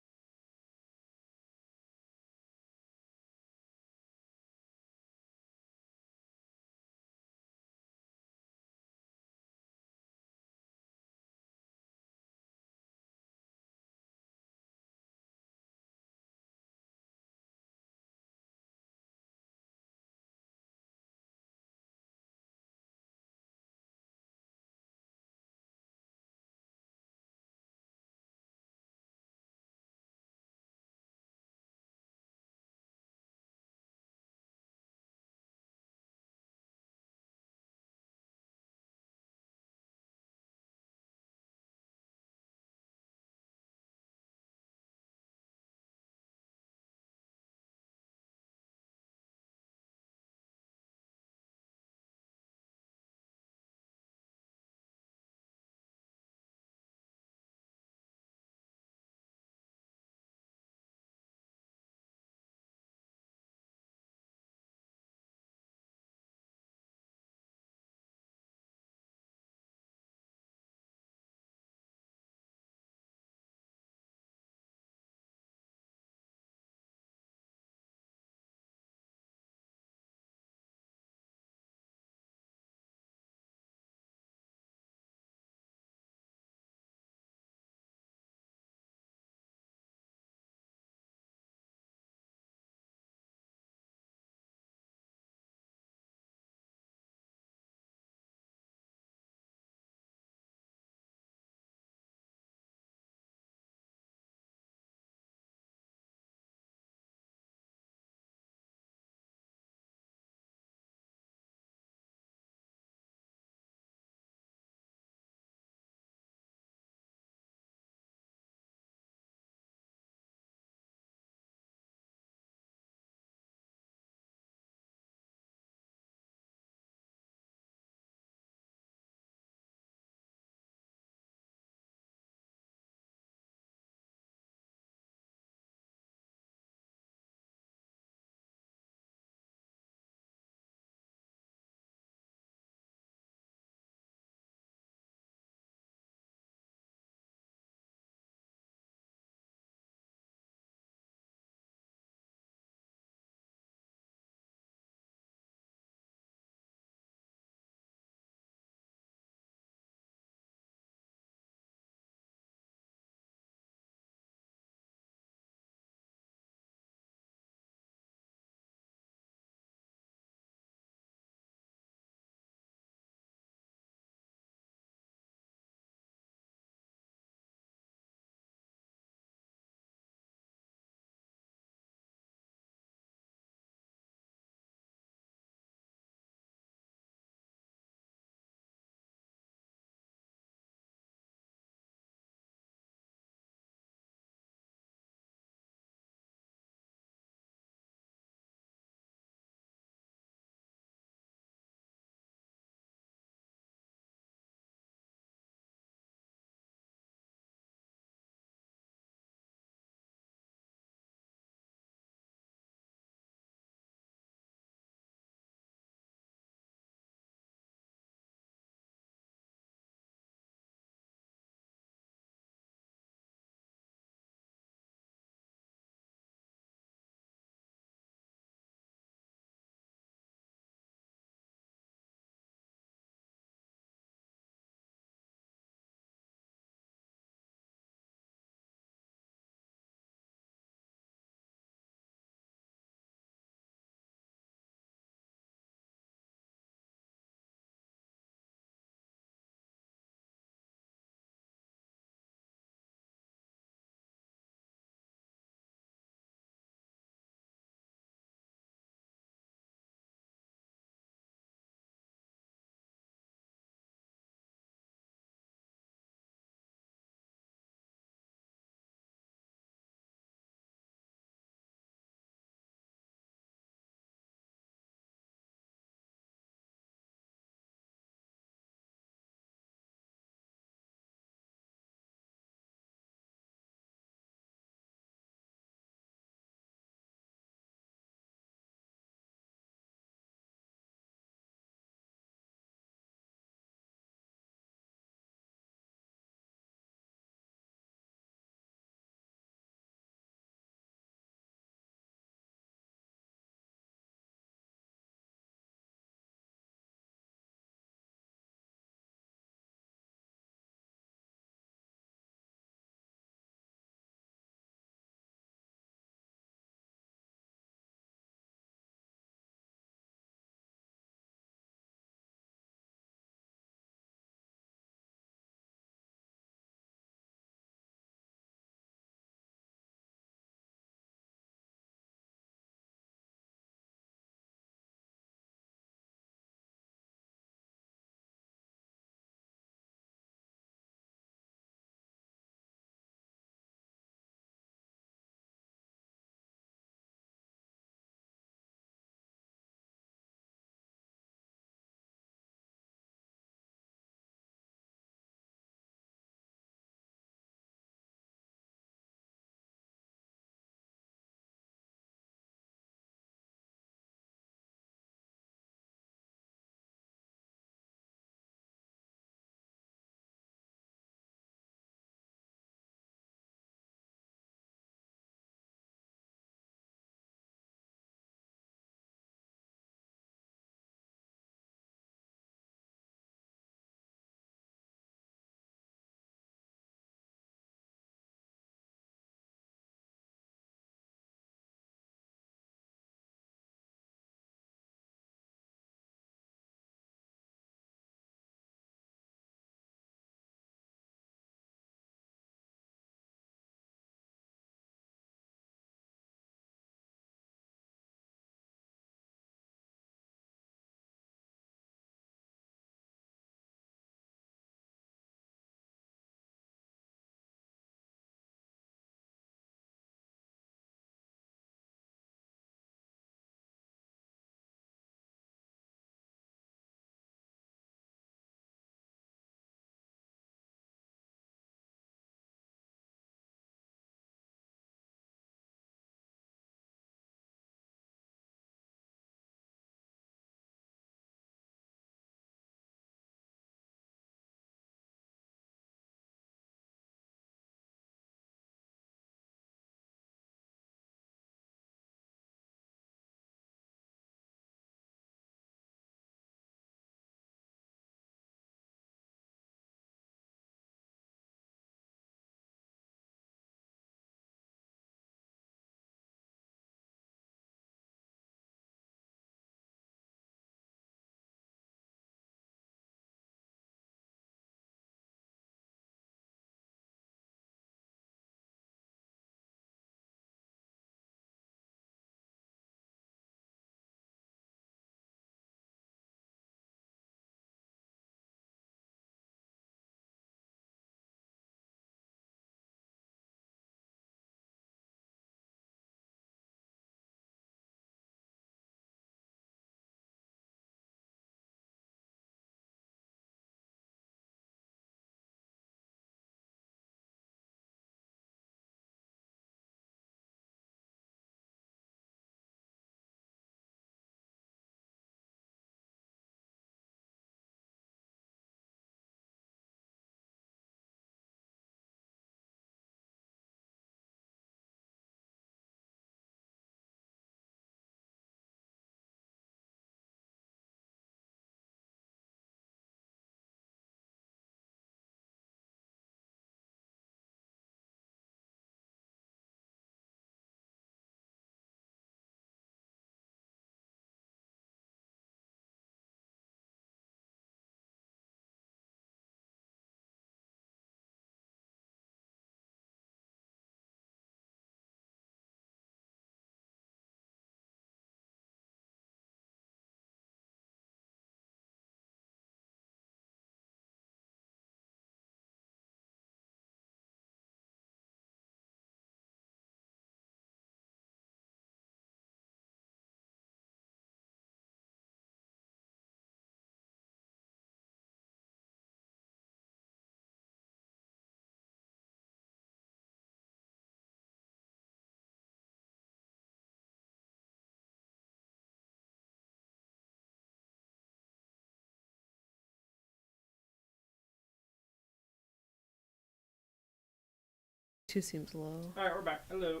2 seems low. All right, we're back. Hello.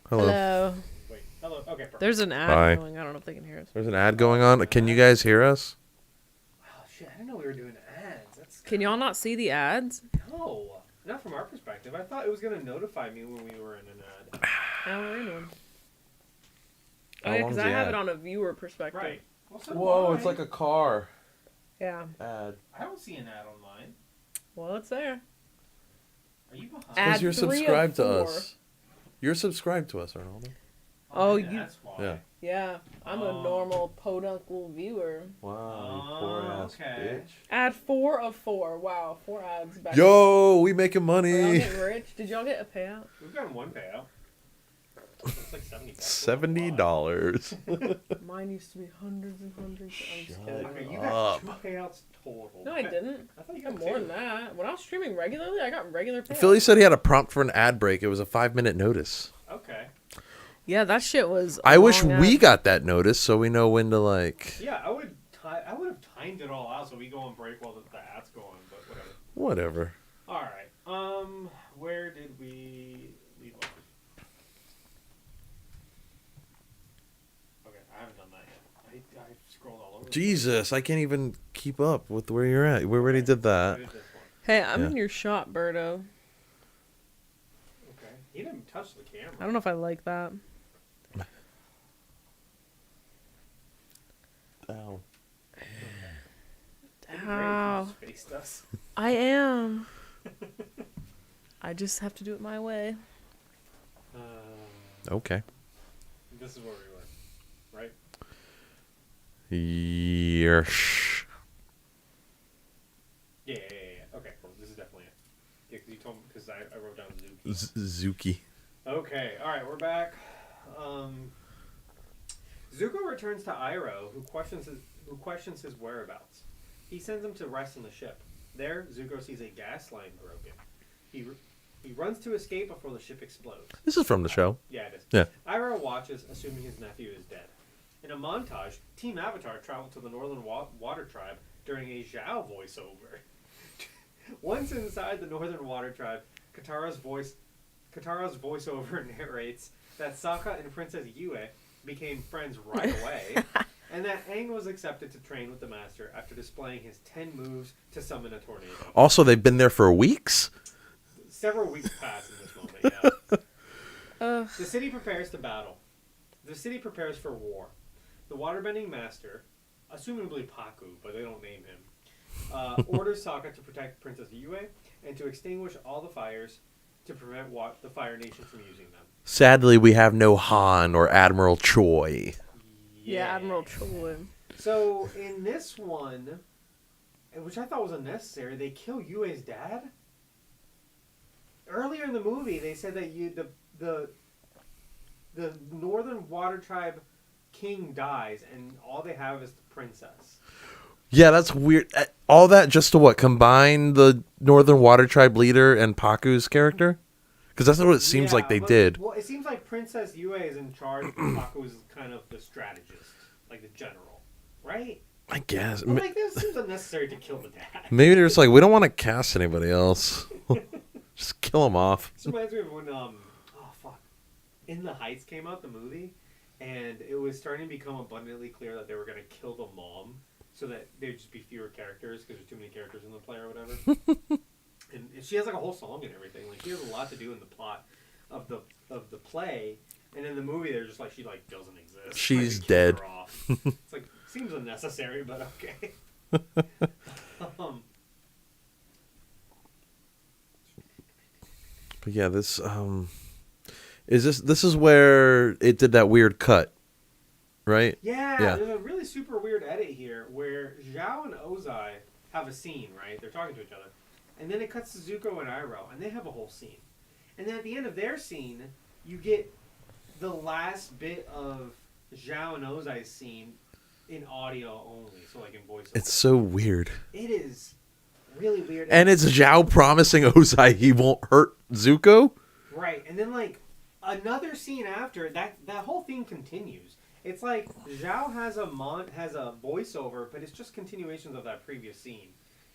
Hello. Wait. Hello. Okay. Perfect. There's an ad Bye. going. I don't know if they can hear us. There's an ad going on. Can you guys hear us? Oh shit! I didn't know we were doing ads. That's Can y'all not see the ads? no, not from our perspective. I thought it was gonna notify me when we were in an ad. Now we're in one. How Oh, yeah, long's because I the have ad? it on a viewer perspective. Right. Well, so Whoa, do it's I. like a car Yeah. ad. I don't see an ad on mine. Well, it's there. Are you behind? Ad Because you're 3 of subscribed to 4. us. You're subscribed to us, Arnaldo. Oh, yeah, you- That's why. Yeah. Yeah, I'm a Oh. normal poduncle viewer. Wow, Oh, okay. Ad 4 of 4. Wow, 4 ads back. Yo, we making Are y'all money. getting rich? Did y'all get a payout? We've gotten one payout. It's like $70. $70. Mine used to be hundreds and hundreds. I'm just Shut kidding. Okay, you up. got 2 payouts total. No, I didn't. I thought you I got got more 2. than that. When I was streaming regularly, I got regular payouts. Philly said he had a prompt for an ad break. It was a 5-minute notice. Okay. Yeah, that shit was. a I wish long we ad. got that notice so we know when to like. Yeah, I would have timed it all out so we go on break while the ad's going, but whatever. Whatever. All right. Where did we leave off? Okay, I haven't done that yet. I scrolled all over. Jesus, I can't even keep up with where you're at. We already did I that. did this one. Hey, I'm Yeah. in your shot, Birdo. Okay. He didn't touch the camera. I don't know if I like that. Ow. It'd be great if you Ow. just faced us. I am. I just have to do it my way. Okay. This is where we were, right? Yeesh. Yeah. Okay, cool. This is definitely it. Yeah, because you told me, because I wrote down Zuki. Zuki. Okay, alright, we're back. Zuko returns to Iroh, who questions his whereabouts. He sends him to rest on the ship. There, Zuko sees a gas line broken. He runs to escape before the ship explodes. This is from the show. Yeah, it is. Yeah. Iroh watches, assuming his nephew is dead. In a montage, Team Avatar traveled to the Northern Water Tribe during a Zhao voiceover. Once inside the Northern Water Tribe, Katara's voiceover narrates that Sokka and Princess Yue became friends right away, and that Aang was accepted to train with the Master after displaying his 10 moves to summon a tornado. Also, they've been there for weeks. Several weeks pass in this moment, yeah. The city prepares to battle. The city prepares for war. The waterbending master, assumably Paku, but they don't name him, orders Sokka to protect Princess Yue and to extinguish all the fires to prevent the Fire Nation from using them. Sadly, we have no Han or Admiral Choi. Yeah, Admiral Choi. So in this one, which I thought was unnecessary, they kill Yue's dad. Earlier in the movie, they said that the Northern Water Tribe king dies, and all they have is the princess. Yeah, that's weird. All that just to what? Combine the Northern Water Tribe leader and Paku's character? Because that's what it seems like they did. Well, it seems like Princess Yue is in charge, and Paku is kind of the strategist, like the general, right? I guess. I'm like, this seems unnecessary to kill the dad. Maybe they're just like, we don't want to cast anybody else. Just kill them off. This reminds me of when In the Heights came out, the movie, and it was starting to become abundantly clear that they were going to kill the mom so that there'd just be fewer characters because there's too many characters in the play or whatever. And she has like a whole song and everything. Like she has a lot to do in the plot of the play, and in the movie they're just like she like doesn't exist. She's Like, they kill dead. her off. It's like seems unnecessary, but okay. But yeah, this is where it did that weird cut, right? Yeah, Yeah. there's a really super weird edit here where Zhao and Ozai have a scene, right? They're talking to each other. And then it cuts to Zuko and Iroh, and they have a whole scene. And then at the end of their scene, you get the last bit of Zhao and Ozai's scene in audio only, so like in voiceover. It's so weird. It is really weird. And it's Zhao promising Ozai he won't hurt Zuko. Right, and then like another scene after that whole thing continues. It's like Zhao has a voiceover, but it's just continuations of that previous scene.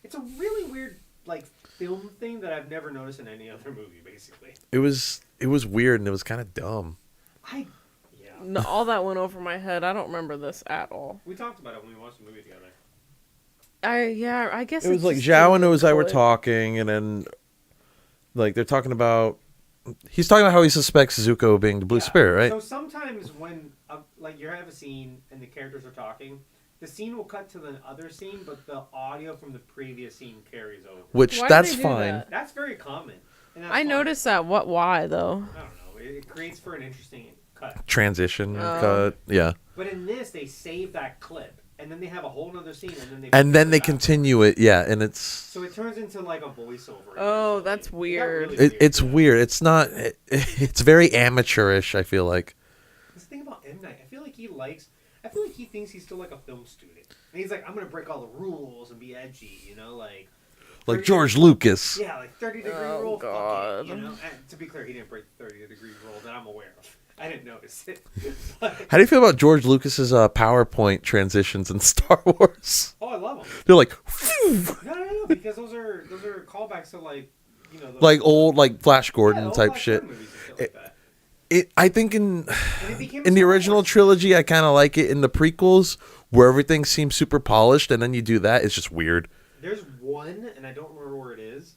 It's a really weird like film thing that I've never noticed in any other movie. Basically, It was weird and it was kind of dumb. yeah. No, all that went over my head. I don't remember this at all. We talked about it when we watched the movie together. I guess It was it's like just Zhao and a Ozai were clip. talking, and then like they're talking about. He's talking about how he suspects Zuko being the Blue Yeah. Spirit, right? So sometimes when like you have a scene and the characters are talking, the scene will cut to the other scene, but the audio from the previous scene carries over. Which Why do that's they do fine. that? That's very common. And that's I fine. noticed that. Why though? I don't know. It creates for an interesting cut. Transition Oh. cut, yeah. But in this, they save that clip, and then they have a whole other scene, And then they back. continue it, yeah, and it's So it turns into like a voiceover. Oh, eventually. that's It got weird. really it's yeah. weird. It's not. It's very amateurish. I feel like. This thing about M. Night, I feel like he thinks he's still like a film student. And he's like, I'm gonna break all the rules and be edgy, you know, like 30 George Lucas. Yeah, like 30-degree Oh, rule. God. Fuck it, you know. And to be clear, he didn't break the 30-degree rule that I'm aware of. I didn't notice it. But, How do you feel about George Lucas's PowerPoint transitions in Star Wars? oh, I love him. They're like, phew, No, because those are callbacks to like, you know, those, like old like Flash yeah, Gordon old type Flash shit. Gordon movies and shit like that. I think in And it became the Star original Wars. trilogy, I kind of like it. In the prequels, where everything seems super polished, and then you do that, it's just weird. There's one, and I don't remember where it is.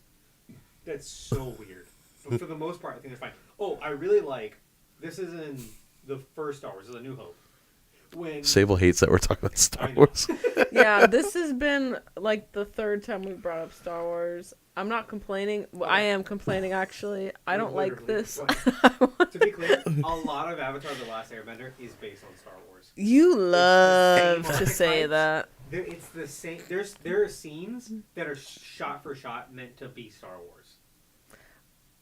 That's so weird. But for the most part, I think they're fine. Oh, I really like. This is in the first Star Wars, The New Hope. When Sable hates that we're talking about Star I know. Wars. Yeah, this has been like the third time we brought up Star Wars. I'm not complaining. Well, I am complaining actually. I don't like Literally, this. but to be clear, a lot of Avatar: The Last Airbender is based on Star Wars. You love same to say archetypes. that. It's the same. There are scenes that are shot for shot meant to be Star Wars.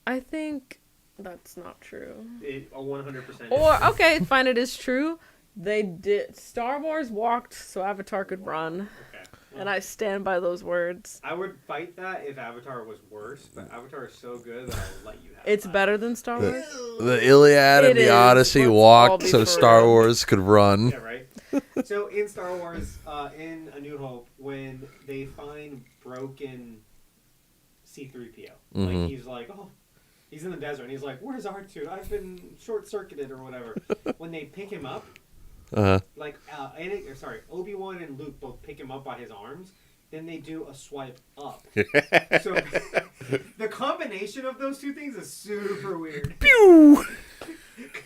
I think that's not true. It 100%. Or okay, fine, it is true. They did. Star Wars walked so Avatar could run, Okay. and I stand by those words. I would fight that if Avatar was worse, but Avatar is so good that I'll let you have It's that. better than Star Wars. The Iliad It and the is. Odyssey Let's all walked be so for Star real. Wars could run. Yeah, right. So in Star Wars, in A New Hope, when they find broken C-3PO, Mhm. like he's like, oh, he's in the desert, and he's like, where's R2? I've been short-circuited or whatever. When they pick him up, like, Obi-Wan and Luke both pick him up by his arms. Then they do a swipe up. So the combination of those two things is super weird. Pew!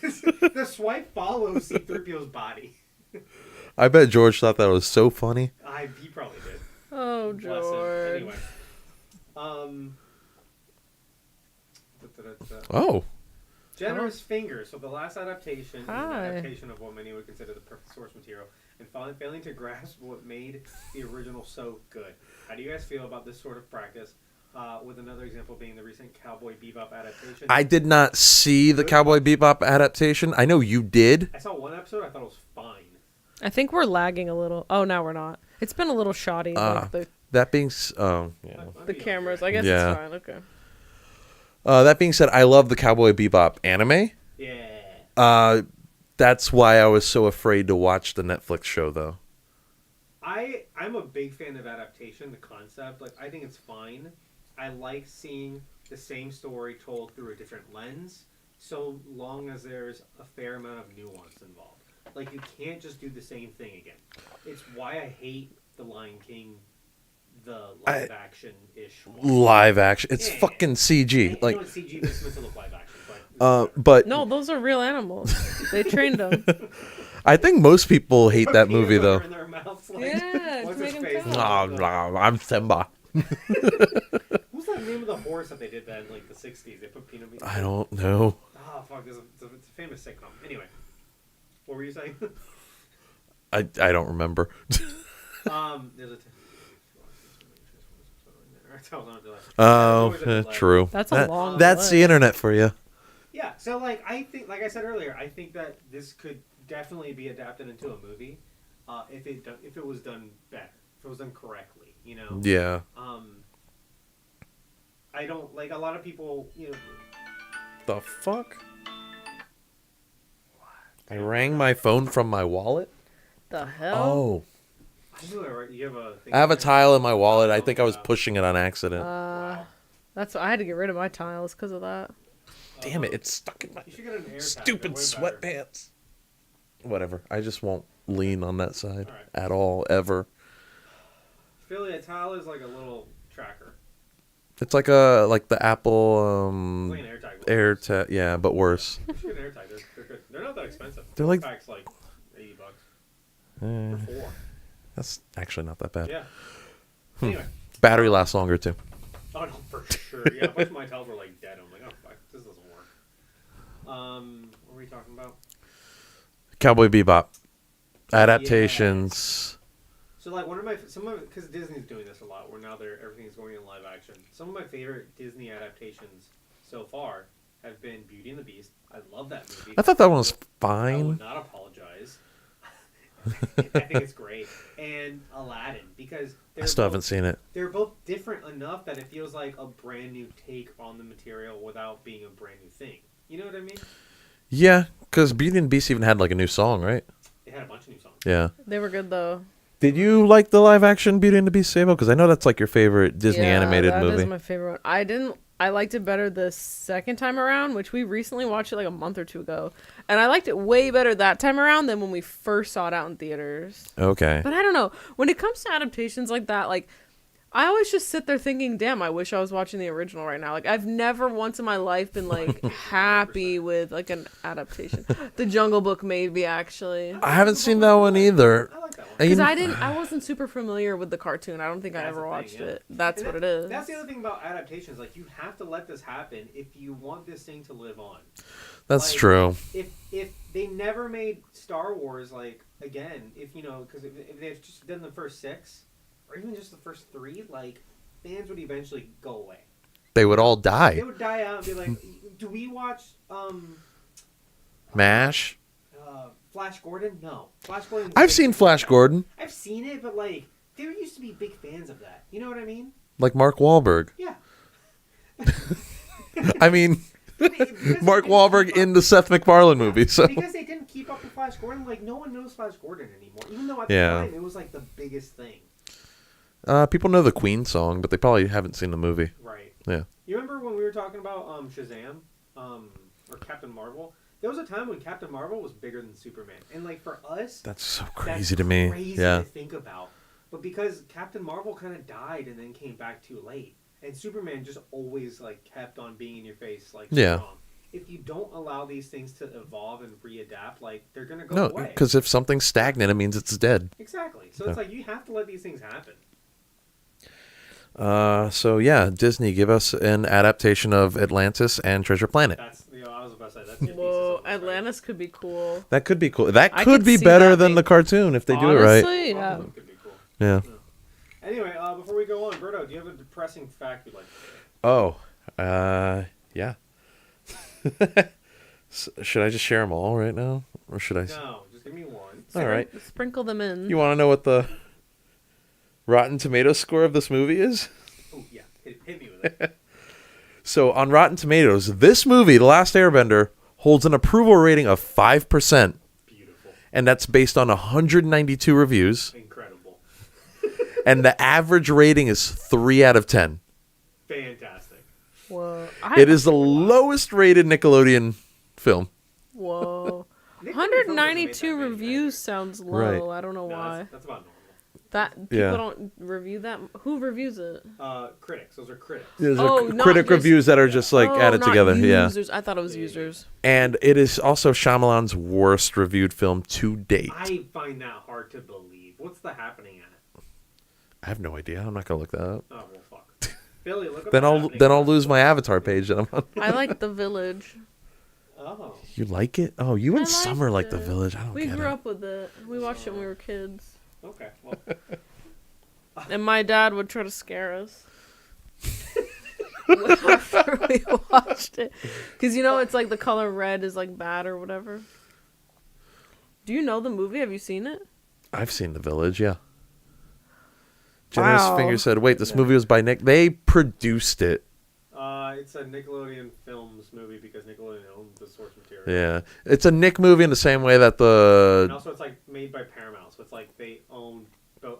'Cause the swipe follows C-3PO's body. I bet George thought that was so funny. He probably did. Oh, Bless him. George. Anyway. Oh, Generous Fingers. So the last adaptation is an Hi. adaptation of what many would consider the perfect source material, and failing to grasp what made the original so good. How do you guys feel about this sort of practice? With another example being the recent Cowboy Bebop adaptation. I did not see the Cowboy Bebop adaptation. I know you did. I saw one episode. I thought it was fine. I think we're lagging a little. Oh, now we're not. It's been a little shoddy. Like That being I'd the be cameras. okay. I guess Yeah. it's fine. Okay. That being said, I love the Cowboy Bebop anime. Yeah. That's why I was so afraid to watch the Netflix show, though. I'm a big fan of adaptation, the concept. Like, I think it's fine. I like seeing the same story told through a different lens, so long as there's a fair amount of nuance involved. Like, you can't just do the same thing again. It's why I hate The Lion King, the live action-ish one. Live action. It's Yeah. fucking CG. I Like, know it's CG, but it's meant to look live action. But but No, those are real animals. They trained them. I think most people hate that Peanut movie, butter though. in their mouths, like, Yeah, what's to his make 'em face? tell. I'm Simba. What's that name of the horse that they did that in like the 60s? They put peanut butter. I don't know. Oh fuck! It's a famous sitcom. Anyway, what were you saying? I don't remember. There's a. True. That's a long That's the delay. internet for you. Yeah, so like I think, like I said earlier, I think that this could definitely be adapted into a movie, if it was done better, if it was done correctly, you know. Yeah. I don't like a lot of people, you know. The fuck? I rang my phone from my wallet. The hell? Oh. You have a thing I have a there? tile in my wallet. I think I was Yeah. pushing it on accident. Wow. That's I had to get rid of my tiles because of that. Damn it! It's stuck in my You should get an air tag. stupid They're way better. sweatpants. Whatever. I just won't lean on that side Alright. at all ever. Philly, a tile is like a little tracker. It's like the Apple It's like an air tag. AirTag, yeah, but worse. You should get an air tag. They're good. They're not that expensive. They're like- Pack's like $80 Eh, for 4. that's actually not that bad. Yeah. Anyway. Battery lasts longer too. Oh no, for sure. Yeah, a bunch of my tiles were like dead. I'm like, oh fuck, this doesn't work. What were we talking about? Cowboy Bebop adaptations. So like because Disney's doing this a lot, where now everything's going in live action. Some of my favorite Disney adaptations so far have been Beauty and the Beast. I love that movie. I thought that one was I would fine. not apologize. I think it's great. And Aladdin, because I still haven't seen it. they're both different enough that it feels like a brand new take on the material without being a brand new thing. You know what I mean? Yeah, because Beauty and the Beast even had like a new song, right? They had a bunch of new songs. Yeah. They were good though. Did you like the live action Beauty and the Beast, Sabo? Because I know that's like your favorite Disney animated that movie. is my favorite one. I liked it better the second time around, which we recently watched it like a month or two ago. And I liked it way better that time around than when we first saw it out in theaters. Okay. But I don't know. When it comes to adaptations like that, like I always just sit there thinking, damn, I wish I was watching the original right now. Like I've never once in my life been like happy with like an adaptation. The Jungle Book maybe actually. I haven't seen that one either. I like that one. Because I wasn't super familiar with the cartoon. I don't think I That's ever the thing, watched yeah. it. That's And what it is. That's the other thing about adaptations. Like, you have to let this happen if you want this thing to live on. That's Like, true. If they never made Star Wars, like, again, if they've just done the first 6, or even just the first 3, like, fans would eventually go away. They would all die. They would die out and be like, do we watch MASH. Flash Gordon? No. Flash Gordon. I've seen Flash Gordon, I've seen it, but, like, there used to be big fans of that. You know what I mean? like Mark Wahlberg. Yeah. I mean, Because Mark they didn't Wahlberg keep in up- the Seth MacFarlane movie. So Because they didn't keep up with Flash Gordon, like, no one knows Flash Gordon anymore. Even though at Yeah. the time it was, like, the biggest thing. people know the Queen song, but they probably haven't seen the movie. Right. Yeah. You remember when we were talking about Shazam or Captain Marvel? There was a time when Captain Marvel was bigger than Superman. And, like, for us, That's so that's crazy to me. crazy Yeah. to think about. But because Captain Marvel kind of died and then came back too late. And Superman just always, like, kept on being in your face, like, Yeah. strong. If you don't allow these things to evolve and readapt, like, they're going to go No, away. because if something's stagnant, it means it's dead. Exactly. So it's like, you have to let these things happen. So yeah, Disney, give us an adaptation of Atlantis and Treasure Planet. That's, I was about to say, that's your Whoa, thesis on this, right? Atlantis could be cool. That could be cool. That I could could be see better that than the being- cartoon if they do it right. Honestly, yeah. Probably could be cool. Yeah. Anyway, before we go on, Berto, do you have a depressing fact you'd like to share? Oh, yeah. Should I just share them all right now, or should I? No, just give me one. All right. Sprinkle them in. You want to know what the Rotten Tomatoes score of this movie is? Oh, yeah. Hit me with it. So on Rotten Tomatoes, this movie, The Last Airbender, holds an approval rating of 5%, Beautiful. and that's based on 192 reviews, Incredible. and the average rating is 3 out of 10. Fantastic. Whoa. It is the lowest rated Nickelodeon film. Whoa. Nick 192 Films hasn't made that reviews many sounds low. Right. I don't know either. No, why. that's about normal. That people Yeah. don't review that. Who reviews it? Critics. Those are critics. There's Oh, not critic just- reviews that are just like Oh, added not together. Yeah. Users. I thought it was users. And it is also Shyamalan's worst reviewed film to date. I find that hard to believe. What's the happening at? I have no idea. I'm not gonna look that up. Oh, well, fuck. Billy, look up Then the I'll happening then I'll at. lose my Avatar page that I'm on. I like The Village. Oh. You like it? Oh, you and I Summer like liked The it. Village. I don't We get grew it. up with it. We watched it when we were kids. Okay. Well, And my dad would try to scare us. After we watched it. Because, you know, it's like the color red is like bad or whatever. Do you know the movie? Have you seen it? I've seen The Village. Yeah. Generous Wow. Finger said, "Wait, this movie was by Nick. They produced it." it's a Nickelodeon Films movie because Nickelodeon owned the source material. Yeah, it's a Nick movie in the same way that And the also, it's like made by Paramount, so it's like they own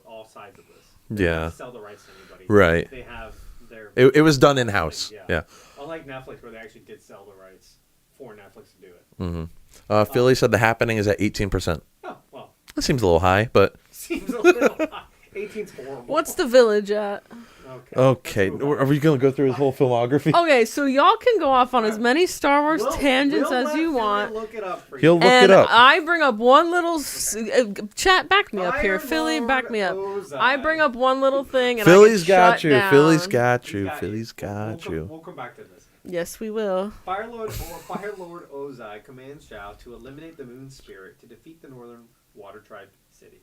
all sides of this. They Yeah. don't sell the rights to anybody. Right. They have their. It was done in house. Yeah. Unlike Netflix, where they actually did sell the rights for Netflix to do it. Mm-hmm. Philly said The Happening is at 18%. Oh well, That seems a little high, but seems a little high. 18's horrible. What's The Village at? okay. Are we gonna go through his whole filmography? Okay, so y'all can go off on as many Star Wars tangents as you want. Look it up for He'll you. look it up. I bring up one little chat. Back me up here, Fire Philly. Back Lord me up. Ozai. I bring up one little thing, and Philly's I get got shut you. down. Philly's got you. He's Philly's got you. We'll come back to this. Yes, we will. Fire Lord Ozai commands Zhao to eliminate the moon spirit to defeat the northern water tribe city.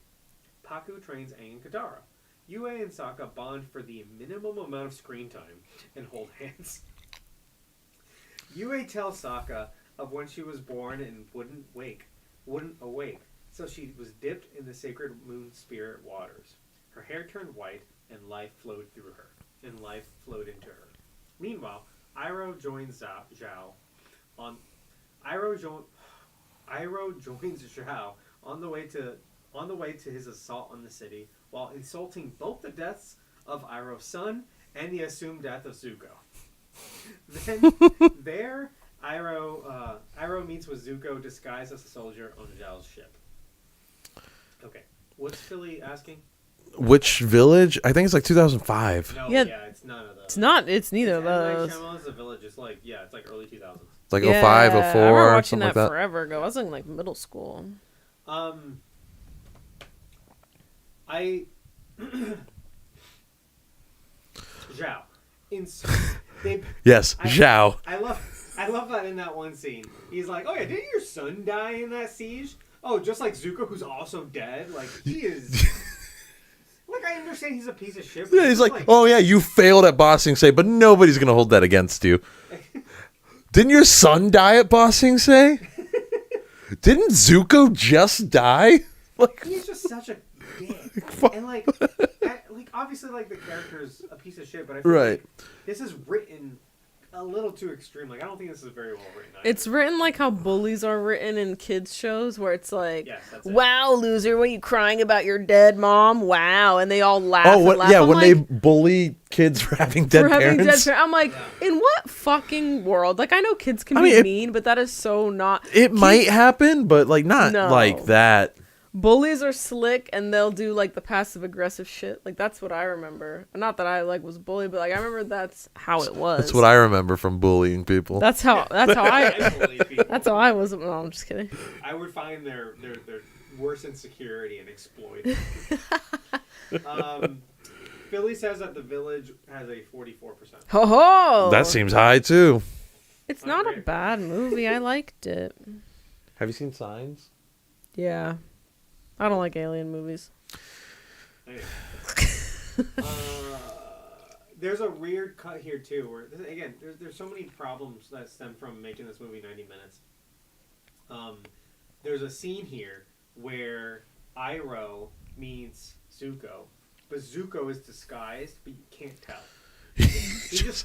Paku trains Aang and Katara. Yue and Sokka bond for the minimum amount of screen time and hold hands. Yue tells Sokka of when she was born and wouldn't awake, so she was dipped in the sacred moon spirit waters. Her hair turned white and life flowed through her, and life flowed into her. Meanwhile, Iroh joins Zhao on the way to his assault on the city, while insulting both the deaths of Iroh's son and the assumed death of Zuko. Then there, Iroh meets with Zuko disguised as a soldier on Zhao's ship. Okay, what's Philly asking? Which village? I think it's like 2005. No, Yeah. It's none of those. It's not. It's neither of M. Night those. Shyamalan's The Village. It's like it's like early 2000s. It's like Yeah, 05, I remember 04, watching something that like that. forever ago. I was in like middle school. I Zhao. Yes, Zhao. I love that in that one scene. He's like, "Oh yeah, didn't your son die in that siege? Oh, just like Zuko, who's also dead. Like he is." Like I understand he's a piece of shit. But Yeah, he's like, oh yeah, you failed at Bossing Say, but nobody's gonna hold that against you. Didn't your son die at Bossing Say? Didn't Zuko just die? Like he's just such a dick. And like obviously, like the character's a piece of shit, but I feel Right. like this is written a little too extreme. Like I don't think this is very well written. It's written like how bullies are written in kids shows, where it's like, Yes, that's it. "Wow, loser, what are you crying about your dead mom? Wow," and they all laugh. oh, and laugh. yeah, I'm when like, they bully kids for having dead parents. I'm like, in what fucking world? Like, I know kids can I be mean, mean, but that is so not. It might happen, but like not No. like that. Bullies are slick, and they'll do like the passive aggressive shit. Like that's what I remember. Not that I like was bullied, but like I remember that's how it was. That's what I remember from bullying people. That's how I. Actually, people, That's how I was. No, I'm just kidding. I would find their worst insecurity and exploit it. Philly says that The Village has a 44%. Ho ho! That seems high too. It's not a bad movie. I liked it. Have you seen Signs? Yeah. I don't like alien movies. Anyway. There's a weird cut here too, where again, there's so many problems that stem from making this movie 90 minutes. There's a scene here where Iroh meets Zuko, but Zuko is disguised, but you can't tell. It's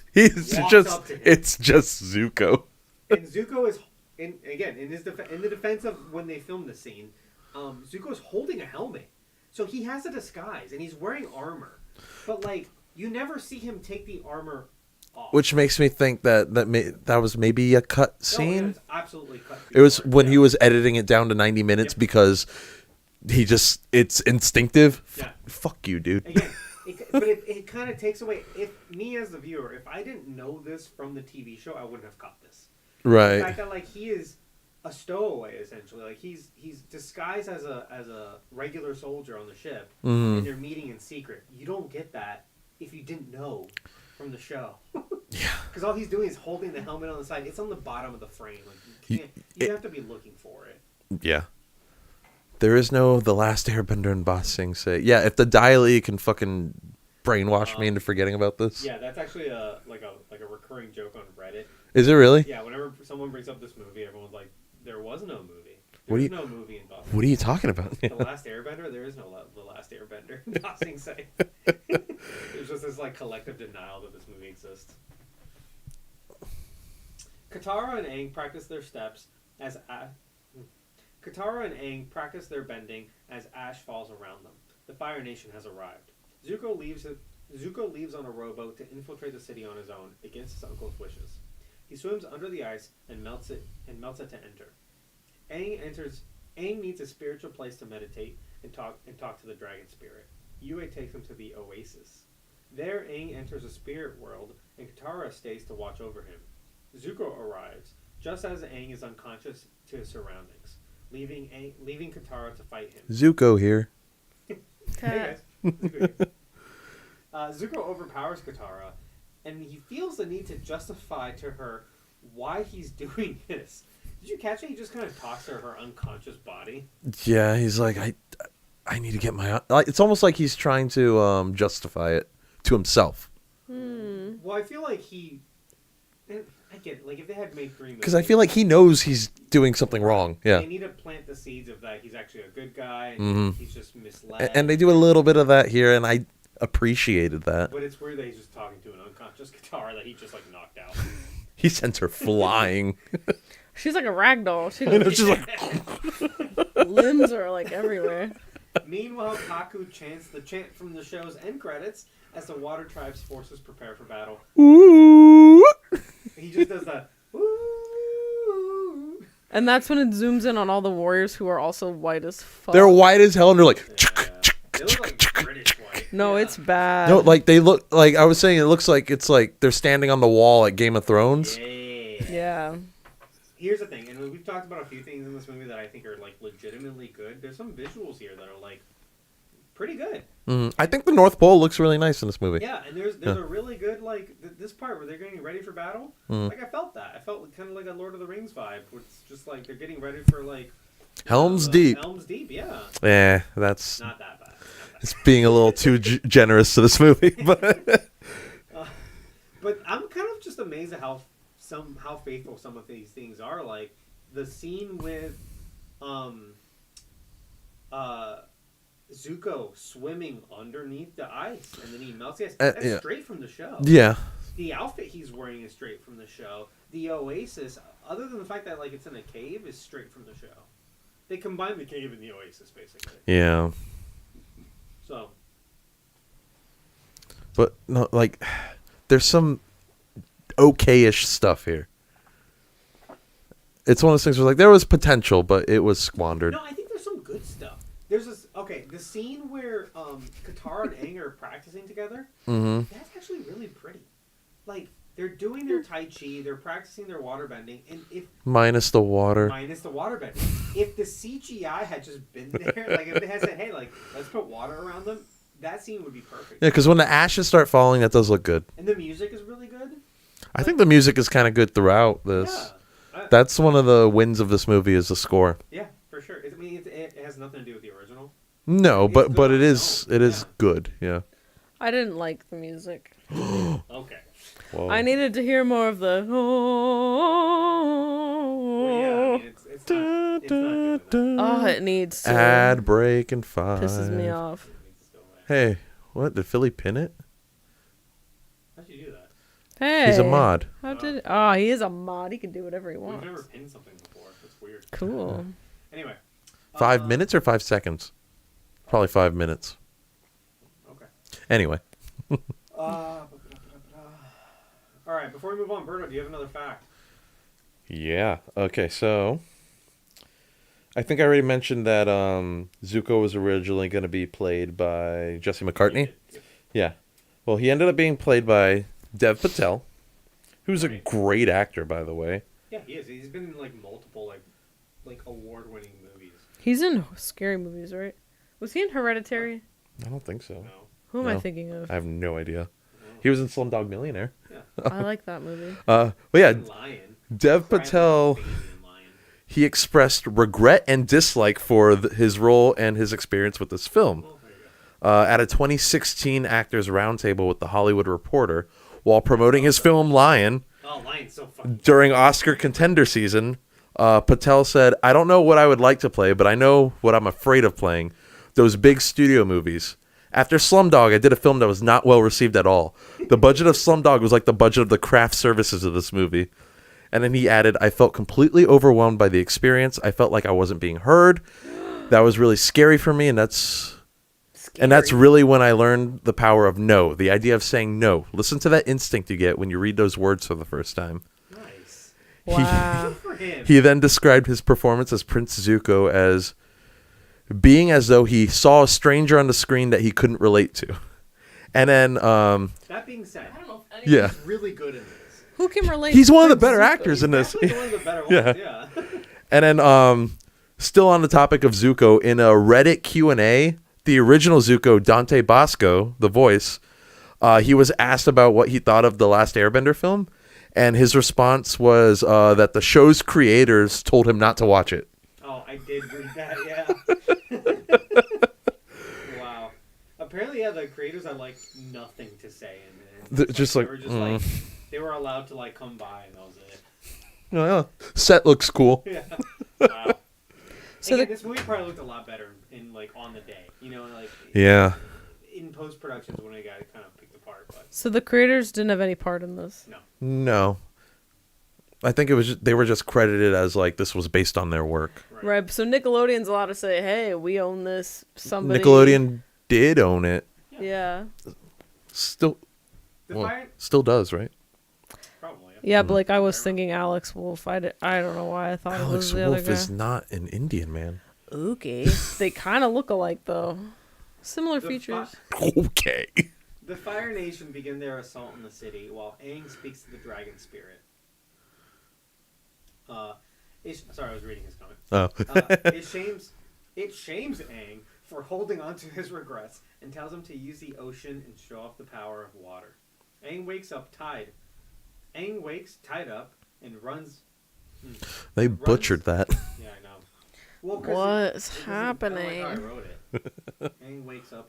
just Zuko. And Zuko is in the defense of when they filmed the scene, Zuko's holding a helmet, so he has a disguise and he's wearing armor, but like you never see him take the armor off. Which makes me think that was maybe a cut scene. No, it's absolutely cut. It was when he was editing it down to 90 minutes because it's instinctive. Yeah. Fuck you, dude. Again, it kind of takes away. If me as the viewer, if I didn't know this from the TV show, I wouldn't have caught this. Right. The fact that like he is a stowaway essentially, like he's disguised as a regular soldier on the ship, and they're meeting in secret. You don't get that if you didn't know from the show. Yeah. Because all he's doing is holding the helmet on the side. It's on the bottom of the frame. Like you have to be looking for it. Yeah. There is no The Last Airbender and Boss Sing Say. Yeah, if the Dai can fucking brainwash me into forgetting about this. Yeah, that's actually a recurring joke on Reddit. Is it really? Yeah, whenever someone brings up this movie, everyone's like, "There was no movie. What There's no movie in Boss. What are you talking about? The Last Airbender? There is no The Last Airbender in Boss Sing Say." There's just this like collective denial that this movie exists. Katara and Aang practice their steps as Katara and Aang practice their bending as ash falls around them. The Fire Nation has arrived. Zuko leaves on a rowboat to infiltrate the city on his own against his uncle's wishes. He swims under the ice and melts it to enter. Aang needs a spiritual place to meditate and talk to the dragon spirit. Yue takes him to the Oasis. There, Aang enters a spirit world, and Katara stays to watch over him. Zuko arrives just as Aang is unconscious to his surroundings, leaving Katara to fight him. Zuko here. Hey guys, Zuko here. Zuko overpowers Katara, and he feels the need to justify to her why he's doing this. Did you catch it? He just kind of talks to her unconscious body. Yeah, he's like, I need to get my... Like, it's almost like he's trying to justify it to himself. Well, I feel like I get it. Like, if they had made 3 movies... Because I feel like he knows he's doing something wrong. Yeah. They need to plant the seeds of that he's actually a good guy, and he's just misled. And they do a little bit of that here, and I appreciated that. But it's weird that he's just talking to an unconscious Katara that he just, like, knocked out. He sends her flying. She's like a rag doll. She's like... limbs are like everywhere. Meanwhile, Kaku chants the chant from the show's end credits as the Water Tribe's forces prepare for battle. Ooh. He just does that. Ooh. And that's when it zooms in on all the warriors who are also white as fuck. They're white as hell, and they're like... They look like British white. No, Yeah. it's bad. No, like they look like I was saying. It looks like it's like they're standing on the wall at Game of Thrones. Yeah. Here's the thing, and we've talked about a few things in this movie that I think are like legitimately good. There's some visuals here that are like pretty good. I think the North Pole looks really nice in this movie. Yeah, and there's a really good like this part where they're getting ready for battle. Like I felt that. I felt kind of like a Lord of the Rings vibe. Where it's just like they're getting ready for like Helm's Deep. Helm's Deep, yeah. Yeah, that's Not that bad. it's being a little too generous to this movie, but But I'm kind of just amazed at how faithful some of these things are. Like the scene with Zuko swimming underneath the ice and then he melts. Yes, that's yeah. straight from the show. yeah. The outfit he's wearing is straight from the show. The Oasis, other than the fact that like it's in a cave, is straight from the show. They combine the cave and the Oasis basically. Yeah. So, But no, like there's some okay-ish stuff here. It's one of those things where like there was potential, but it was squandered. no, I think there's some good stuff. There's this the scene where Katara and Aang are practicing together. That's actually really pretty. Like they're doing their Tai Chi, they're practicing their water bending, and Minus the water. minus the water bending. If the CGI had just been there, like if they had said, "Hey, like let's put water around them," that scene would be perfect. Yeah, because when the ashes start falling, that does look good. And the music is really good. I think the music is kind of good throughout this. Yeah, That's one of the wins of this movie is the score. yeah, for sure. I mean, it has nothing to do with the original. No, It's but good it on is its own. it is Yeah. good. Yeah. I didn't like the music. Okay. Whoa. I needed to hear more of the. Well, yeah, I mean, it's not good enough. Oh, it needs to. Ad break and 5. Pisses me off. It needs to go away. Hey, what did Philly pin it? How'd you do that? Hey. He's a mod. How did? Oh, he is a mod. He can do whatever he We've wants. never pinned something before. That's weird. Cool. Anyway. 5 minutes or 5 seconds? Probably 5 minutes. Okay. Anyway. All right. Before we move on, Berto, do you have another fact? Yeah. Okay, so I think I already mentioned that Zuko was originally going to be played by Jesse McCartney. Yep. Yeah. Well, he ended up being played by Dev Patel, who's a great actor, by the way. Yeah, he is. He's been in like multiple like award-winning movies. He's in scary movies, right? Was he in Hereditary? I don't think so. No. Who am I No. thinking of? I have no idea. He was in Slumdog Millionaire. Yeah. I like that movie. But yeah, Lion. Dev Private Patel, Baby Lion. he expressed regret and dislike for his role and his experience with this film. Oh, there you go. At a 2016 Actors Roundtable with the Hollywood Reporter, while promoting his film Lion Oh, Lion's so fucking. during Oscar contender season, Patel said, "I don't know what I would like to play, but I know what I'm afraid of playing. Those big studio movies. After Slumdog, I did a film that was not well received at all. The budget of Slumdog was like the budget of the craft services of this movie." And then he added, "I felt completely overwhelmed by the experience. I felt like I wasn't being heard. That was really scary for me, and that's scary. And that's really when I learned the power of no. The idea of saying no. Listen to that instinct you get when you read those words for the first time. Nice. Wow. Good for him. He then described his performance as Prince Zuko as being as though he saw a stranger on the screen that he couldn't relate to. And then, that being said, I don't know if anyone- yeah. he's really good in this. Who can relate? He's to one of the Prince better Zuko? actors in this. Definitely one of the better ones, Yeah. yeah. And then, still on the topic of Zuko, in a Reddit Q&A, the original Zuko, Dante Bosco, the voice, he was asked about what he thought of the Last Airbender film, and his response was that the show's creators told him not to watch it. Oh, I did read that, yeah. Wow. Apparently, yeah, the creators had, like, nothing to say. And They're just they like, were just, like, they were allowed to, like, come by, and that was it. Well, set looks cool. Yeah. Wow. So Again, the- this movie probably looked a lot better in, like, on the day. You know, like, Yeah. in post-productions when it got kind of picked apart. But So the creators didn't have any part in this. No. I think it was they were just credited as like this was based on their work. Right. So Nickelodeon's allowed to say, "Hey, we own this." Somebody. Nickelodeon did own it. Yeah. Still The well, fire, still does, right? probably. Yeah, but like I was thinking Alex Wolf. I don't know why I thought it was Alex the other Wolf guy. is not an Indian man. Okay. They kind of look alike though. Similar The features. Okay. The Fire Nation begin their assault on the city while Aang speaks to the dragon spirit. Sorry, I was reading his comment. Oh. It shames Aang for holding on to his regrets and tells him to use the ocean and show off the power of water. Aang wakes tied up and runs. They butchered that. Yeah, I know. Well, 'cause What's it doesn't sound like happening? how I wrote it. Aang wakes up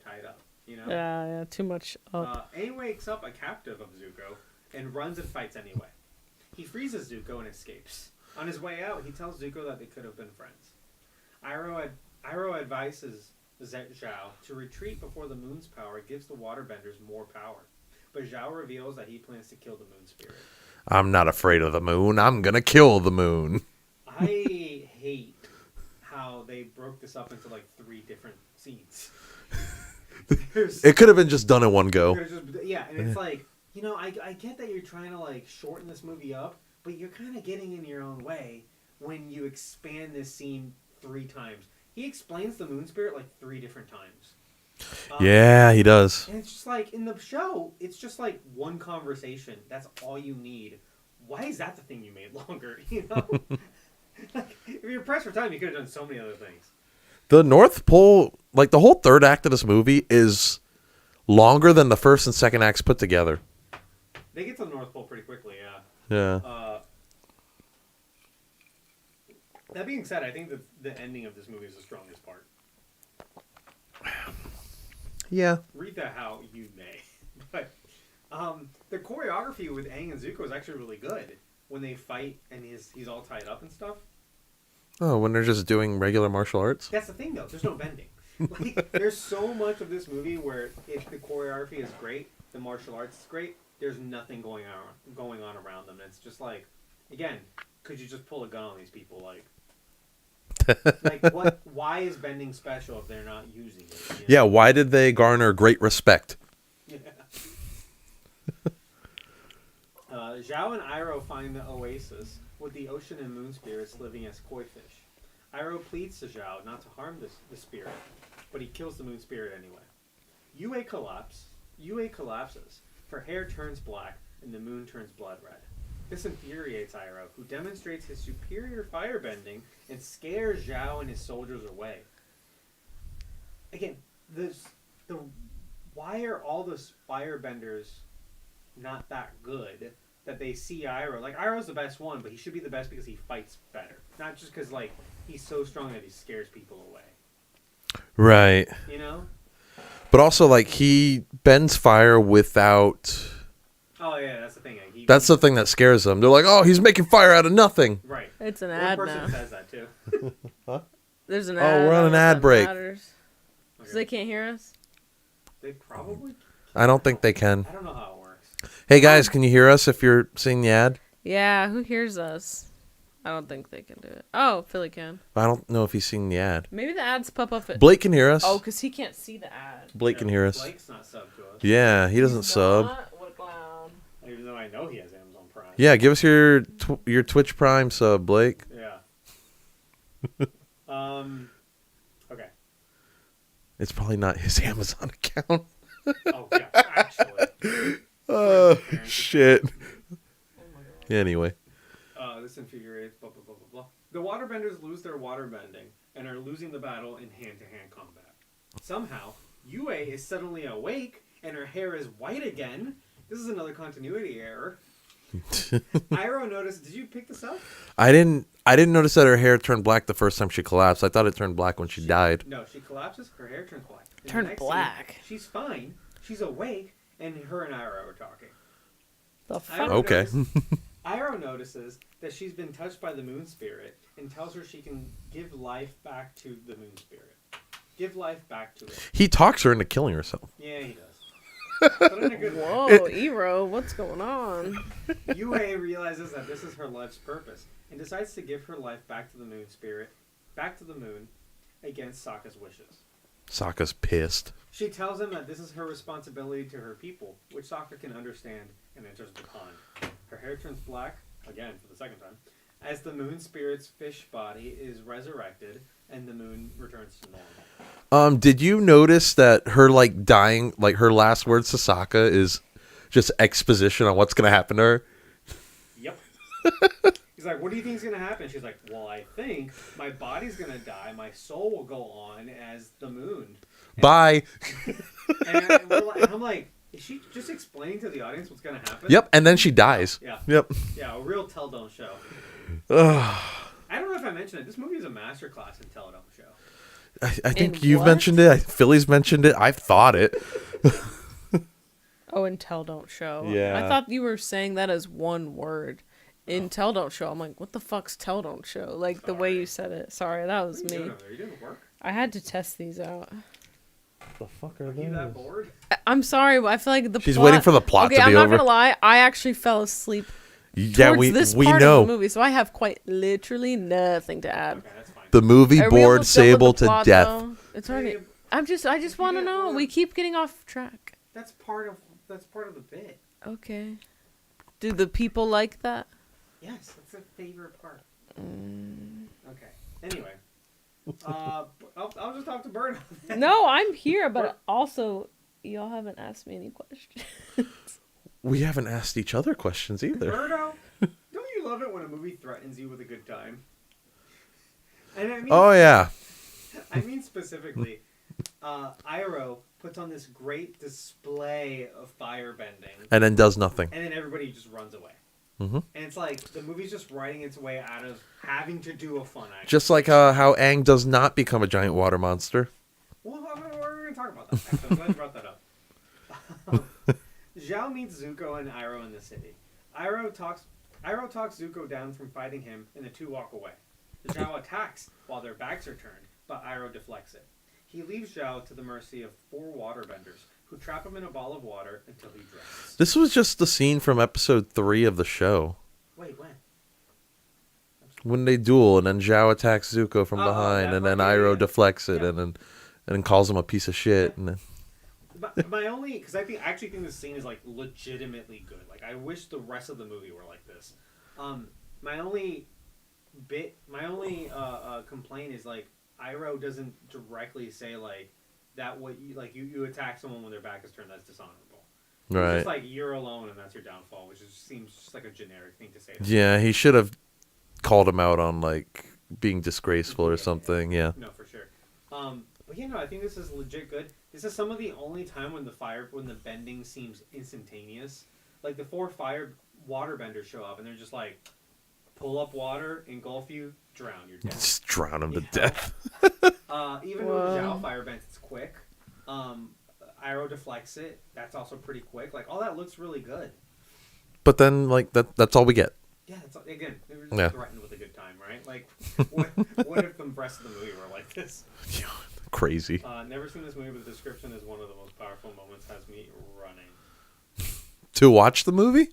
tied up. You know. Yeah, too much up. Aang wakes up a captive of Zuko and runs and fights anyway. He freezes Zuko and escapes. On his way out, he tells Zuko that they could have been friends. Iroh advises Zhao to retreat before the moon's power gives the waterbenders more power. But Zhao reveals that he plans to kill the moon spirit. I'm not afraid of the moon. I'm gonna kill the moon. I hate how they broke this up into like 3 different scenes. It could have been just done in one go. Yeah, and it's like, you know, I get that you're trying to like shorten this movie up, but you're kind of getting in your own way when you expand this scene 3 times. He explains the moon spirit like 3 different times. Yeah, he does. And it's just like, in the show, it's just like one conversation. That's all you need. Why is that the thing you made longer, you know? Like, if you're pressed for time, you could have done so many other things. The North Pole, like the whole third act of this movie is longer than the first and second acts put together. They get to the North Pole pretty quickly, yeah. Yeah. That being said, I think that the ending of this movie is the strongest part. Yeah. Read that how you may. But the choreography with Aang and Zuko is actually really good. When they fight and he's all tied up and stuff. Oh, when they're just doing regular martial arts? That's the thing, though. There's no bending. Like, there's so much of this movie where if the choreography is great, the martial arts is great, there's nothing going on around them. It's just like, again, could you just pull a gun on these people? Like what? Why is bending special if they're not using it? You know? Yeah, why did they garner great respect? Yeah. Zhao and Iroh find the oasis with the ocean and moon spirits living as koi fish. Iroh pleads to Zhao not to harm the spirit, but he kills the moon spirit anyway. Yue collapses. Her hair turns black and the moon turns blood red. This infuriates Iroh, who demonstrates his superior firebending and scares Zhao and his soldiers away. Again, why are all those firebenders not that good that they see Iroh? Like, Iroh's the best one, but he should be the best because he fights better. Not just because, like, he's so strong that he scares people away. Right. You know? But also, like, he bends fire without... Oh, yeah, that's the thing. That's the thing that scares them. They're like, oh, he's making fire out of nothing. Right. It's an One ad person now. says that, too. Huh? There's an Oh, ad. we're on I don't an know if ad that break. matters. 'Cause Okay. they can't hear us. They probably... I don't think they can. I don't know how it works. Hey, guys, can you hear us if you're seeing the ad? Yeah, who hears us? I don't think they can do it. Oh, Philly can. I don't know if he's seeing the ad. Maybe the ads pop up at... Blake can hear us. Oh, because he can't see the ad. Blake can hear us. Blake's not subbed to us. Yeah, he doesn't He's sub. not? What a clown. Even though I know he has Amazon Prime. Yeah, give us your Twitch Prime sub, Blake. Yeah. Okay. It's probably not his Amazon account. Oh, yeah, actually. Oh, shit. Anyway. This infuriates, blah, blah, blah, blah, blah. The waterbenders lose their waterbending and are losing the battle in hand-to-hand combat. Somehow, Yue is suddenly awake and her hair is white again. This is another continuity error. Iroh noticed... Did you pick this up? I didn't notice that her hair turned black the first time she collapsed. I thought it turned black when she died. No, she collapses, her hair turns black. In the Turned next black? scene, she's fine, she's awake, and her and Iroh are talking. The fuck? Okay. Iroh notices that she's been touched by the moon spirit and tells her she can give life back to the moon spirit. Give life back to it. He talks her into killing herself. Yeah, he does. But in a good way. Whoa, Ero, what's going on? Yue realizes that this is her life's purpose and decides to give her life back to the moon spirit, back to the moon, against Sokka's wishes. Sokka's pissed. She tells him that this is her responsibility to her people, which Sokka can understand, and enters the pond. Her hair turns black, again for the second time, as the moon spirit's fish body is resurrected and the moon returns to normal. Did you notice that her dying, her last words to Sokka is just exposition on what's gonna happen to her? Yep. He's like, what do you think is going to happen? She's like, well, I think my body's going to die. My soul will go on as the moon. Bye. And I'm like, is she just explaining to the audience what's going to happen? Yep, and then she dies. Yeah. Yep. Yeah, a real tell-don't show. I don't know if I mentioned it. This movie is a masterclass in tell-don't show. I think In you've what? mentioned it. Philly's mentioned it. I've thought it. Oh, and tell, don't show. Yeah. I thought you were saying that as one word. In tell, don't show. I'm like, what the fuck's tell, don't show? Like, the way you said it. Sorry, that was What are you me. doing over there? You doing work? I had to test these out. The fuck are Are you that bored? I'm sorry, but I feel like the She's plot... waiting for the plot okay, to be I'm not over. gonna lie. I actually fell asleep Yeah, towards we this we part know. of the movie, so I have quite literally nothing to add. Okay, that's fine. The movie Are we bored almost done with Sable the to plot, death. though? It's already... Hey, I just if you want to get know. bored- We keep getting off track. That's part of the bit. Okay. Do the people like that? Yes, that's a favorite part. Okay. Anyway, I'll just talk to Bird. No, I'm here, but also y'all haven't asked me any questions. We haven't asked each other questions either. Birdo, don't you love it when a movie threatens you with a good time? And I mean, Oh yeah. I mean specifically, Iroh puts on this great display of firebending, And then does nothing. and then everybody just runs away. Mhm. And it's like the movie's just writing its way out of having to do a fun action. Just like how Aang does not become a giant water monster. Well, we're going to talk about that. Actually, I'm glad you brought that up. Zhao meets Zuko and Iroh in the city. Iroh talks Zuko down from fighting him, and the two walk away. Zhao attacks while their backs are turned, but Iroh deflects it. He leaves Zhao to the mercy of 4 waterbenders, who trap him in a ball of water until he drowns. This was just the scene from episode 3 of the show. Wait, when? When they duel and then Zhao attacks Zuko from Oh, behind that and then part, yeah, Iroh yeah. deflects it Yeah. and then calls him a piece of shit. And then... My only, because I actually think this scene is like legitimately good. Like I wish the rest of the movie were like this. My only complaint is like Iroh doesn't directly say like that. What you attack someone when their back is turned, that's dishonorable. It's Right. just like you're alone and that's your downfall, which just seems just like a generic thing to say. Yeah, he should have called him out on like being disgraceful or something. Yeah. No, for sure. But yeah, no, I think this is legit good. This is some of the only time when the bending seems instantaneous. Like the 4 waterbenders show up and they're just like, pull up water, engulf you, drown, you're dead. Just drown him to Yeah. death. Even though Zhao firebends, it's quick. Iroh deflects it. That's also pretty quick. Like all that looks really good. But then like that's all we get. Yeah, it's again, they were Yeah. just threatened with a good time, right? Like, what if the rest of the movie were like this? Crazy. Never seen this movie, but the description is one of the most powerful moments. Has me running. To watch the movie?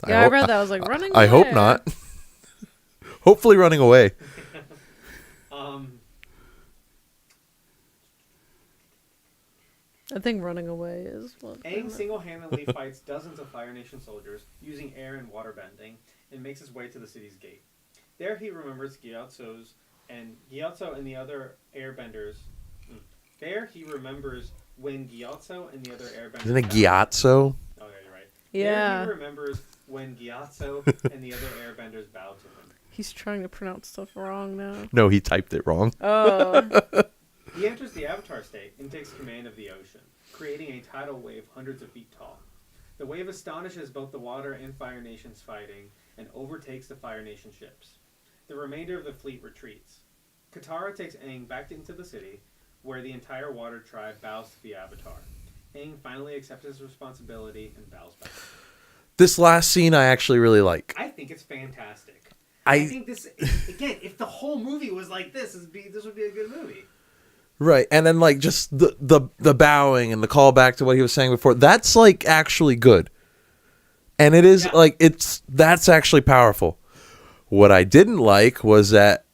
Yeah, I read that. I was like, running I hope where? not. Hopefully running away. I think running away is what. Aang single-handedly fights dozens of Fire Nation soldiers using air and water bending and makes his way to the city's gate. There he remembers Gyatso and the other airbenders. There he remembers when Gyatso and the other airbenders. Isn't it Gyatso? Oh yeah, you're right. Yeah. There he remembers when Gyatso and the other airbenders bowed to him. He's trying to pronounce stuff wrong now. No, he typed it wrong. Oh. He enters the Avatar state and takes command of the ocean, creating a tidal wave hundreds of feet tall. The wave astonishes both the Water and Fire Nations fighting and overtakes the Fire Nation ships. The remainder of the fleet retreats. Katara takes Aang back into the city, where the entire Water tribe bows to the Avatar. Aang finally accepts his responsibility and bows back. This last scene I actually really like. I think it's fantastic. I think this, again, if the whole movie was like this would be a good movie. Right, and then like just the bowing and the callback to what he was saying before, that's like actually good. And it is that's actually powerful. What I didn't like was that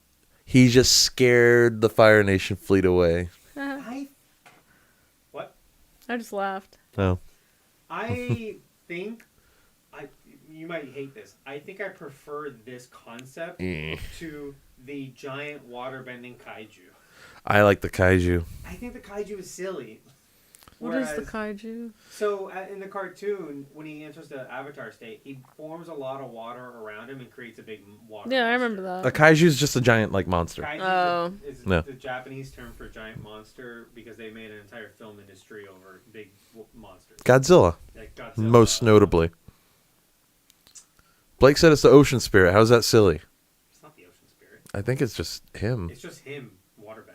he just scared the Fire Nation fleet away. What? I just laughed. Oh. I think you might hate this. I think I prefer this concept to the giant waterbending kaiju. I like the kaiju. I think the kaiju is silly. What is the kaiju? So in the cartoon, when he enters the Avatar state, he forms a lot of water around him and creates a big water Yeah, monster. I remember that. A kaiju is just a giant like monster. Kaiju is No. the Japanese term for giant monster because they made an entire film industry over big monsters. Godzilla, Like Godzilla. most notably. Blake said it's the ocean spirit. How's that silly? It's not the ocean spirit. I think it's just him. It's just him waterbending.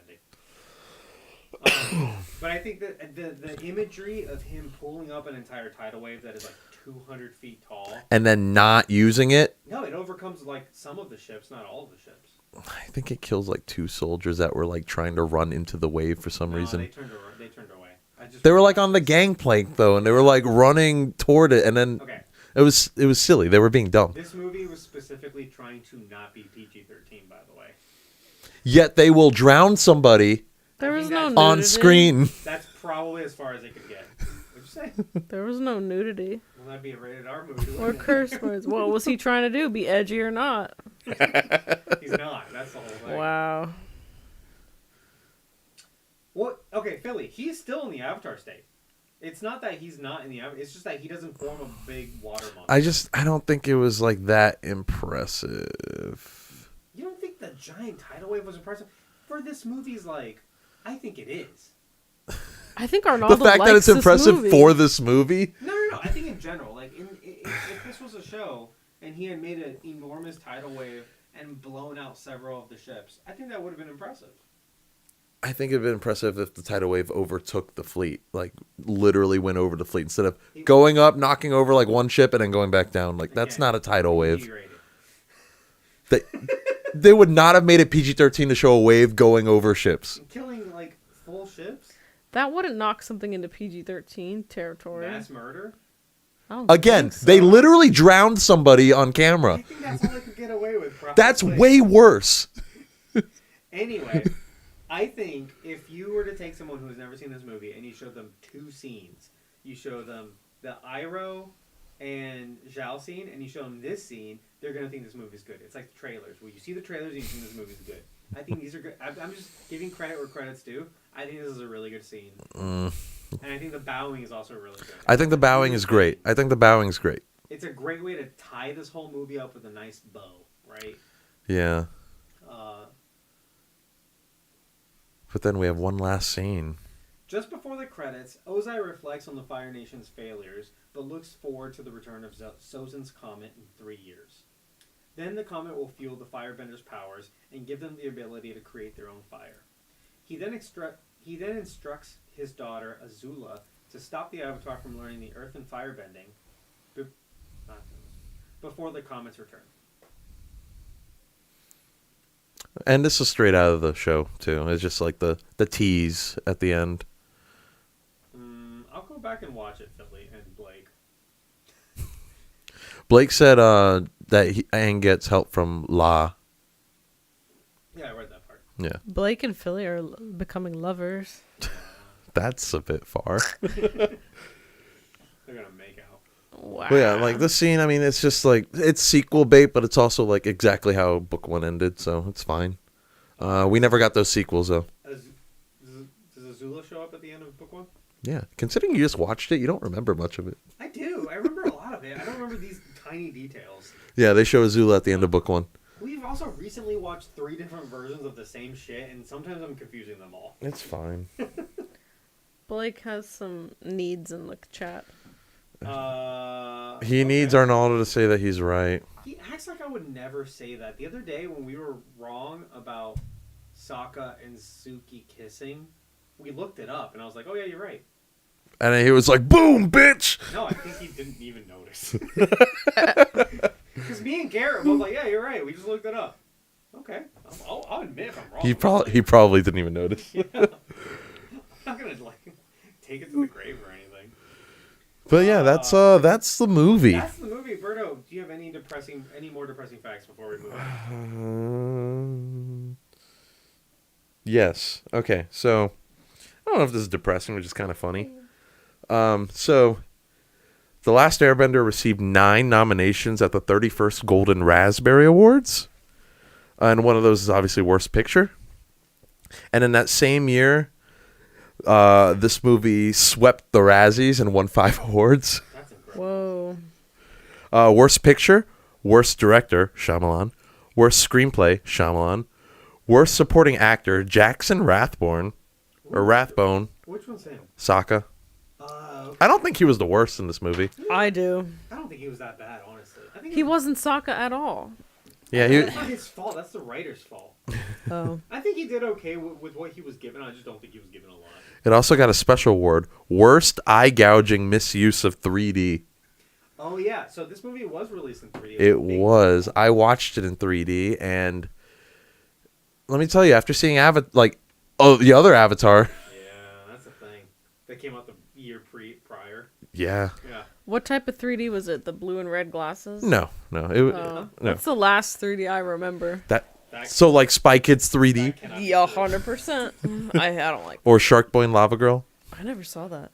But I think that the imagery of him pulling up an entire tidal wave that is like 200 feet tall. And then not using it. No, it overcomes like some of the ships, not all of the ships. I think it kills like 2 soldiers that were like trying to run into the wave for some reason. They turned away. They were like on the gangplank though, and they were like running toward it, and then it was silly. They were being dumb. This movie was specifically trying to not be PG-13, by the way. Yet they will drown somebody. There was no nudity. On screen. That's probably as far as they could get. What'd you say? There was no nudity. Well, that'd be a rated R movie. Or curse words. What was he trying to do? Be edgy or not? He's not. That's the whole thing. Wow. Well, okay, Philly. He's still in the Avatar state. It's not that he's not in the Avatar. It's just that he doesn't form a big water monster. I don't think it was like that impressive. You don't think the giant tidal wave was impressive? For this movie's like, I think it is. I think Arnaldo The fact that it's likes impressive this movie. for this movie. No. I think in general, like, if this was a show and he had made an enormous tidal wave and blown out several of the ships, I think that would have been impressive. I think it'd been impressive if the tidal wave overtook the fleet, like literally went over the fleet instead of going up, knocking over like one ship, and then going back down. Like that's not a tidal wave. They would not have made it PG-13 to show a wave going over ships. Killing like full ships. That wouldn't knock something into PG-13 territory. Mass murder. Again, so. they literally drowned somebody on camera. I think that's all they could get away with. That's way worse. Anyway, I think if you were to take someone who has never seen this movie and you showed them 2 scenes, you show them the Iroh and Zhao scene, and you show them this scene, they're going to think this movie's good. It's like the trailers. Where you see the trailers and you think this movie's good. I think these are good. I'm just giving credit where credit's due. I think this is a really good scene. And I think the bowing is also really good. I think the bowing is great. It's a great way to tie this whole movie up with a nice bow, right? Yeah. But then we have one last scene. Just before the credits, Ozai reflects on the Fire Nation's failures, but looks forward to the return of Sozin's comet in 3 years. Then the comet will fuel the Firebenders' powers and give them the ability to create their own fire. He then instructs his daughter, Azula, to stop the Avatar from learning the Earth and Firebending before the comet's return. And this is straight out of the show, too. It's just like the tease at the end. I'll go back and watch it, Philly and Blake. Blake said that Aang gets help from La. Yeah. Blake and Philly are becoming lovers. That's a bit far. They're gonna make out. Wow. But yeah, like this scene, I mean, it's just like, it's sequel bait, but it's also like exactly how book 1 ended, so it's fine. We never got those sequels, though. Does Azula show up at the end of book 1? Yeah. Considering you just watched it, you don't remember much of it. I do. I remember a lot of it. I don't remember these tiny details. Yeah, they show Azula at the end of book 1. We've also recently watched 3 different versions of the same shit, and sometimes I'm confusing them all. It's fine. Blake has some needs in the chat. He needs Arnaldo to say that he's right. He acts like I would never say that. The other day when we were wrong about Sokka and Suki kissing, we looked it up, and I was like, oh yeah, you're right. And then he was like, boom, bitch! No, I think he didn't even notice. Because me and Garrett were both like, yeah, you're right. We just looked it up. Okay. I'll admit if I'm wrong. He probably didn't even notice. Yeah. I'm not going to like take it to the grave or anything. But yeah, that's the movie. That's the movie. Berto, do you have any more depressing facts before we move on? Yes. Okay, so I don't know if this is depressing, which is kind of funny. So The Last Airbender received 9 nominations at the 31st Golden Raspberry Awards. And one of those is obviously Worst Picture. And in that same year, this movie swept the Razzies and won 5 awards. That's incredible. Whoa. Worst Picture, Worst Director, Shyamalan. Worst Screenplay, Shyamalan. Worst Supporting Actor, Jackson Rathbone. Which one's him? Sokka. Okay. I don't think he was the worst in this movie. I do. I don't think he was that bad, honestly. I think He wasn't Sokka at all. Yeah, That's not his fault. That's the writer's fault. Oh. I think he did okay with what he was given. I just don't think he was given a lot. It also got a special award, Worst Eye Gouging Misuse of 3D. Oh, yeah. So this movie was released in 3D. It was. I watched it in 3D, and let me tell you, after seeing the other Avatar, Yeah, that's the thing. That came out the year prior. yeah, Yeah. What type of 3D was it? The blue and red glasses? no, Oh. no. That's the last 3D I remember. So like Spy Kids 3D That cannot be Yeah, true. 100%. I don't like. or Shark Boy and Lava Girl. I never saw that.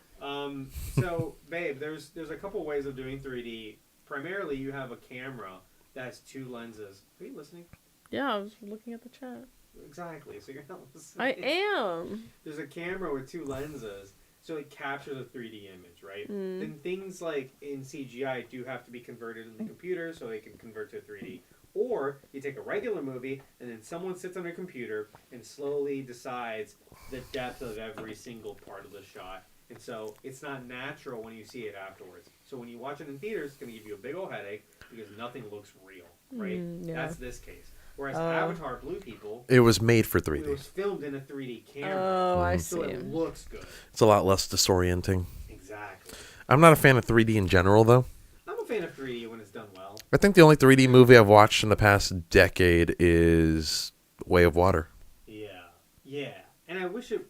So, babe, there's a couple ways of doing 3D. Primarily, you have a camera that has 2 lenses. Are you listening? Yeah, I was looking at the chat. Exactly. So you're not listening. I am. There's a camera with 2 lenses, so it captures a 3D image, right? Mm. Then things like in CGI do have to be converted in the computer so they can convert to 3D. Or you take a regular movie and then someone sits on a computer and slowly decides the depth of every single part of the shot. And so it's not natural when you see it afterwards. So when you watch it in theaters, it's going to give you a big old headache because nothing looks real, right? Yeah. That's this case. Whereas Avatar Blue People, It was made for it 3D. was filmed in a 3D camera. Oh, I So see. it looks good. It's a lot less disorienting. Exactly. I'm not a fan of 3D in general, though. I'm a fan of 3D when it's done well. I think the only 3D movie I've watched in the past decade is Way of Water. Yeah. And I wish it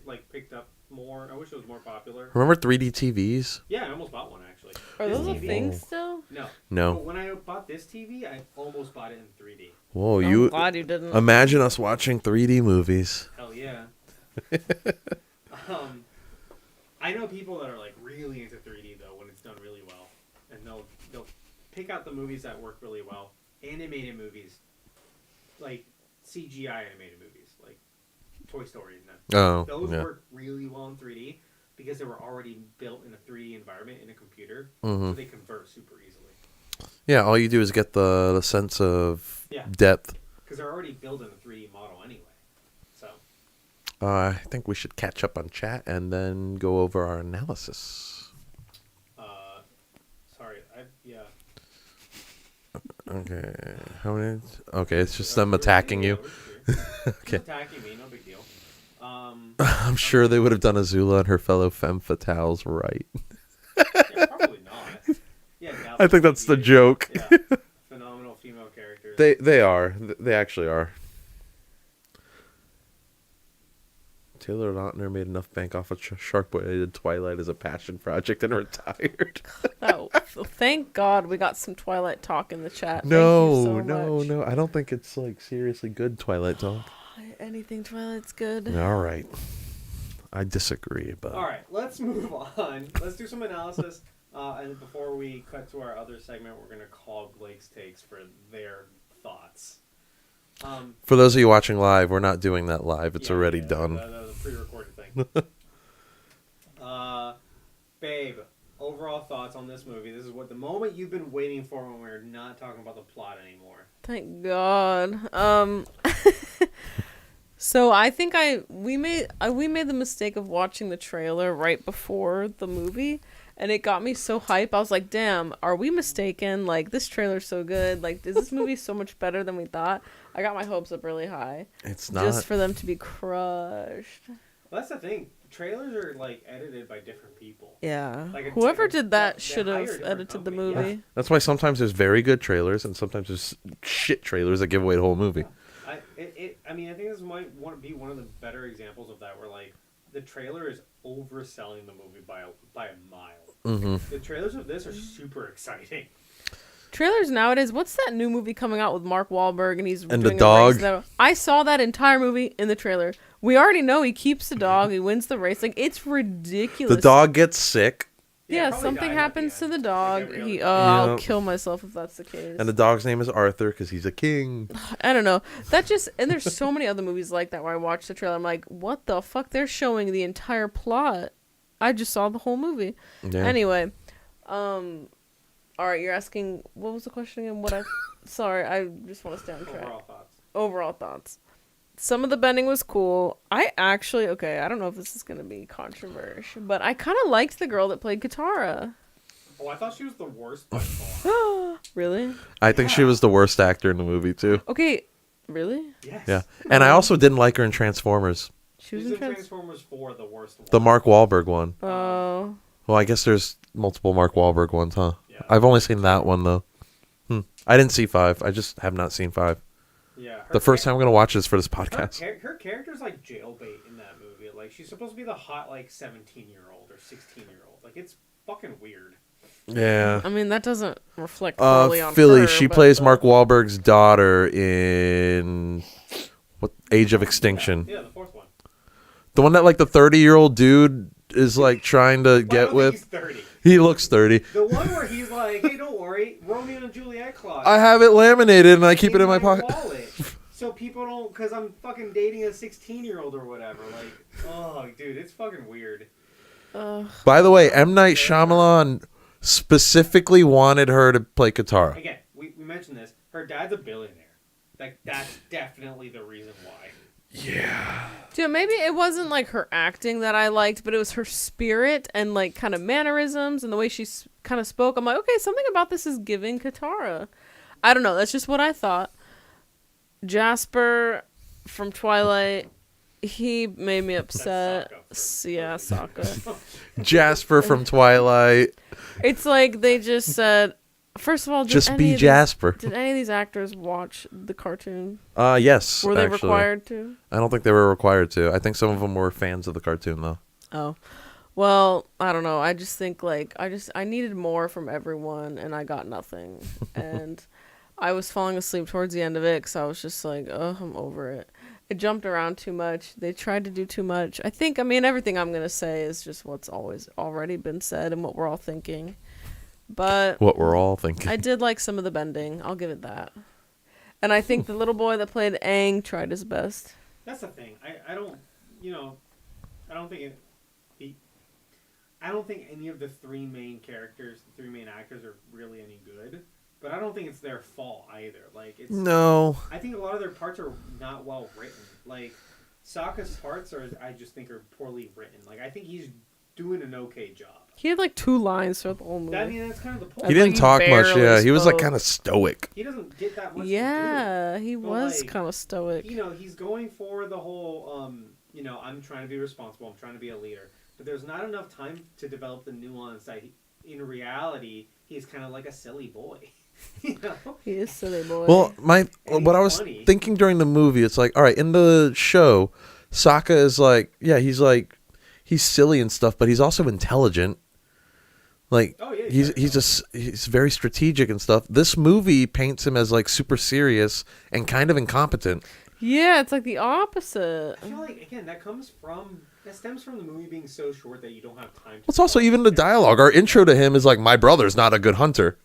like picked up more. I wish it was more popular. Remember 3D TVs? Yeah, I almost bought one actually. Are This those a TV thing still? No. No. But when I bought this TV, I almost bought it in 3D. Whoa, I'm glad you didn't. imagine us watching 3D movies. Hell yeah. I know people that are like really into 3D though when it's done really well, and they'll pick out the movies that work really well. Animated movies, like CGI animated movies, like Toy Story and that. Oh, Those yeah. work really well in 3D because they were already built in a 3D environment in a computer, Mhm. so they convert super easily. Yeah, all you do is get the sense of Yeah. depth. Because they're already built in a 3D model anyway. So I think we should catch up on chat and then go over our analysis. sorry, yeah. Okay, how many? Okay, it's just them attacking you. Okay. Attacking me, no big deal. I'm sure they would have done Azula and her fellow femme fatales right. Yeah, probably not. Yeah, I think that's the joke. Yeah, phenomenal female characters. They are. They actually are. Taylor Lautner made enough bank off of Shark Boy. He did Twilight as a passion project and retired. Oh, thank God we got some Twilight talk in the chat. No, Thank you so much. no. I don't think it's like seriously good Twilight talk. anything Twilight's good. All right. I disagree, but All right, let's move on. Let's do some analysis. And before we cut to our other segment, we're going to call Blake's takes for their thoughts. For those of you watching live, we're not doing that live. It's already done. The pre-recorded thing. Babe, overall thoughts on this movie. This is what the moment you've been waiting for when we're not talking about the plot anymore. Thank God. So I think we made the mistake of watching the trailer right before the movie, and it got me so hype. I was like, "Damn, are we mistaken? Like, this trailer's so good. Like, is this movie so much better than we thought?" I got my hopes up really high. It's not. Just for them to be crushed. Well, that's the thing. Trailers are like edited by different people. Yeah. Like Whoever did that they should hire have different edited the companies. movie. Yeah. That's why sometimes there's very good trailers and sometimes there's shit trailers that give away the whole movie. I mean, I think this might be one of the better examples of that, where like the trailer is overselling the movie by a mile. Mm-hmm. The trailers of this are super exciting. Trailers nowadays. What's that new movie coming out with Mark Wahlberg and he's And doing the dog? a race? I saw that entire movie in the trailer. We already know he keeps the dog. He wins the race. Like, it's ridiculous. The dog gets sick, Yeah, probably something dies at happens the to end, the like dog. every other He, dog. I'll Yep. kill myself if that's the case. and the dog's name is Arthur because he's a king. I don't know. And there's so many other movies like that where I watch the trailer. I'm like, what the fuck? They're showing the entire plot. I just saw the whole movie. Yeah. Anyway, all right, you're asking, what was the question again? Sorry, I just want to stay on track. Overall thoughts. Some of the bending was cool. I don't know if this is going to be controversial, but I kind of liked the girl that played Katara. Oh, I thought she was the worst by far. Really? I think she was the worst actor in the movie too. Okay, really? Yes. Yeah, and I also didn't like her in Transformers, She was She's in in Transformers 4, the worst one. the Mark Wahlberg one. Oh. Well, I guess there's multiple Mark Wahlberg ones, huh? Yeah. I've only seen that one though. I didn't see 5. I just have not seen 5. Yeah. The first time I'm gonna watch this for this podcast. Her character's like jailbait in that movie. Like, she's supposed to be the hot, like, 17-year-old or 16-year-old. Like, it's fucking weird. Yeah. I mean, that doesn't reflect poorly on Philly. her, She but plays Mark Wahlberg's daughter in what Age of Extinction. Yeah, the fourth one. The one that like the 30-year-old dude is like trying to Well, I get don't think with. he's 30. He looks 30. The one where he's like, hey, don't worry, Romeo and Juliet clause. I have it laminated and I keep it in my pocket. wallet. So people don't, because I'm fucking dating a 16-year-old or whatever. Like, oh, dude, it's fucking weird. By the way, M. Night Shyamalan specifically wanted her to play Katara. Again, we mentioned this. Her dad's a billionaire. Like, that's definitely the reason why. Yeah. Dude, maybe it wasn't like her acting that I liked, but it was her spirit and like kind of mannerisms and the way she kind of spoke. I'm like, okay, something about this is giving Katara. I don't know. That's just what I thought. Jasper from Twilight, he made me upset. Yeah, Sokka. Jasper from Twilight. It's like they just said, first of all, Just be Jasper. Did any of these actors watch the cartoon? Yes. Were they actually. required to? I don't think they were required to. I think some of them were fans of the cartoon though. Oh. Well, I don't know. I just think like I needed more from everyone and I got nothing. And I was falling asleep towards the end of it because I was just like, oh, I'm over it. It jumped around too much. They tried to do too much. I mean, everything I'm going to say is just what's always already been said and what we're all thinking. But What we're all thinking. I did like some of the bending. I'll give it that. And I think the little boy that played Aang tried his best. That's the thing. I don't, I don't think I don't think any of the three main characters, the three main actors are really any good. But I don't think it's their fault either. Like, it's No. I think a lot of their parts are not well written. Like, Sokka's parts I just think are poorly written. Like, I think he's doing an okay job. He had like 2 lines throughout the whole movie. I mean, that's kind of the point. He didn't he talk much, barely yeah. He was like spoke. kind of stoic. He doesn't get that much Yeah, to he But, was like, kind of stoic. do. He's going for the whole, I'm trying to be responsible, I'm trying to be a leader. But there's not enough time to develop the nuance that in reality, he's kind of like a silly boy. You know? He is silly boy. Well, And what I he's was funny. thinking during the movie, it's like, all right, in the show, Sokka is like, yeah, he's silly and stuff, but he's also intelligent. Like, Oh, yeah, he's very strategic and stuff. This movie paints him as like super serious and kind of incompetent. Yeah, it's like the opposite. I feel like again that stems from the movie being so short that you don't have time. It's also even the dialogue. Our intro to him is like, my brother's not a good hunter.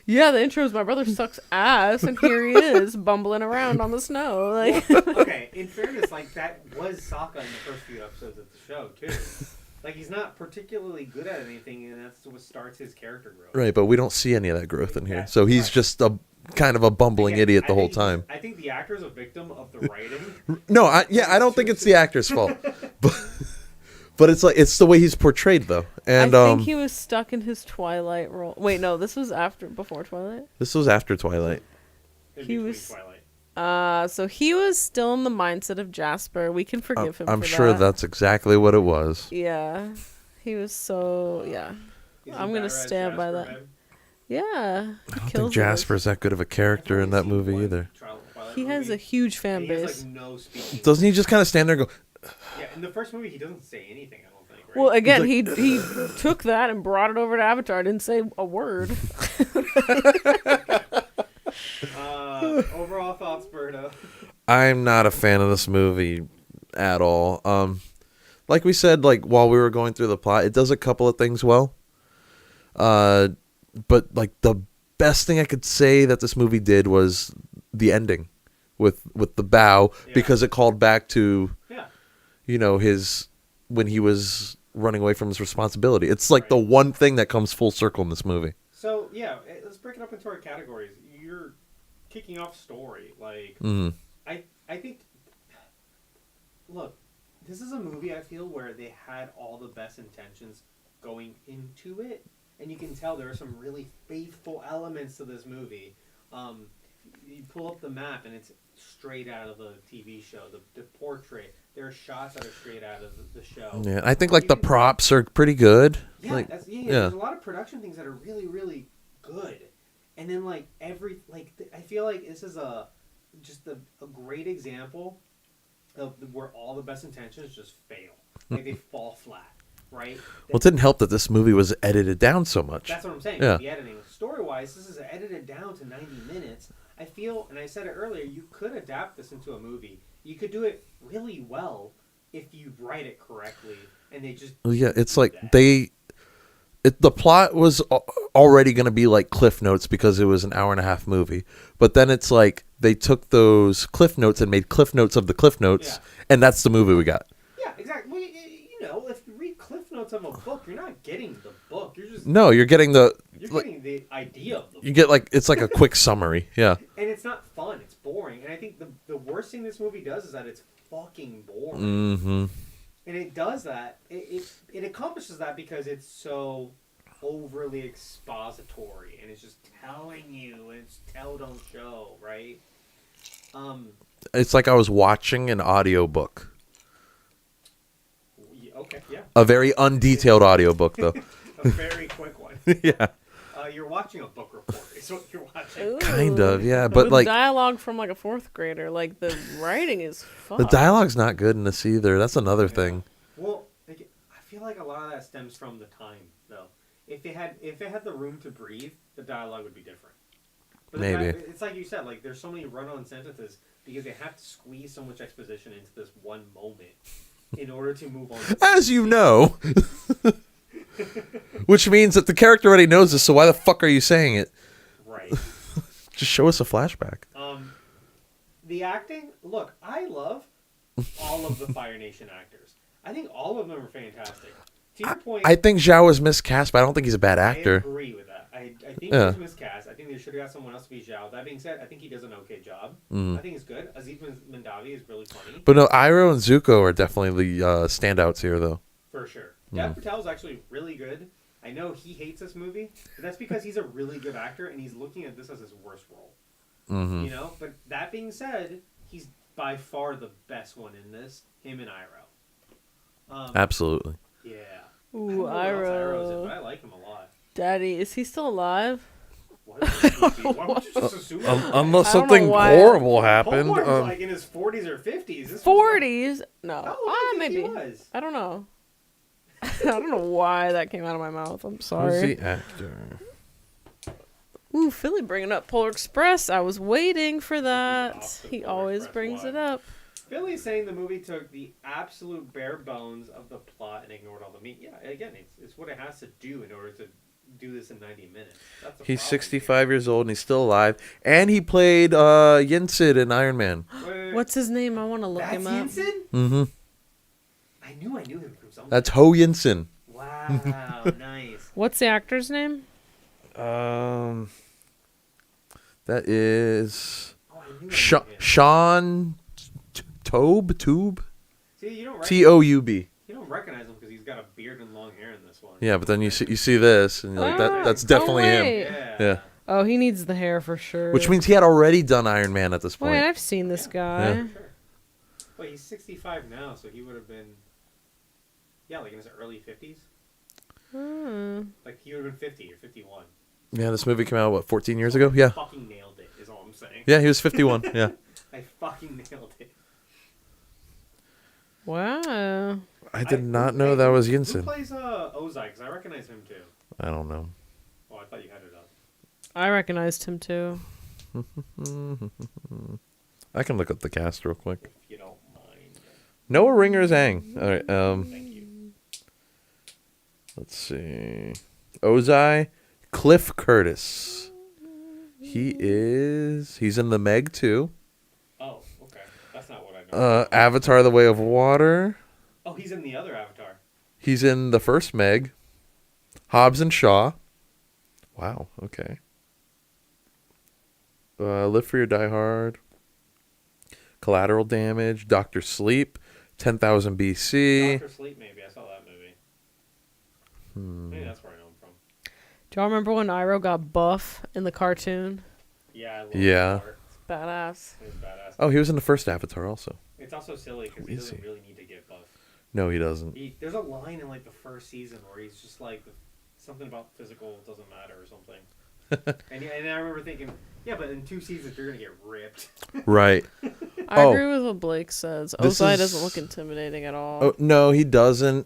Yeah, the intro is my brother sucks ass, and here he is bumbling around on the snow. Like, Okay, in fairness, like that was Sokka in the first few episodes of the show too. Like he's not particularly good at anything, and that's what starts his character growth. Right, but we don't see any of that growth in here. Yeah, So he's right. just a kind of a bumbling Again, idiot the I whole think time. I think the actor's a victim of the writing. No, I don't think it's the actor's fault. But it's like it's the way he's portrayed though. And I think he was stuck in his Twilight role. Wait, no, this was before Twilight. this was after Twilight. In He between was- Twilight. So he was still in the mindset of Jasper. We can forgive him. I'm for sure that. that's exactly what it was. Yeah, he was so yeah. He's I'm a gonna badass stand by Jasper, that. man. Yeah, I don't think Jasper's that good of a character in that movie either. He has a huge fan He has, base. like, no speaking. Doesn't he just kind of stand there and go, Yeah, in the first movie he doesn't say anything. I don't think. Right? Well, again, he took that and brought it over to Avatar. Didn't say a word. Overall thoughts, Berto. I'm not a fan of this movie at all. Like we said, like while we were going through the plot, it does a couple of things well. But like the best thing I could say that this movie did was the ending with the bow, because it called back to his when he was running away from his responsibility. It's like the one thing that comes full circle in this movie. So let's break it up into our categories. You're kicking off story. Like I think. Look, this is a movie I feel where they had all the best intentions going into it, and you can tell there are some really faithful elements to this movie. You pull up the map and it's straight out of the TV show. The portrait, there are shots that are straight out of the show. Yeah, I think like the props are pretty good. Yeah, like, there's a lot of production things that are really, really good. And then like I feel like this is just a great example of where all the best intentions just fail. Like they fall flat, right? Well, it didn't help that this movie was edited down so much. That's what I'm saying. Yeah. The editing, story-wise, this is edited down to 90 minutes. I feel, and I said it earlier, you could adapt this into a movie. You could do it really well if you write it correctly, and they just Yeah, it's like the plot was already going to be like Cliff Notes because it was an hour and a half movie. But then it's like they took those Cliff Notes and made Cliff Notes of the Cliff Notes, and that's the movie we got. Yeah, exactly. Well, if you read Cliff Notes of a book, you're not getting the book. You're just You're getting getting the idea of the book. You get like it's like a quick summary. Yeah. And it's not fun. It's boring. And I think the worst thing this movie does is that it's fucking boring. Mm-hmm. And it does that. It accomplishes that because it's so overly expository, and it's just telling you, and it's tell don't show, right? It's like I was watching an audiobook. Okay, yeah. A very undetailed audiobook though. A very quick one. Yeah. You're watching a book report. Is what you're watching. Ooh. Kind of, yeah, but With like dialogue from like a fourth grader. Like the writing is fucked. the dialogue's not good in this either. That's another thing. Well, I feel like a lot of that stems from the time, though. If it had the room to breathe, the dialogue would be different. But Maybe. It's like you said, like there's so many run-on sentences because they have to squeeze so much exposition into this one moment in order to move on. As you know. Which means that the character already knows this, so why the fuck are you saying it? Right. Just show us a flashback. The acting, look, I love all of the Fire Nation actors. I think all of them are fantastic. To your point, I think Zhao was miscast, but I don't think he's a bad I actor. agree with that. I think he was miscast. I think they should have got someone else to be Zhao. That being said, I think he does an okay job. I think it's good. Aziz Mandavi is really funny. But no, Iroh and Zuko are definitely the standouts here, though. For sure. Dev Patel is actually really good. I know he hates this movie, but that's because he's a really good actor and he's looking at this as his worst role. Mm-hmm. You know? But that being said, he's by far the best one in this, him and Iroh. Absolutely. Yeah. Ooh, I don't know what else Iroh's in, Iroh. but I like him a lot. Daddy, is he still alive? Why would you just assume that? Unless I don't know something why. horrible happened. Homework like in his 40s or 50s. This was 40s? No. like, I think Maybe. he was. I don't know. I don't know why that came out of my mouth. I'm sorry. Who's the actor? Ooh, Philly bringing up Polar Express. I was waiting for that. off the He Polar always Express brings one. it up. Billy's saying the movie took the absolute bare bones of the plot and ignored all the meat. Yeah, again, it's what it has to do in order to do this in 90 minutes. That's the He's problem 65 years old and he's still alive. And he played Yinsid in Iron Man. here. Wait. What's his name? I want to look That's him up. Yinsen? Mm-hmm. I knew him from something. That's Ho Yinsen. Wow, nice. What's the actor's name? That is Oh, I knew Sean Toub. See, you don't Toub. you don't recognize him because he's got a beard and long hair in this one. Yeah, but then you see this and you're like that's definitely him. wait. Yeah. Oh, he needs the hair for sure. Which means he had already done Iron Man at this point. Wait, I've seen this guy. Yeah. Sure. Wait, he's 65 now, so he would have been, like in his early 50s. Like he would have been 50 or 51. Yeah, this movie came out 14 years ago. Yeah. Fucking nailed it, is all I'm saying. Yeah, he was 51. Yeah. I fucking nailed it. Wow. I did not know that was Who Yinsen. plays Ozai? Because I recognize him too. I don't know. Oh, I thought you had it up. I recognized him too. I can look up the cast real quick. If you don't mind. Noah Ringer's Aang. All right. Thank you. Let's see. Ozai, Cliff Curtis. He's in the Meg too. Oh, okay. That's not what I know. Avatar: The Way of Water. Oh, he's in the other Avatar. He's in the first Meg. Hobbs and Shaw. Wow. Okay. Live Free or Die Hard. Collateral Damage. Doctor Sleep. 10,000 BC. Dr. Sleep, maybe. I saw that movie. Maybe that's where I know him from. Do y'all remember when Iroh got buff in the cartoon? Yeah, I love Yeah. that part. It's badass. It's badass. Oh, he was in the first Avatar also. It's also silly because Who he is doesn't he? really need to get buff. No, he doesn't. There's a line in like the first season where he's just like something about physical doesn't matter or something. and I remember thinking, yeah, but in 2 seasons you're gonna get ripped. Right. I Oh. agree with what Blake says. This Ozai is- doesn't look intimidating at all. Oh, no, he doesn't.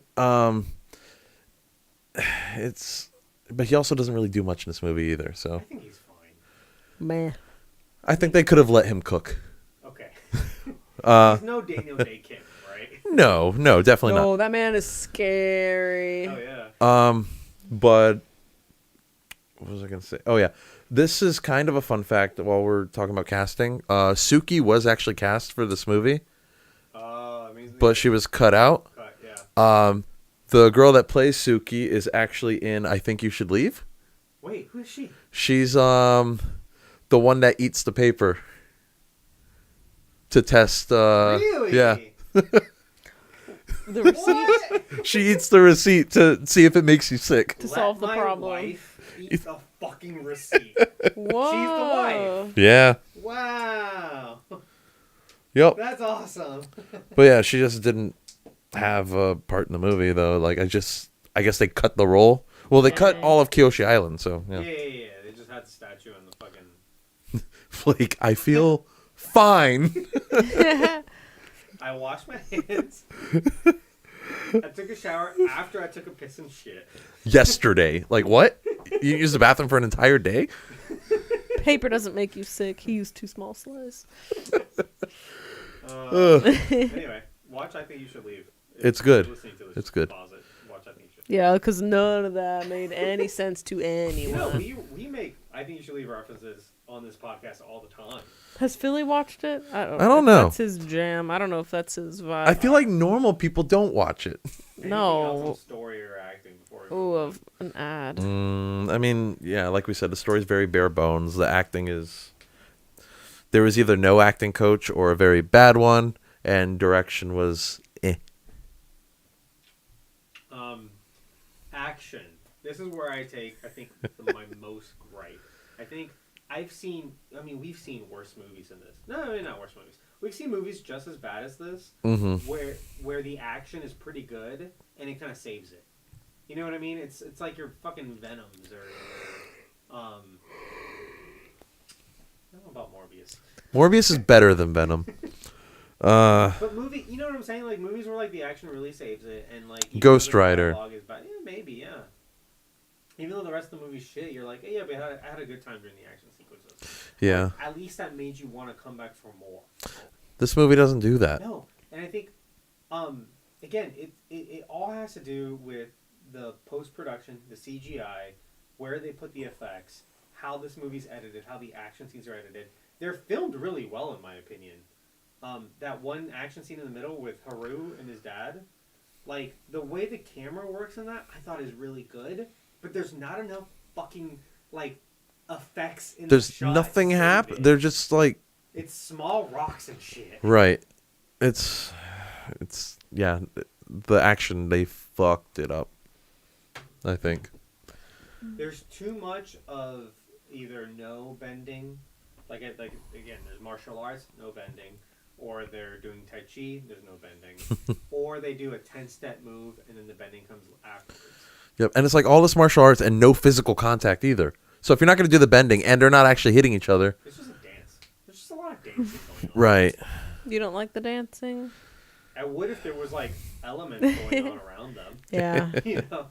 But he also doesn't really do much in this movie either. I So think he's fine. Man. I think they could have let him cook. Okay. Uh, He's no Daniel Day Kim, right? no, definitely No, that man is scary. Oh yeah. not. But what was I gonna say? Oh yeah, this is kind of a fun fact while we're talking about casting. Suki was actually cast for this movie, but she was cut out. Cut, yeah. The girl that plays Suki is actually in I Think You Should Leave. Wait, who is she? She's the one that eats the paper to test. Really? Yeah, The receipt What? she eats the receipt to see if it makes you sick. to solve the Let my problem. wife eat the fucking receipt. Whoa. wife. Yeah. Wow. Yep. That's awesome. But yeah, she just didn't have a part in the movie though. Like I guess they cut the role. Well, they cut all of Kyoshi Island, so Yeah. yeah. They just had the statue and the fucking. Like I feel fine. I washed my hands. I took a shower after I took a piss and shit. Yesterday. Like what? You used the bathroom for an entire day? Paper doesn't make you sick. He used 2 small slices. Anyway, watch I Think You Should Leave. If It's good. you're listening to this, It's just good. Pause it. Watch I Think You Should. Yeah, because none of that made any sense to You know, anyone. we make I Think You Should Leave references on this podcast all the time. Has Philly watched it? I don't don't if know. That's his jam. I don't know if that's his vibe. I feel like normal people don't watch it. Anything No. else on story or acting before we Ooh, move on? of an ad. I mean, yeah, like we said, the story's very bare bones. The acting is... There was either no acting coach or a very bad one, and direction was eh. Action. This is where I think my most gripe. I think we've seen worse movies than this. No, I mean, not worse movies. We've seen movies just as bad as this, where the action is pretty good and it kind of saves it. You know what I mean? It's like your fucking Venoms or I don't know about Morbius. Morbius is better than Venom. But you know what I'm saying? Like movies where like the action really saves it, and like even Ghost though the Rider. dialogue is bad, yeah, maybe, yeah. Even though the rest of the movie's shit, you're like, hey, yeah, but I had a good time during the action sequences. Yeah. At least that made you want to come back for more. This movie doesn't do that. No, and I think, again, it all has to do with the post-production, the CGI, where they put the effects, how this movie's edited, how the action scenes are edited. They're filmed really well, in my opinion. That one action scene in the middle with Haru and his dad, like, the way the camera works in that, I thought is really good, but there's not enough fucking, like, effects in the shot. There's nothing happen. They're just, like... It's small rocks and shit. Right. It's yeah, the action, they fucked it up, I think. There's too much of either no bending, like again, there's martial arts, no bending, or they're doing Tai Chi, there's no bending, or they do a 10-step move and then the bending comes afterwards. Yep, and it's like all this martial arts and no physical contact either. So if you're not going to do the bending and they're not actually hitting each other, It's just a dance. There's just a lot of dancing going on. right? You don't like the dancing? I would if there was like elements going on around them. Yeah. You know.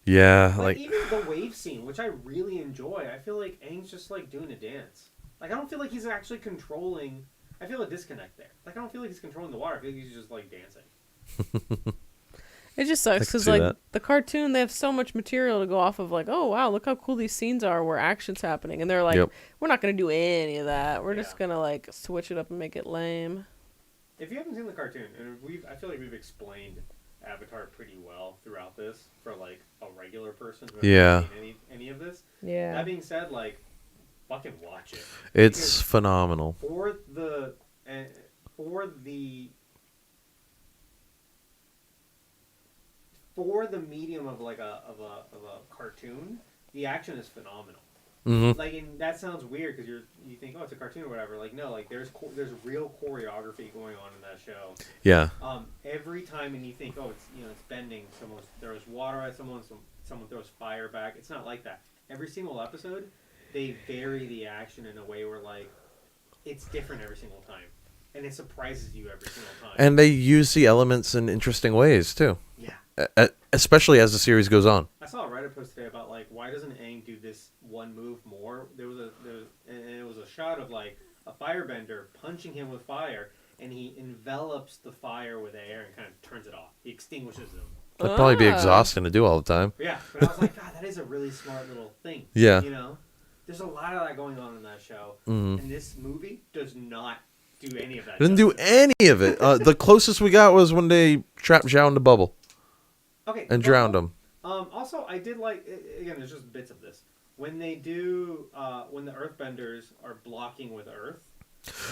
Yeah, Like like even the wave scene, which I really enjoy, I feel like Aang's just like doing a dance. Like I don't feel like he's actually controlling. I feel a disconnect there. Like I don't feel like he's controlling the water. I feel like he's just like dancing. It just sucks because, see like, that. the cartoon, they have so much material to go off of. Like, oh, wow, look how cool these scenes are where action's happening. And they're like, Yep. we're not going to do any of that. We're just Yeah. going to, like, switch it up and make it lame. If you haven't seen the cartoon, and I feel like we've explained Avatar pretty well throughout this for like a regular person who hasn't seen any of this. Yeah. That being said, like, fucking watch it. it's Because phenomenal. for the medium of like a cartoon, the action is phenomenal. Mm-hmm. Like, and that sounds weird because you think, oh, it's a cartoon or whatever. Like, no, like there's real choreography going on in that show. Yeah. Every time, and you think, oh, it's it's bending. Someone throws water at someone. Someone throws fire back. It's not like that. Every single episode, they vary the action in a way where like it's different every single time, and it surprises you every single time. And they use the elements in interesting ways too. Yeah. Especially as the series goes on. I saw a Reddit post today about like why doesn't Aang do this one move more? There was and it was a shot of like a firebender punching him with fire, and he envelops the fire with air and kind of turns it off. He extinguishes them. That'd probably be Ah. exhausting to do all the time. Yeah, but I was like, God, that is a really smart little thing. Yeah. You know, there's a lot of that going on in that show, Mhm. and this movie does not do any of that. Didn't do justice. any of it. The closest we got was when they trapped Zhao in the bubble Okay. and drowned him. Also, I did like again. There's just bits of this when they do when the Earthbenders are blocking with Earth.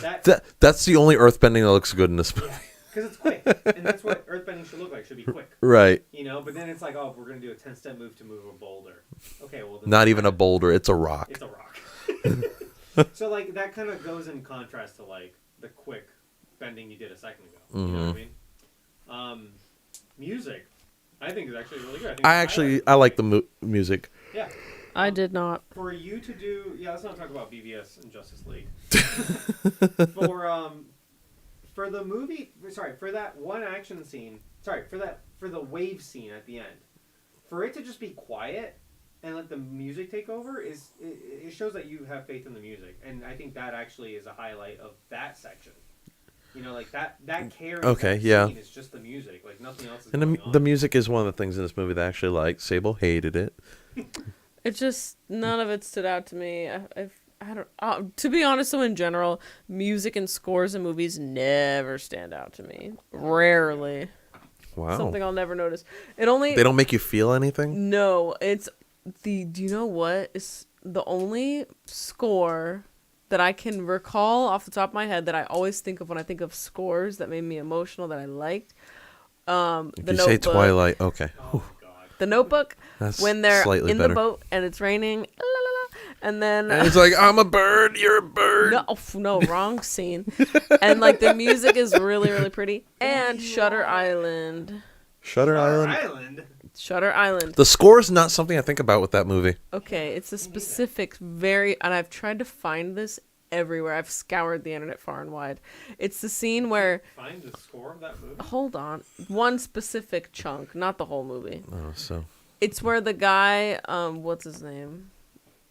That's the only earthbending that looks good in this movie. Yeah, because it's quick, and that's what Earthbending should look like. Should be quick. Right. You know, but then it's like, oh, we're gonna do a 10-step move to move a boulder. Okay, well, then Not even a boulder. It's a rock. It's a rock. So like that kind of goes in contrast to like the quick bending you did a second ago. You know what I mean? Music, I think is actually really good. I like the music. Yeah. I did not. For you to do, let's not talk about BVS and Justice League. For the movie, for that one action scene, for the wave scene at the end, for it to just be quiet and let the music take over it shows that you have faith in the music, and I think that actually is a highlight of that section. You know, like that carries. Okay, that yeah. scene is just the music, like nothing else is And going on. the music is one of the things in this movie that I actually like. Sable hated it. It just, none of it stood out to me. I don't. To be honest, though, in general, music and scores in movies never stand out to me. Rarely. Wow. Something I'll never notice. It only. They don't make you feel anything? No, it's the. Do you know what is the only score that I can recall off the top of my head that I always think of when I think of scores that made me emotional that I liked? If The you say Notebook. Twilight, okay. Oh my god. The Notebook. That's When they're slightly in better. the boat and it's raining, la, la, la, and then And it's like, I'm a bird, you're a bird. no, wrong scene. And like the music is really, really pretty. And Shutter Island. Shutter Island. Shutter Island. The score is not something I think about with that movie. Okay, it's a specific, and I've tried to find this everywhere. I've scoured the internet far and wide. It's the scene where, Find the score of that movie. hold on, one specific chunk, not the whole movie. Oh, so. It's where the guy, what's his name?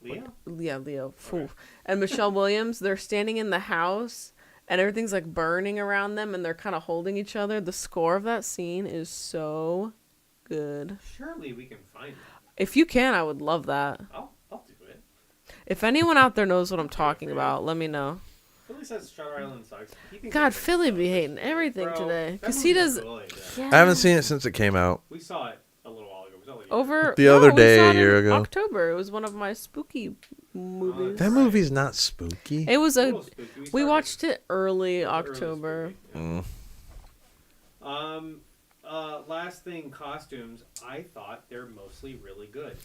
Leo? Yeah, Leo. Okay. And Michelle Williams, they're standing in the house and everything's like burning around them and they're kind of holding each other. The score of that scene is so good. Surely we can find that. If you can, I would love that. I'll do it. If anyone out there knows what I'm talking about, let me know. Philly says Shutter Island sucks. He thinks God, it's Philly good. be hating everything Bro, today. that Because he movie's does... good. Yeah. I haven't seen it since it came out. We saw it a little while ago. We saw it like Over... The other we day, saw a it year in ago. October. It was one of my spooky movies. That movie's not spooky. It was a a... little spooky. We started- watched it early it was early October. spooky, yeah. Last thing, costumes. I thought they're mostly really good.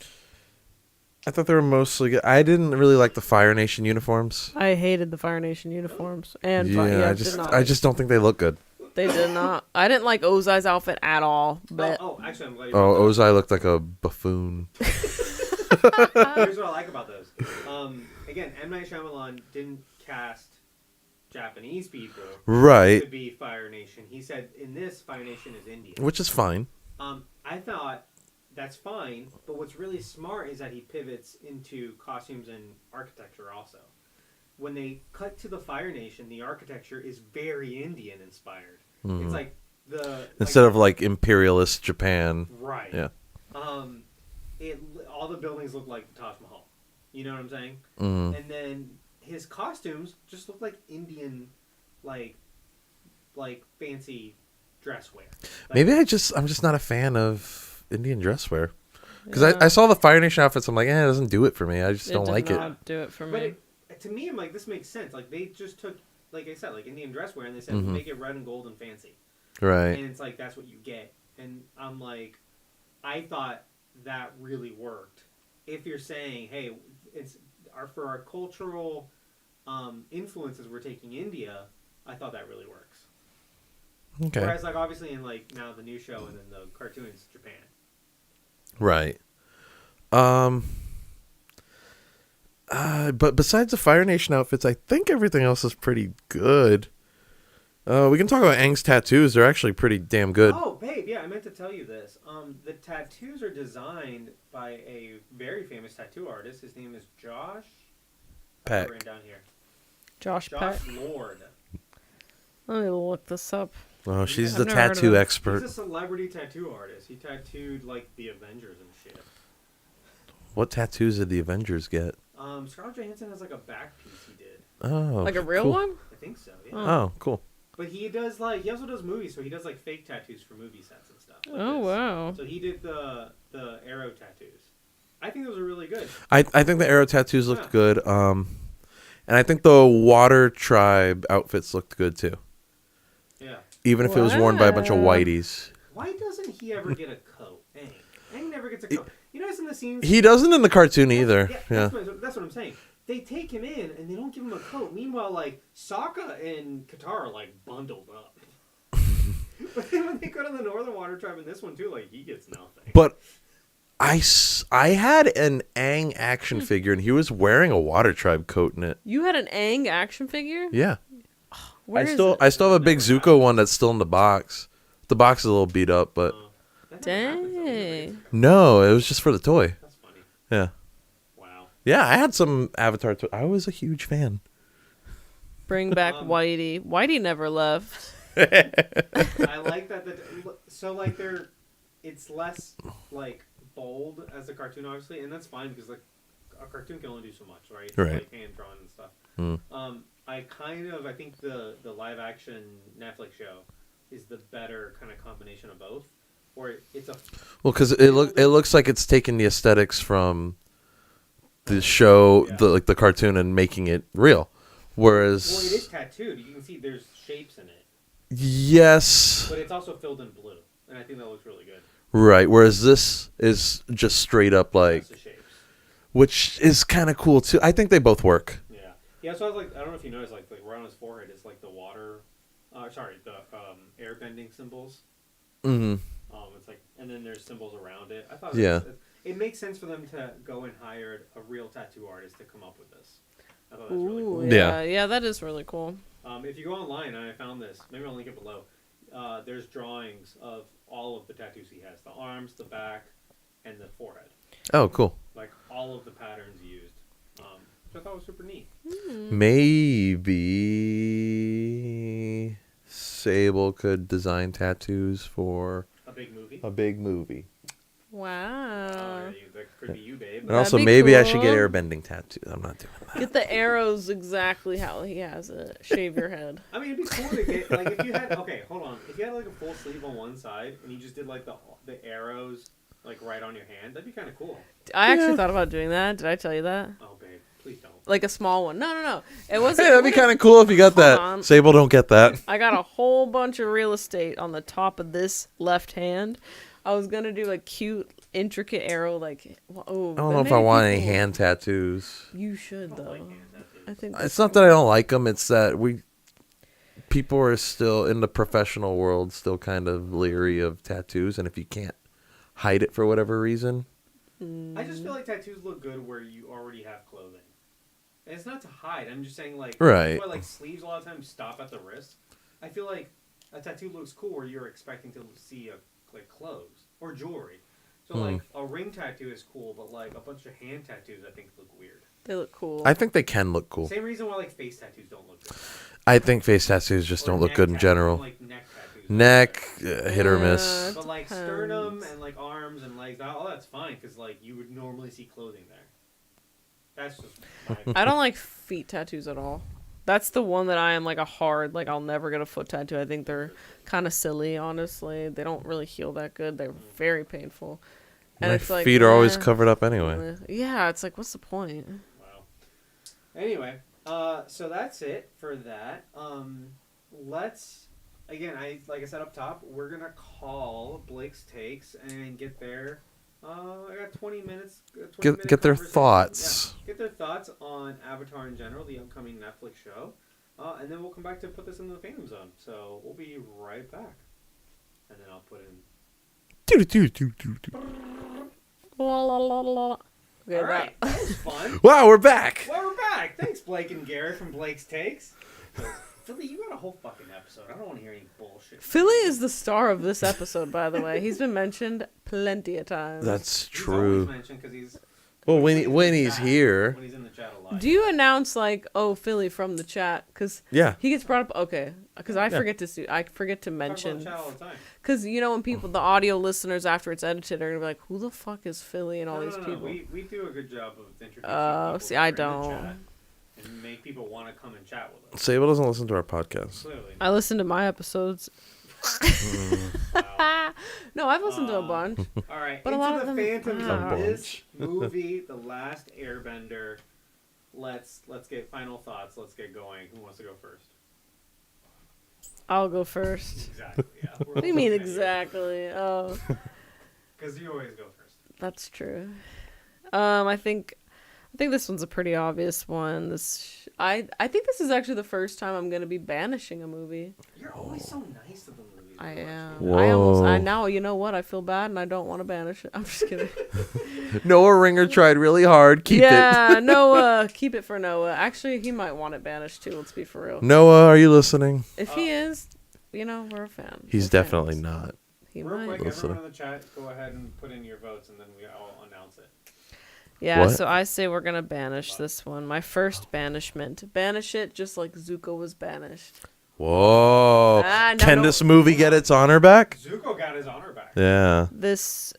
I thought they were mostly good. I didn't really like the Fire Nation uniforms. I hated the Fire Nation uniforms. And Yeah, I just don't think they look good. They did not. I didn't like Ozai's outfit at all. But Actually, I'm glad you Oh, brought Ozai looked like a buffoon. that up. Here's what I like about those. Again, M. Night Shyamalan didn't cast Japanese people Right. to be Fire Nation. He said, in this, Fire Nation is Indian. Which is fine. I thought that's fine, but what's really smart is that he pivots into costumes and architecture also. When they cut to the Fire Nation, the architecture is very Indian inspired. It's like Instead of like imperialist Japan. right. Yeah. All the buildings look like the Taj Mahal. You know what I'm saying? Mm. And then his costumes just look like Indian, like fancy dress wear. Like, Maybe I'm just not a fan of Indian dress wear. Because Yeah. I saw the Fire Nation outfits. I'm like, it doesn't do it for me. I just it don't did like it. not do it for But me. to me, I'm like, this makes sense. Like they just took, like I said, like Indian dress wear, and they said Mhm. make it red and gold and fancy. Right. And it's like that's what you get. And I'm like, I thought that really worked. If you're saying, hey, for our cultural influences, we're taking India. I thought that really works. Okay. Whereas, like obviously in like now the new show and then the cartoons, Japan. Right. But besides the Fire Nation outfits, I think everything else is pretty good. We can talk about Aang's tattoos. They're actually pretty damn good. Oh, babe, yeah, I meant to tell you this. The tattoos are designed by a very famous tattoo artist. His name is Josh. I have it Peck. written down here. Josh Peck. Josh Lord. Let me look this up. Oh, she's I've the never heard of tattoo him. He's expert. a celebrity tattoo artist. He tattooed like the Avengers and shit. What tattoos did the Avengers get? Scarlett Johansson has like a back piece he did. Oh, Like a real cool. one? I think so. Yeah. Oh, cool. But he also does movies, so he does like fake tattoos for movie sets and stuff. Like Oh, this. wow. So he did the arrow tattoos. I think those are really good. I think the arrow tattoos looked Yeah. good. And I think the Water Tribe outfits looked good too. Yeah. Even if it was worn by a bunch of Wow. whiteys. Why doesn't he ever get a coat? Aang. Aang never gets a coat. You notice in the scenes. He doesn't in the cartoon either. Yeah. That's what I'm saying. They take him in and they don't give him a coat. Meanwhile, like Sokka and Katara are like bundled up. But then when they go to the Northern Water Tribe in this one too, like he gets nothing. But I had an Aang action figure and he was wearing a Water Tribe coat in it. You had an Aang action figure? Yeah. Where I is still it? I still have a big Zuko one that's still in the box. The box is a little beat up, but That never happens, though. Dang. no, it was just for the toy. That's funny. Yeah. Wow. Yeah, I had some Avatar I was a huge fan. Bring back Whitey. Whitey never left. I like that. So like it's less like bold as a cartoon, obviously, and that's fine because like a cartoon can only do so much, right? It's Right. like hand drawn and stuff. Mm. I think the live action Netflix show is the better kind of combination of both. Or it's a Well, because it looks like it's taking the aesthetics from the show, Yeah. the cartoon, and making it real. Whereas, well, it is tattooed. You can see there's shapes in it, yes, but it's also filled in blue, and I think that looks really good. right. Whereas this is just straight up That's the shapes. which is kind of cool too. I think they both work. Yeah. Yeah. So I was like, I don't know if you noticed, like right on his forehead is like the water, the airbending symbols. Mm-hmm. It's like, and then there's symbols around it. I thought Yeah. it makes sense for them to go and hire a real tattoo artist to come up with this. I thought that's really cool. Ooh, Yeah. yeah, that is really cool. If you go online, and I found this, maybe I'll link it below. There's drawings of all of the tattoos he has: the arms, the back, and the forehead. Oh, cool. Like all of the patterns used. Which I thought was super neat. Maybe Sable could design tattoos for A big movie. a big movie. Wow. That could be you, babe. And That'd also, be maybe I should get cool. airbending tattoos. I'm not doing that. Get the arrows exactly how he has it. Shave your head. I mean, it'd be cool to get, like, if you had, okay, hold on. If you had, like, a full sleeve on one side, and you just did, like, the arrows, like, right on your hand, that'd be kind of cool. I actually thought about doing that. Did I tell you that? Oh, babe, please don't. Like a small one. No. It wasn't. Hey, that'd be kind of cool if you got that. on. Sable don't get that. I got a whole bunch of real estate on the top of this left hand. I was gonna do a cute, intricate arrow, like. Oh, I don't know if I want any hand tattoos. You should I don't though. like hand tattoos. I think It's not that I don't like them. It's that people are still in the professional world, still kind of leery of tattoos, and if you can't hide it for whatever reason, I just feel like tattoos look good where you already have clothing. And it's not to hide. I'm just saying, like, Right. that's why, like, sleeves a lot of times stop at the wrist. I feel like a tattoo looks cool where you're expecting to see like clothes or jewelry. So like a ring tattoo is cool, but like a bunch of hand tattoos I think look weird. they look cool. I think they can look cool. Same reason why like face tattoos don't look good. I think face tattoos just Or don't look neck good in tattoos, general. Like neck tattoos. Neck, hit or miss. Yeah. But like Depends. sternum and like arms and legs, all that's fine because like you would normally see clothing there. That's just my I don't like feet tattoos at all. That's the one that I am like a hard, like I'll never get a foot tattoo. I think they're kind of silly, honestly. They don't really heal that good. They're very painful. And My it's like, feet are always eh, covered up anyway. Yeah, it's like, what's the point? Wow. Anyway, so that's it for that. Let's again. Like I said up top, we're gonna call Blake's Takes and get their. I got 20 minutes. 20 Get their conversation. thoughts. Yeah, get their thoughts on Avatar in general, the upcoming Netflix show, and then we'll come back to put this in the Phantom Zone. So we'll be right back, and then I'll put in. La, la, la, la. Okay, All right, that was fun. Wow, we're back. Well, we're back. Thanks, Blake and Garrett from Blake's Takes. Philly, you got a whole fucking episode. I don't want to hear any bullshit. Philly is the star of this episode, by the way. He's been mentioned plenty of times. That's He's true. always mentioned 'cause he's Well, when in the he's chat, here, when he's in the chat a lot. Do you announce like, "Oh, Philly" from the chat? Because yeah. he gets brought up. Okay, because I Yeah. forget to Talk about mention. the chat all the time. Because you know when people, the audio listeners after it's edited, are gonna be like, "Who the fuck is Philly?" and all these people. We do a good job of introducing people See, who I are in the don't. chat and make people want to come and chat with us. Sable doesn't listen to our podcast. Clearly. I listen to my episodes. Wow. No, I've listened to a bunch. All right, But a into lot of the them- Phantom A Zone. bunch. This movie, The Last Airbender. Let's get final thoughts. Let's get going. Who wants to go first? I'll go first. Exactly. Yeah. What do you mean exactly? Oh, Because you always go first. that's true. I think this one's a pretty obvious one. I think this is actually the first time I'm gonna be banishing a movie. You're always so nice to the movies. I we watch. am. Whoa. Now you know what? I feel bad and I don't want to banish it. I'm just kidding. Noah Ringer tried really hard. Keep it. Yeah, Noah. Keep it for Noah. Actually, he might want it banished too. Let's be for real. Noah, are you listening? If he is, we're a fan. He's We're definitely fans. not. He Real might. quick, Listen. everyone in the chat, go ahead and put in your votes, and then I'll announce it. Yeah, What? so I say we're gonna banish this one. My first banishment. Banish it just like Zuko was banished. Whoa. No, Can no. this movie get its honor back? Zuko got his honor back. Yeah. This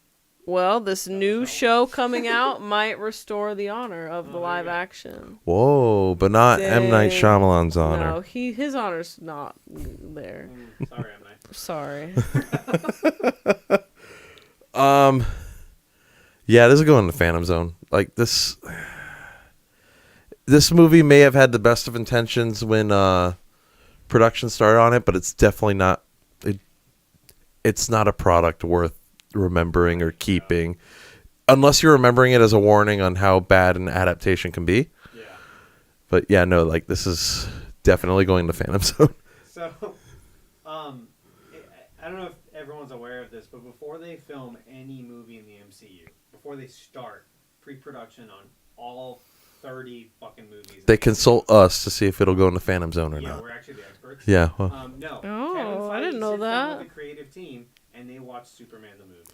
new show coming out might restore the honor of the live action. Whoa, but not M. Night Dang. Shyamalan's honor. No, his honor's not there. Sorry, M. Night. Sorry. Yeah, this is going to Phantom Zone. Like this movie may have had the best of intentions when production started on it, but it's definitely not. It's not a product worth remembering or keeping, unless you're remembering it as a warning on how bad an adaptation can be. Yeah. But yeah, no, like this is definitely going to Phantom Zone. So, I don't know if everyone's aware of this, but before they film any movie in the MCU, before they start pre-production on all 30 fucking movies, They consult us to see if it'll go into Phantom Zone or Yeah, not. we're actually the experts. Yeah. Well, No. Oh, Kevin I Feige didn't know sits down that. With the creative team, and they watch Superman the movie.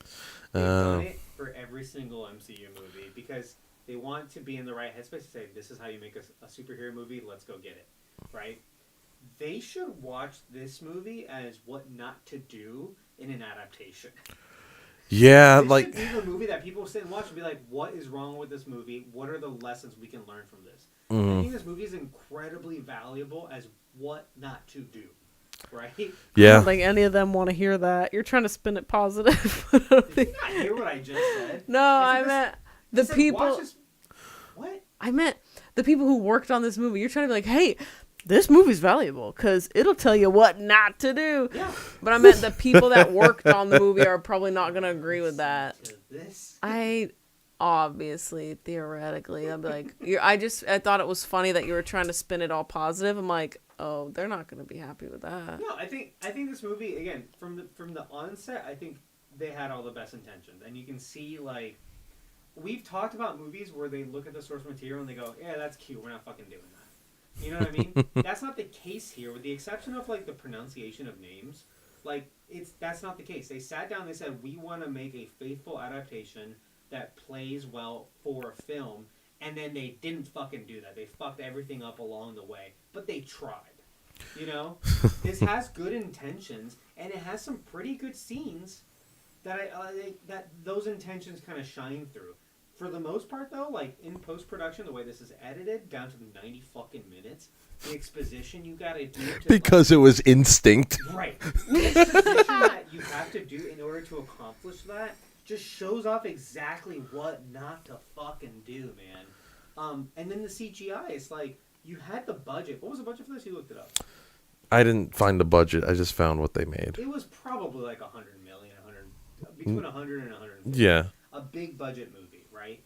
They've done it for every every single MCU movie because they want to be in the right headspace to say, this is how you make a superhero movie, let's go get it, right? They should watch this movie as what not to do in an adaptation. Yeah, This like should be the movie that people sit and watch and be like, what is wrong with this movie? What are the lessons we can learn from this? I think this movie is incredibly valuable as what not to do, right? I yeah. don't think any of them want to hear that. You're trying to spin it positive. Did you not hear what I just said? No, I I said meant this- I the said, people. watch this- What? I meant the people who worked on this movie. You're trying to be like, hey, this movie's valuable because it'll tell you what not to do. Yeah. But I meant the people that worked on the movie are probably not going to agree with that. To this. I obviously, theoretically, I'd be like, I thought it was funny that you were trying to spin it all positive. I'm like, oh, they're not going to be happy with that. No, I think this movie again from the onset. I think they had all the best intentions, and you can see like we've talked about movies where they look at the source material and they go, yeah, that's cute. We're not fucking doing that. You know what I mean? That's not the case here, with the exception of like the pronunciation of names. Like that's not the case. They sat down. They said we want to make a faithful adaptation that plays well for a film, and then they didn't fucking do that. They fucked everything up along the way, but they tried. You know, this has good intentions, and it has some pretty good scenes that that those intentions kind of shine through. For the most part, though, like in post production, the way this is edited down to the 90 fucking minutes, the exposition you gotta do to, Because it was instinct. right, the exposition that you have to do in order to accomplish that just shows off exactly what not to fucking do, man. And then the CGI, it's like you had the budget. What was the budget for this? You looked it up. I didn't find the budget. I just found what they made. It was probably like 100 million, between 100 and 150. Yeah. A big budget movie, right?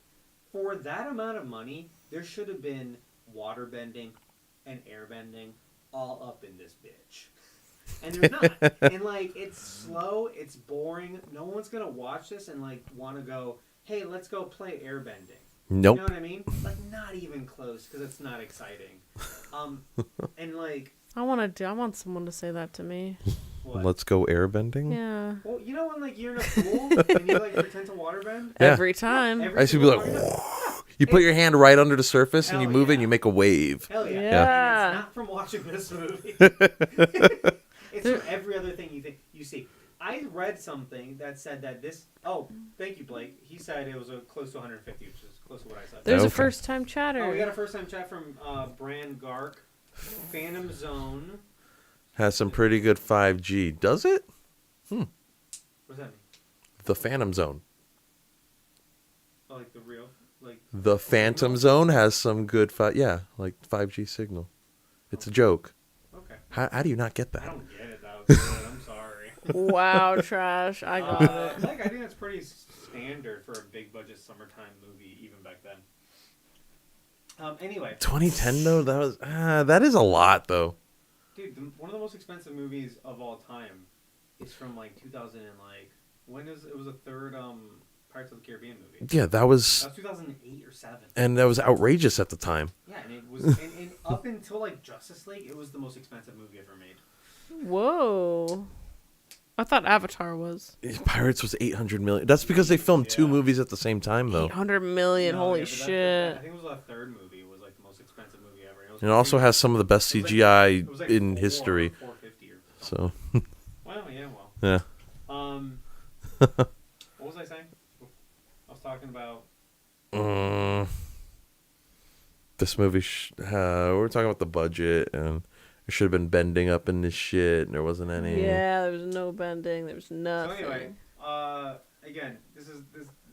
For that amount of money, there should have been water bending and air bending all up in this bitch. And there's not. And like, it's slow, it's boring. No one's gonna watch this and like want to go, hey, let's go play air bending. Nope. You know what I mean? Like, not even close, because it's not exciting. And like, I want someone to say that to me. what? Let's go airbending. Yeah. Well, you know when like you're in a pool and you like pretend to waterbend? Yeah. Every time. Every I should be single like, time? you put your hand right under the surface and you Hell move it yeah. and you make a wave. Hell yeah. Yeah. And it's not from watching this movie. It's from every other thing you see. I read something that said that this. Oh, thank you, Blake. He said it was close to 150, which is close to what I said. There's Okay. a first time chatter. Oh, we got a first time chat from Brand Gark. Phantom Zone. Has some pretty good 5G. Does it? What does that mean? The Phantom Zone. Oh, like the real, like. The Phantom Zone has some good 5G signal. It's a joke. Okay. How do you not get I that? don't get it. That was good. I'm sorry. Wow, trash. I got it. Like, I think that's pretty standard for a big budget summertime movie, even back then. Anyway, 2010 though, that is a lot though. dude, one of the most expensive movies of all time is from like 2000 and like it was a third Pirates of the Caribbean movie. Yeah, that was, That was 2008 or 7. and that was outrageous at the time. Yeah, and it was and up until like Justice League, it was the most expensive movie ever made. Whoa. I thought Avatar was. Pirates was 800 million. That's because they filmed two Yeah. movies at the same time though. 800 million. No, Holy yeah, but shit. I think it was the third movie. Was like the most expensive movie ever. And it also has some of the best It was like- CGI it was like in 4 history. or 450 or So, well, yeah, well. yeah. What was I saying? I was talking about. This movie, we were talking about the budget, and there should have been bending up in this shit, and there wasn't any. Yeah, there was no bending. There was So nothing. anyway, again,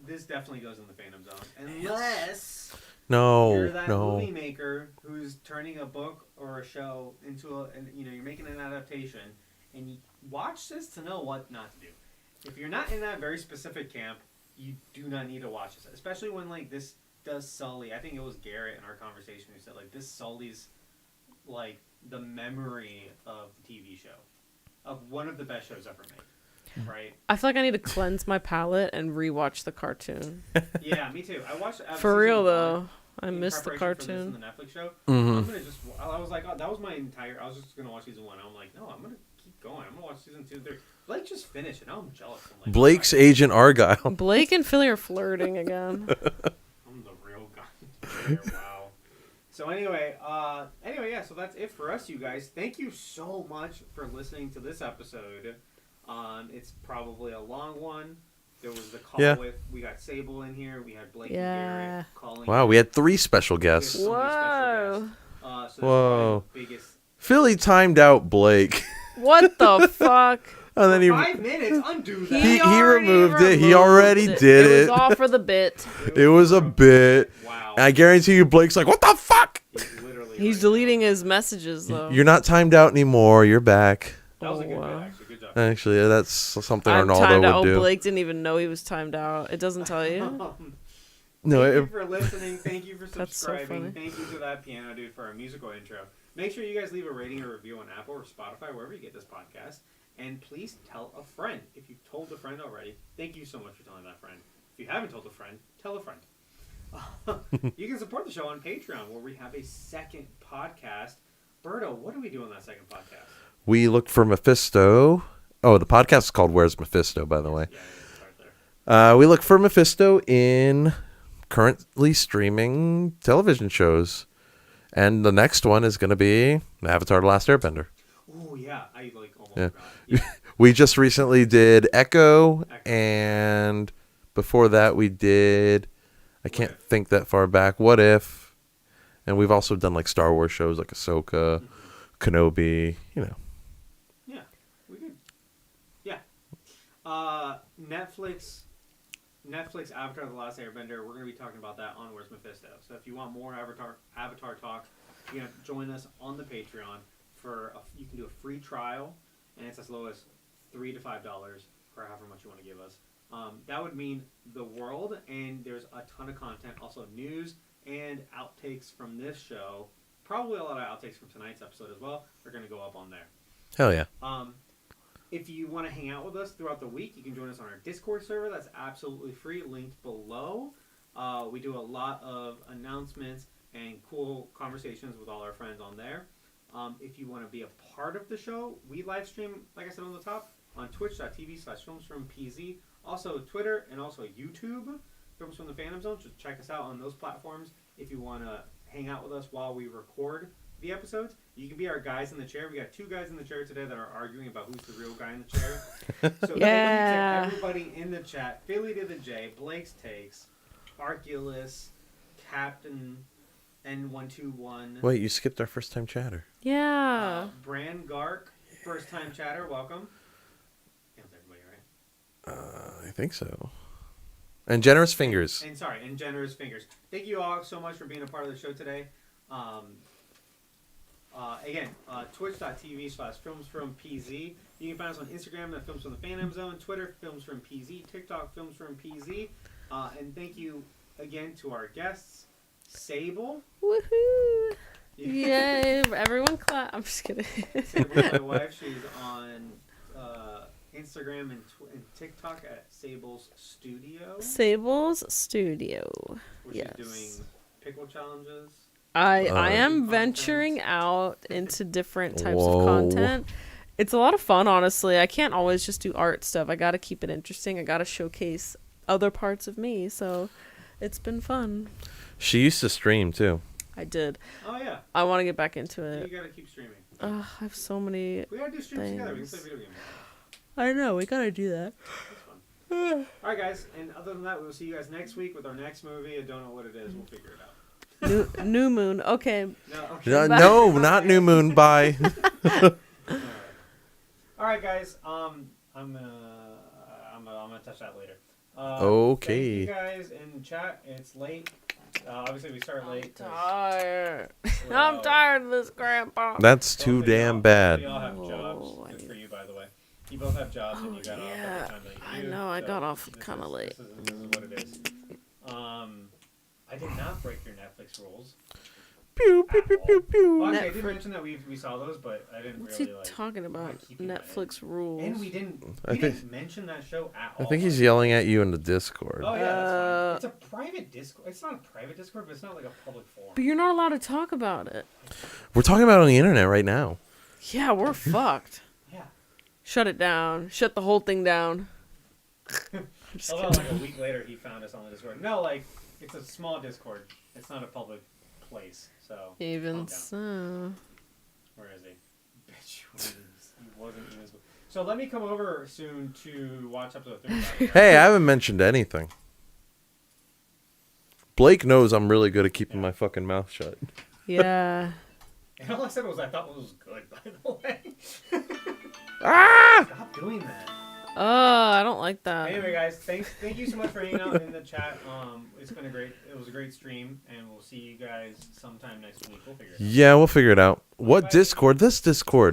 this definitely goes in the Phantom Zone, unless you're that movie maker who's turning a book or a show into you're making an adaptation, and you watch this to know what not to do. If you're not in that very specific camp, you do not need to watch this, especially when like this does sully. I think it was Garrett in our conversation who said like this sullies like the memory of the TV show, of one of the best shows ever made, right? I feel like I need to cleanse my palate and rewatch the cartoon. Yeah, me too. I watched For real season though, one I in missed the preparation for this cartoon. and the Netflix show. Mhm. I'm gonna I was like, oh, that was my entire. I was just gonna watch season 1. I'm like, no, I'm gonna keep going. I'm gonna watch season 2 and 3. Blake just finished it. Now I'm jealous. I'm like, Blake's Agent Argyle. Blake and Philly are flirting again. I'm the real guy. Wow. So anyway, yeah. So that's it for us, you guys. Thank you so much for listening to this episode. It's probably a long one. There was the call with, we got Sable in here. We had Blake and Garrett calling. Wow, we had 3 special guests. Whoa. So Whoa. the biggest. Philly timed out Blake. What the fuck? And then 5 minutes, undo that. he already removed it. He already did It it. was all for the bit. It was a bit. Wow. And I guarantee you, Blake's like, what the fuck? He's deleting his messages, though. You're not timed out anymore. You're back. That was a good wow. bit, actually. Good job. Actually, that's something I'm Arnaldo timed out. would do. Blake didn't even know he was timed out. It doesn't tell you. No, Thank you for listening. Thank you for That's so subscribing. funny. Thank you to that piano dude for our musical intro. Make sure you guys leave a rating or review on Apple or Spotify, wherever you get this podcast. And please tell a friend. If you've told a friend already, thank you so much for telling that friend. If you haven't told a friend, tell a friend. You can support the show on Patreon, where we have a second podcast. Berto, what do we do on that second podcast? We look for Mephisto. Oh, the podcast is called Where's Mephisto, by the way. Yeah, start there. We look for Mephisto in currently streaming television shows. And the next one is going to be Avatar The Last Airbender. Oh, yeah. I almost Yeah. forgot. Yeah. We just recently did Echo, and before that we did, I can't think that far back, What If? And we've also done like Star Wars shows like Ahsoka, Kenobi, you know. Yeah, we good. Yeah. Netflix Avatar The Last Airbender, we're going to be talking about that on Where's Mephisto. So if you want more Avatar talk, you can join us on the Patreon you can do a free trial, and it's as low as $3 to $5 for however much you want to give us. That would mean the world, and there's a ton of content, also news and outtakes from this show. Probably a lot of outtakes from tonight's episode as well are going to go up on there. Hell yeah. If you want to hang out with us throughout the week, you can join us on our Discord server. That's absolutely free, linked below. We do a lot of announcements and cool conversations with all our friends on there. If you want to be a part of the show, we live stream, like I said on the top, on twitch.tv/filmsfrompz. Also Twitter and also YouTube, Films from the Phantom Zone. Just check us out on those platforms. If you want to hang out with us while we record the episodes, you can be our guys in the chair. We got 2 guys in the chair today that are arguing about who's the real guy in the chair. So Yeah. thank you to everybody in the chat. Philly to the J, Blake's Takes, Arculus, Captain N121. Wait, you skipped our first time chatter. Yeah. Bran Gark, first time chatter, welcome. Yeah, everybody, right? I think so. And Generous Fingers. And Generous Fingers. Thank you all so much for being a part of the show today. Again, twitch.tv/filmsfrompz. You can find us on Instagram at Films from the Phantom Zone, Twitter, Films from PZ, TikTok, Films from PZ. And thank you again to our guests, Sable. Woohoo! Yay! Everyone clap. I'm just kidding. Sable's my wife. She's on Instagram and TikTok at Sable's Studio. Sable's Studio. Where Yes. she's doing pickle challenges. I am content. venturing out into different types Whoa. of content. It's a lot of fun, honestly. I can't always just do art stuff. I got to keep it interesting. I got to showcase other parts of me. So it's been fun. She used to stream too. I did. Oh, yeah. I want to get back into You it. gotta keep streaming. I have so many. We gotta do streams together. We can play Thanks. video games. I know. We got to do that. That's fun. Alright, guys. And other than that, we'll see you guys next week with our next movie. I don't know what it is. We'll figure it out. New Moon. Okay. No, okay. No, not New Moon. Bye. Alright, guys. I'm gonna touch that later. Okay. Thank you guys in chat. It's late. Obviously, we start late. 'cause Tired. we're I'm out. tired of this, Grandpa. That's too Both of y'all- damn both bad. of y'all have jobs. Oh, I Good need- for you, by the way. You both have jobs and you got off yeah. at the time that you I do, know, I so got off this kinda is- late. This is what it is. I did not break your Netflix rules. Pew, pew, pew, pew, pew. Well, actually, I did Netflix- mention that we saw those, but I didn't What's really he like. talking about? keep in my head. Netflix rules. And we didn't mention that show at all. I think he's yelling at you in the Discord. Oh yeah, that's fine. It's a private Discord. It's not a private Discord, but it's not like a public forum. But you're not allowed to talk about it. We're talking about it on the internet right now. Yeah, we're fucked. Yeah. Shut it down. Shut the whole thing down. Although like a week later he found us on the Discord. No, like it's a small Discord. It's not a public place. So Even calm down. so. Where is he? Bitch, he wasn't in his. So let me come over soon to watch episode 35. Hey, I haven't mentioned anything. Blake knows I'm really good at keeping my fucking mouth shut. Yeah. And all I said was I thought it was good, by the way. Ah! Stop doing that. Oh, I don't like that. Anyway, guys, thank you so much for hanging out in the chat. It was a great stream, and we'll see you guys sometime next week. We'll figure it out. Yeah, we'll figure it out. What Bye. Discord? This Discord.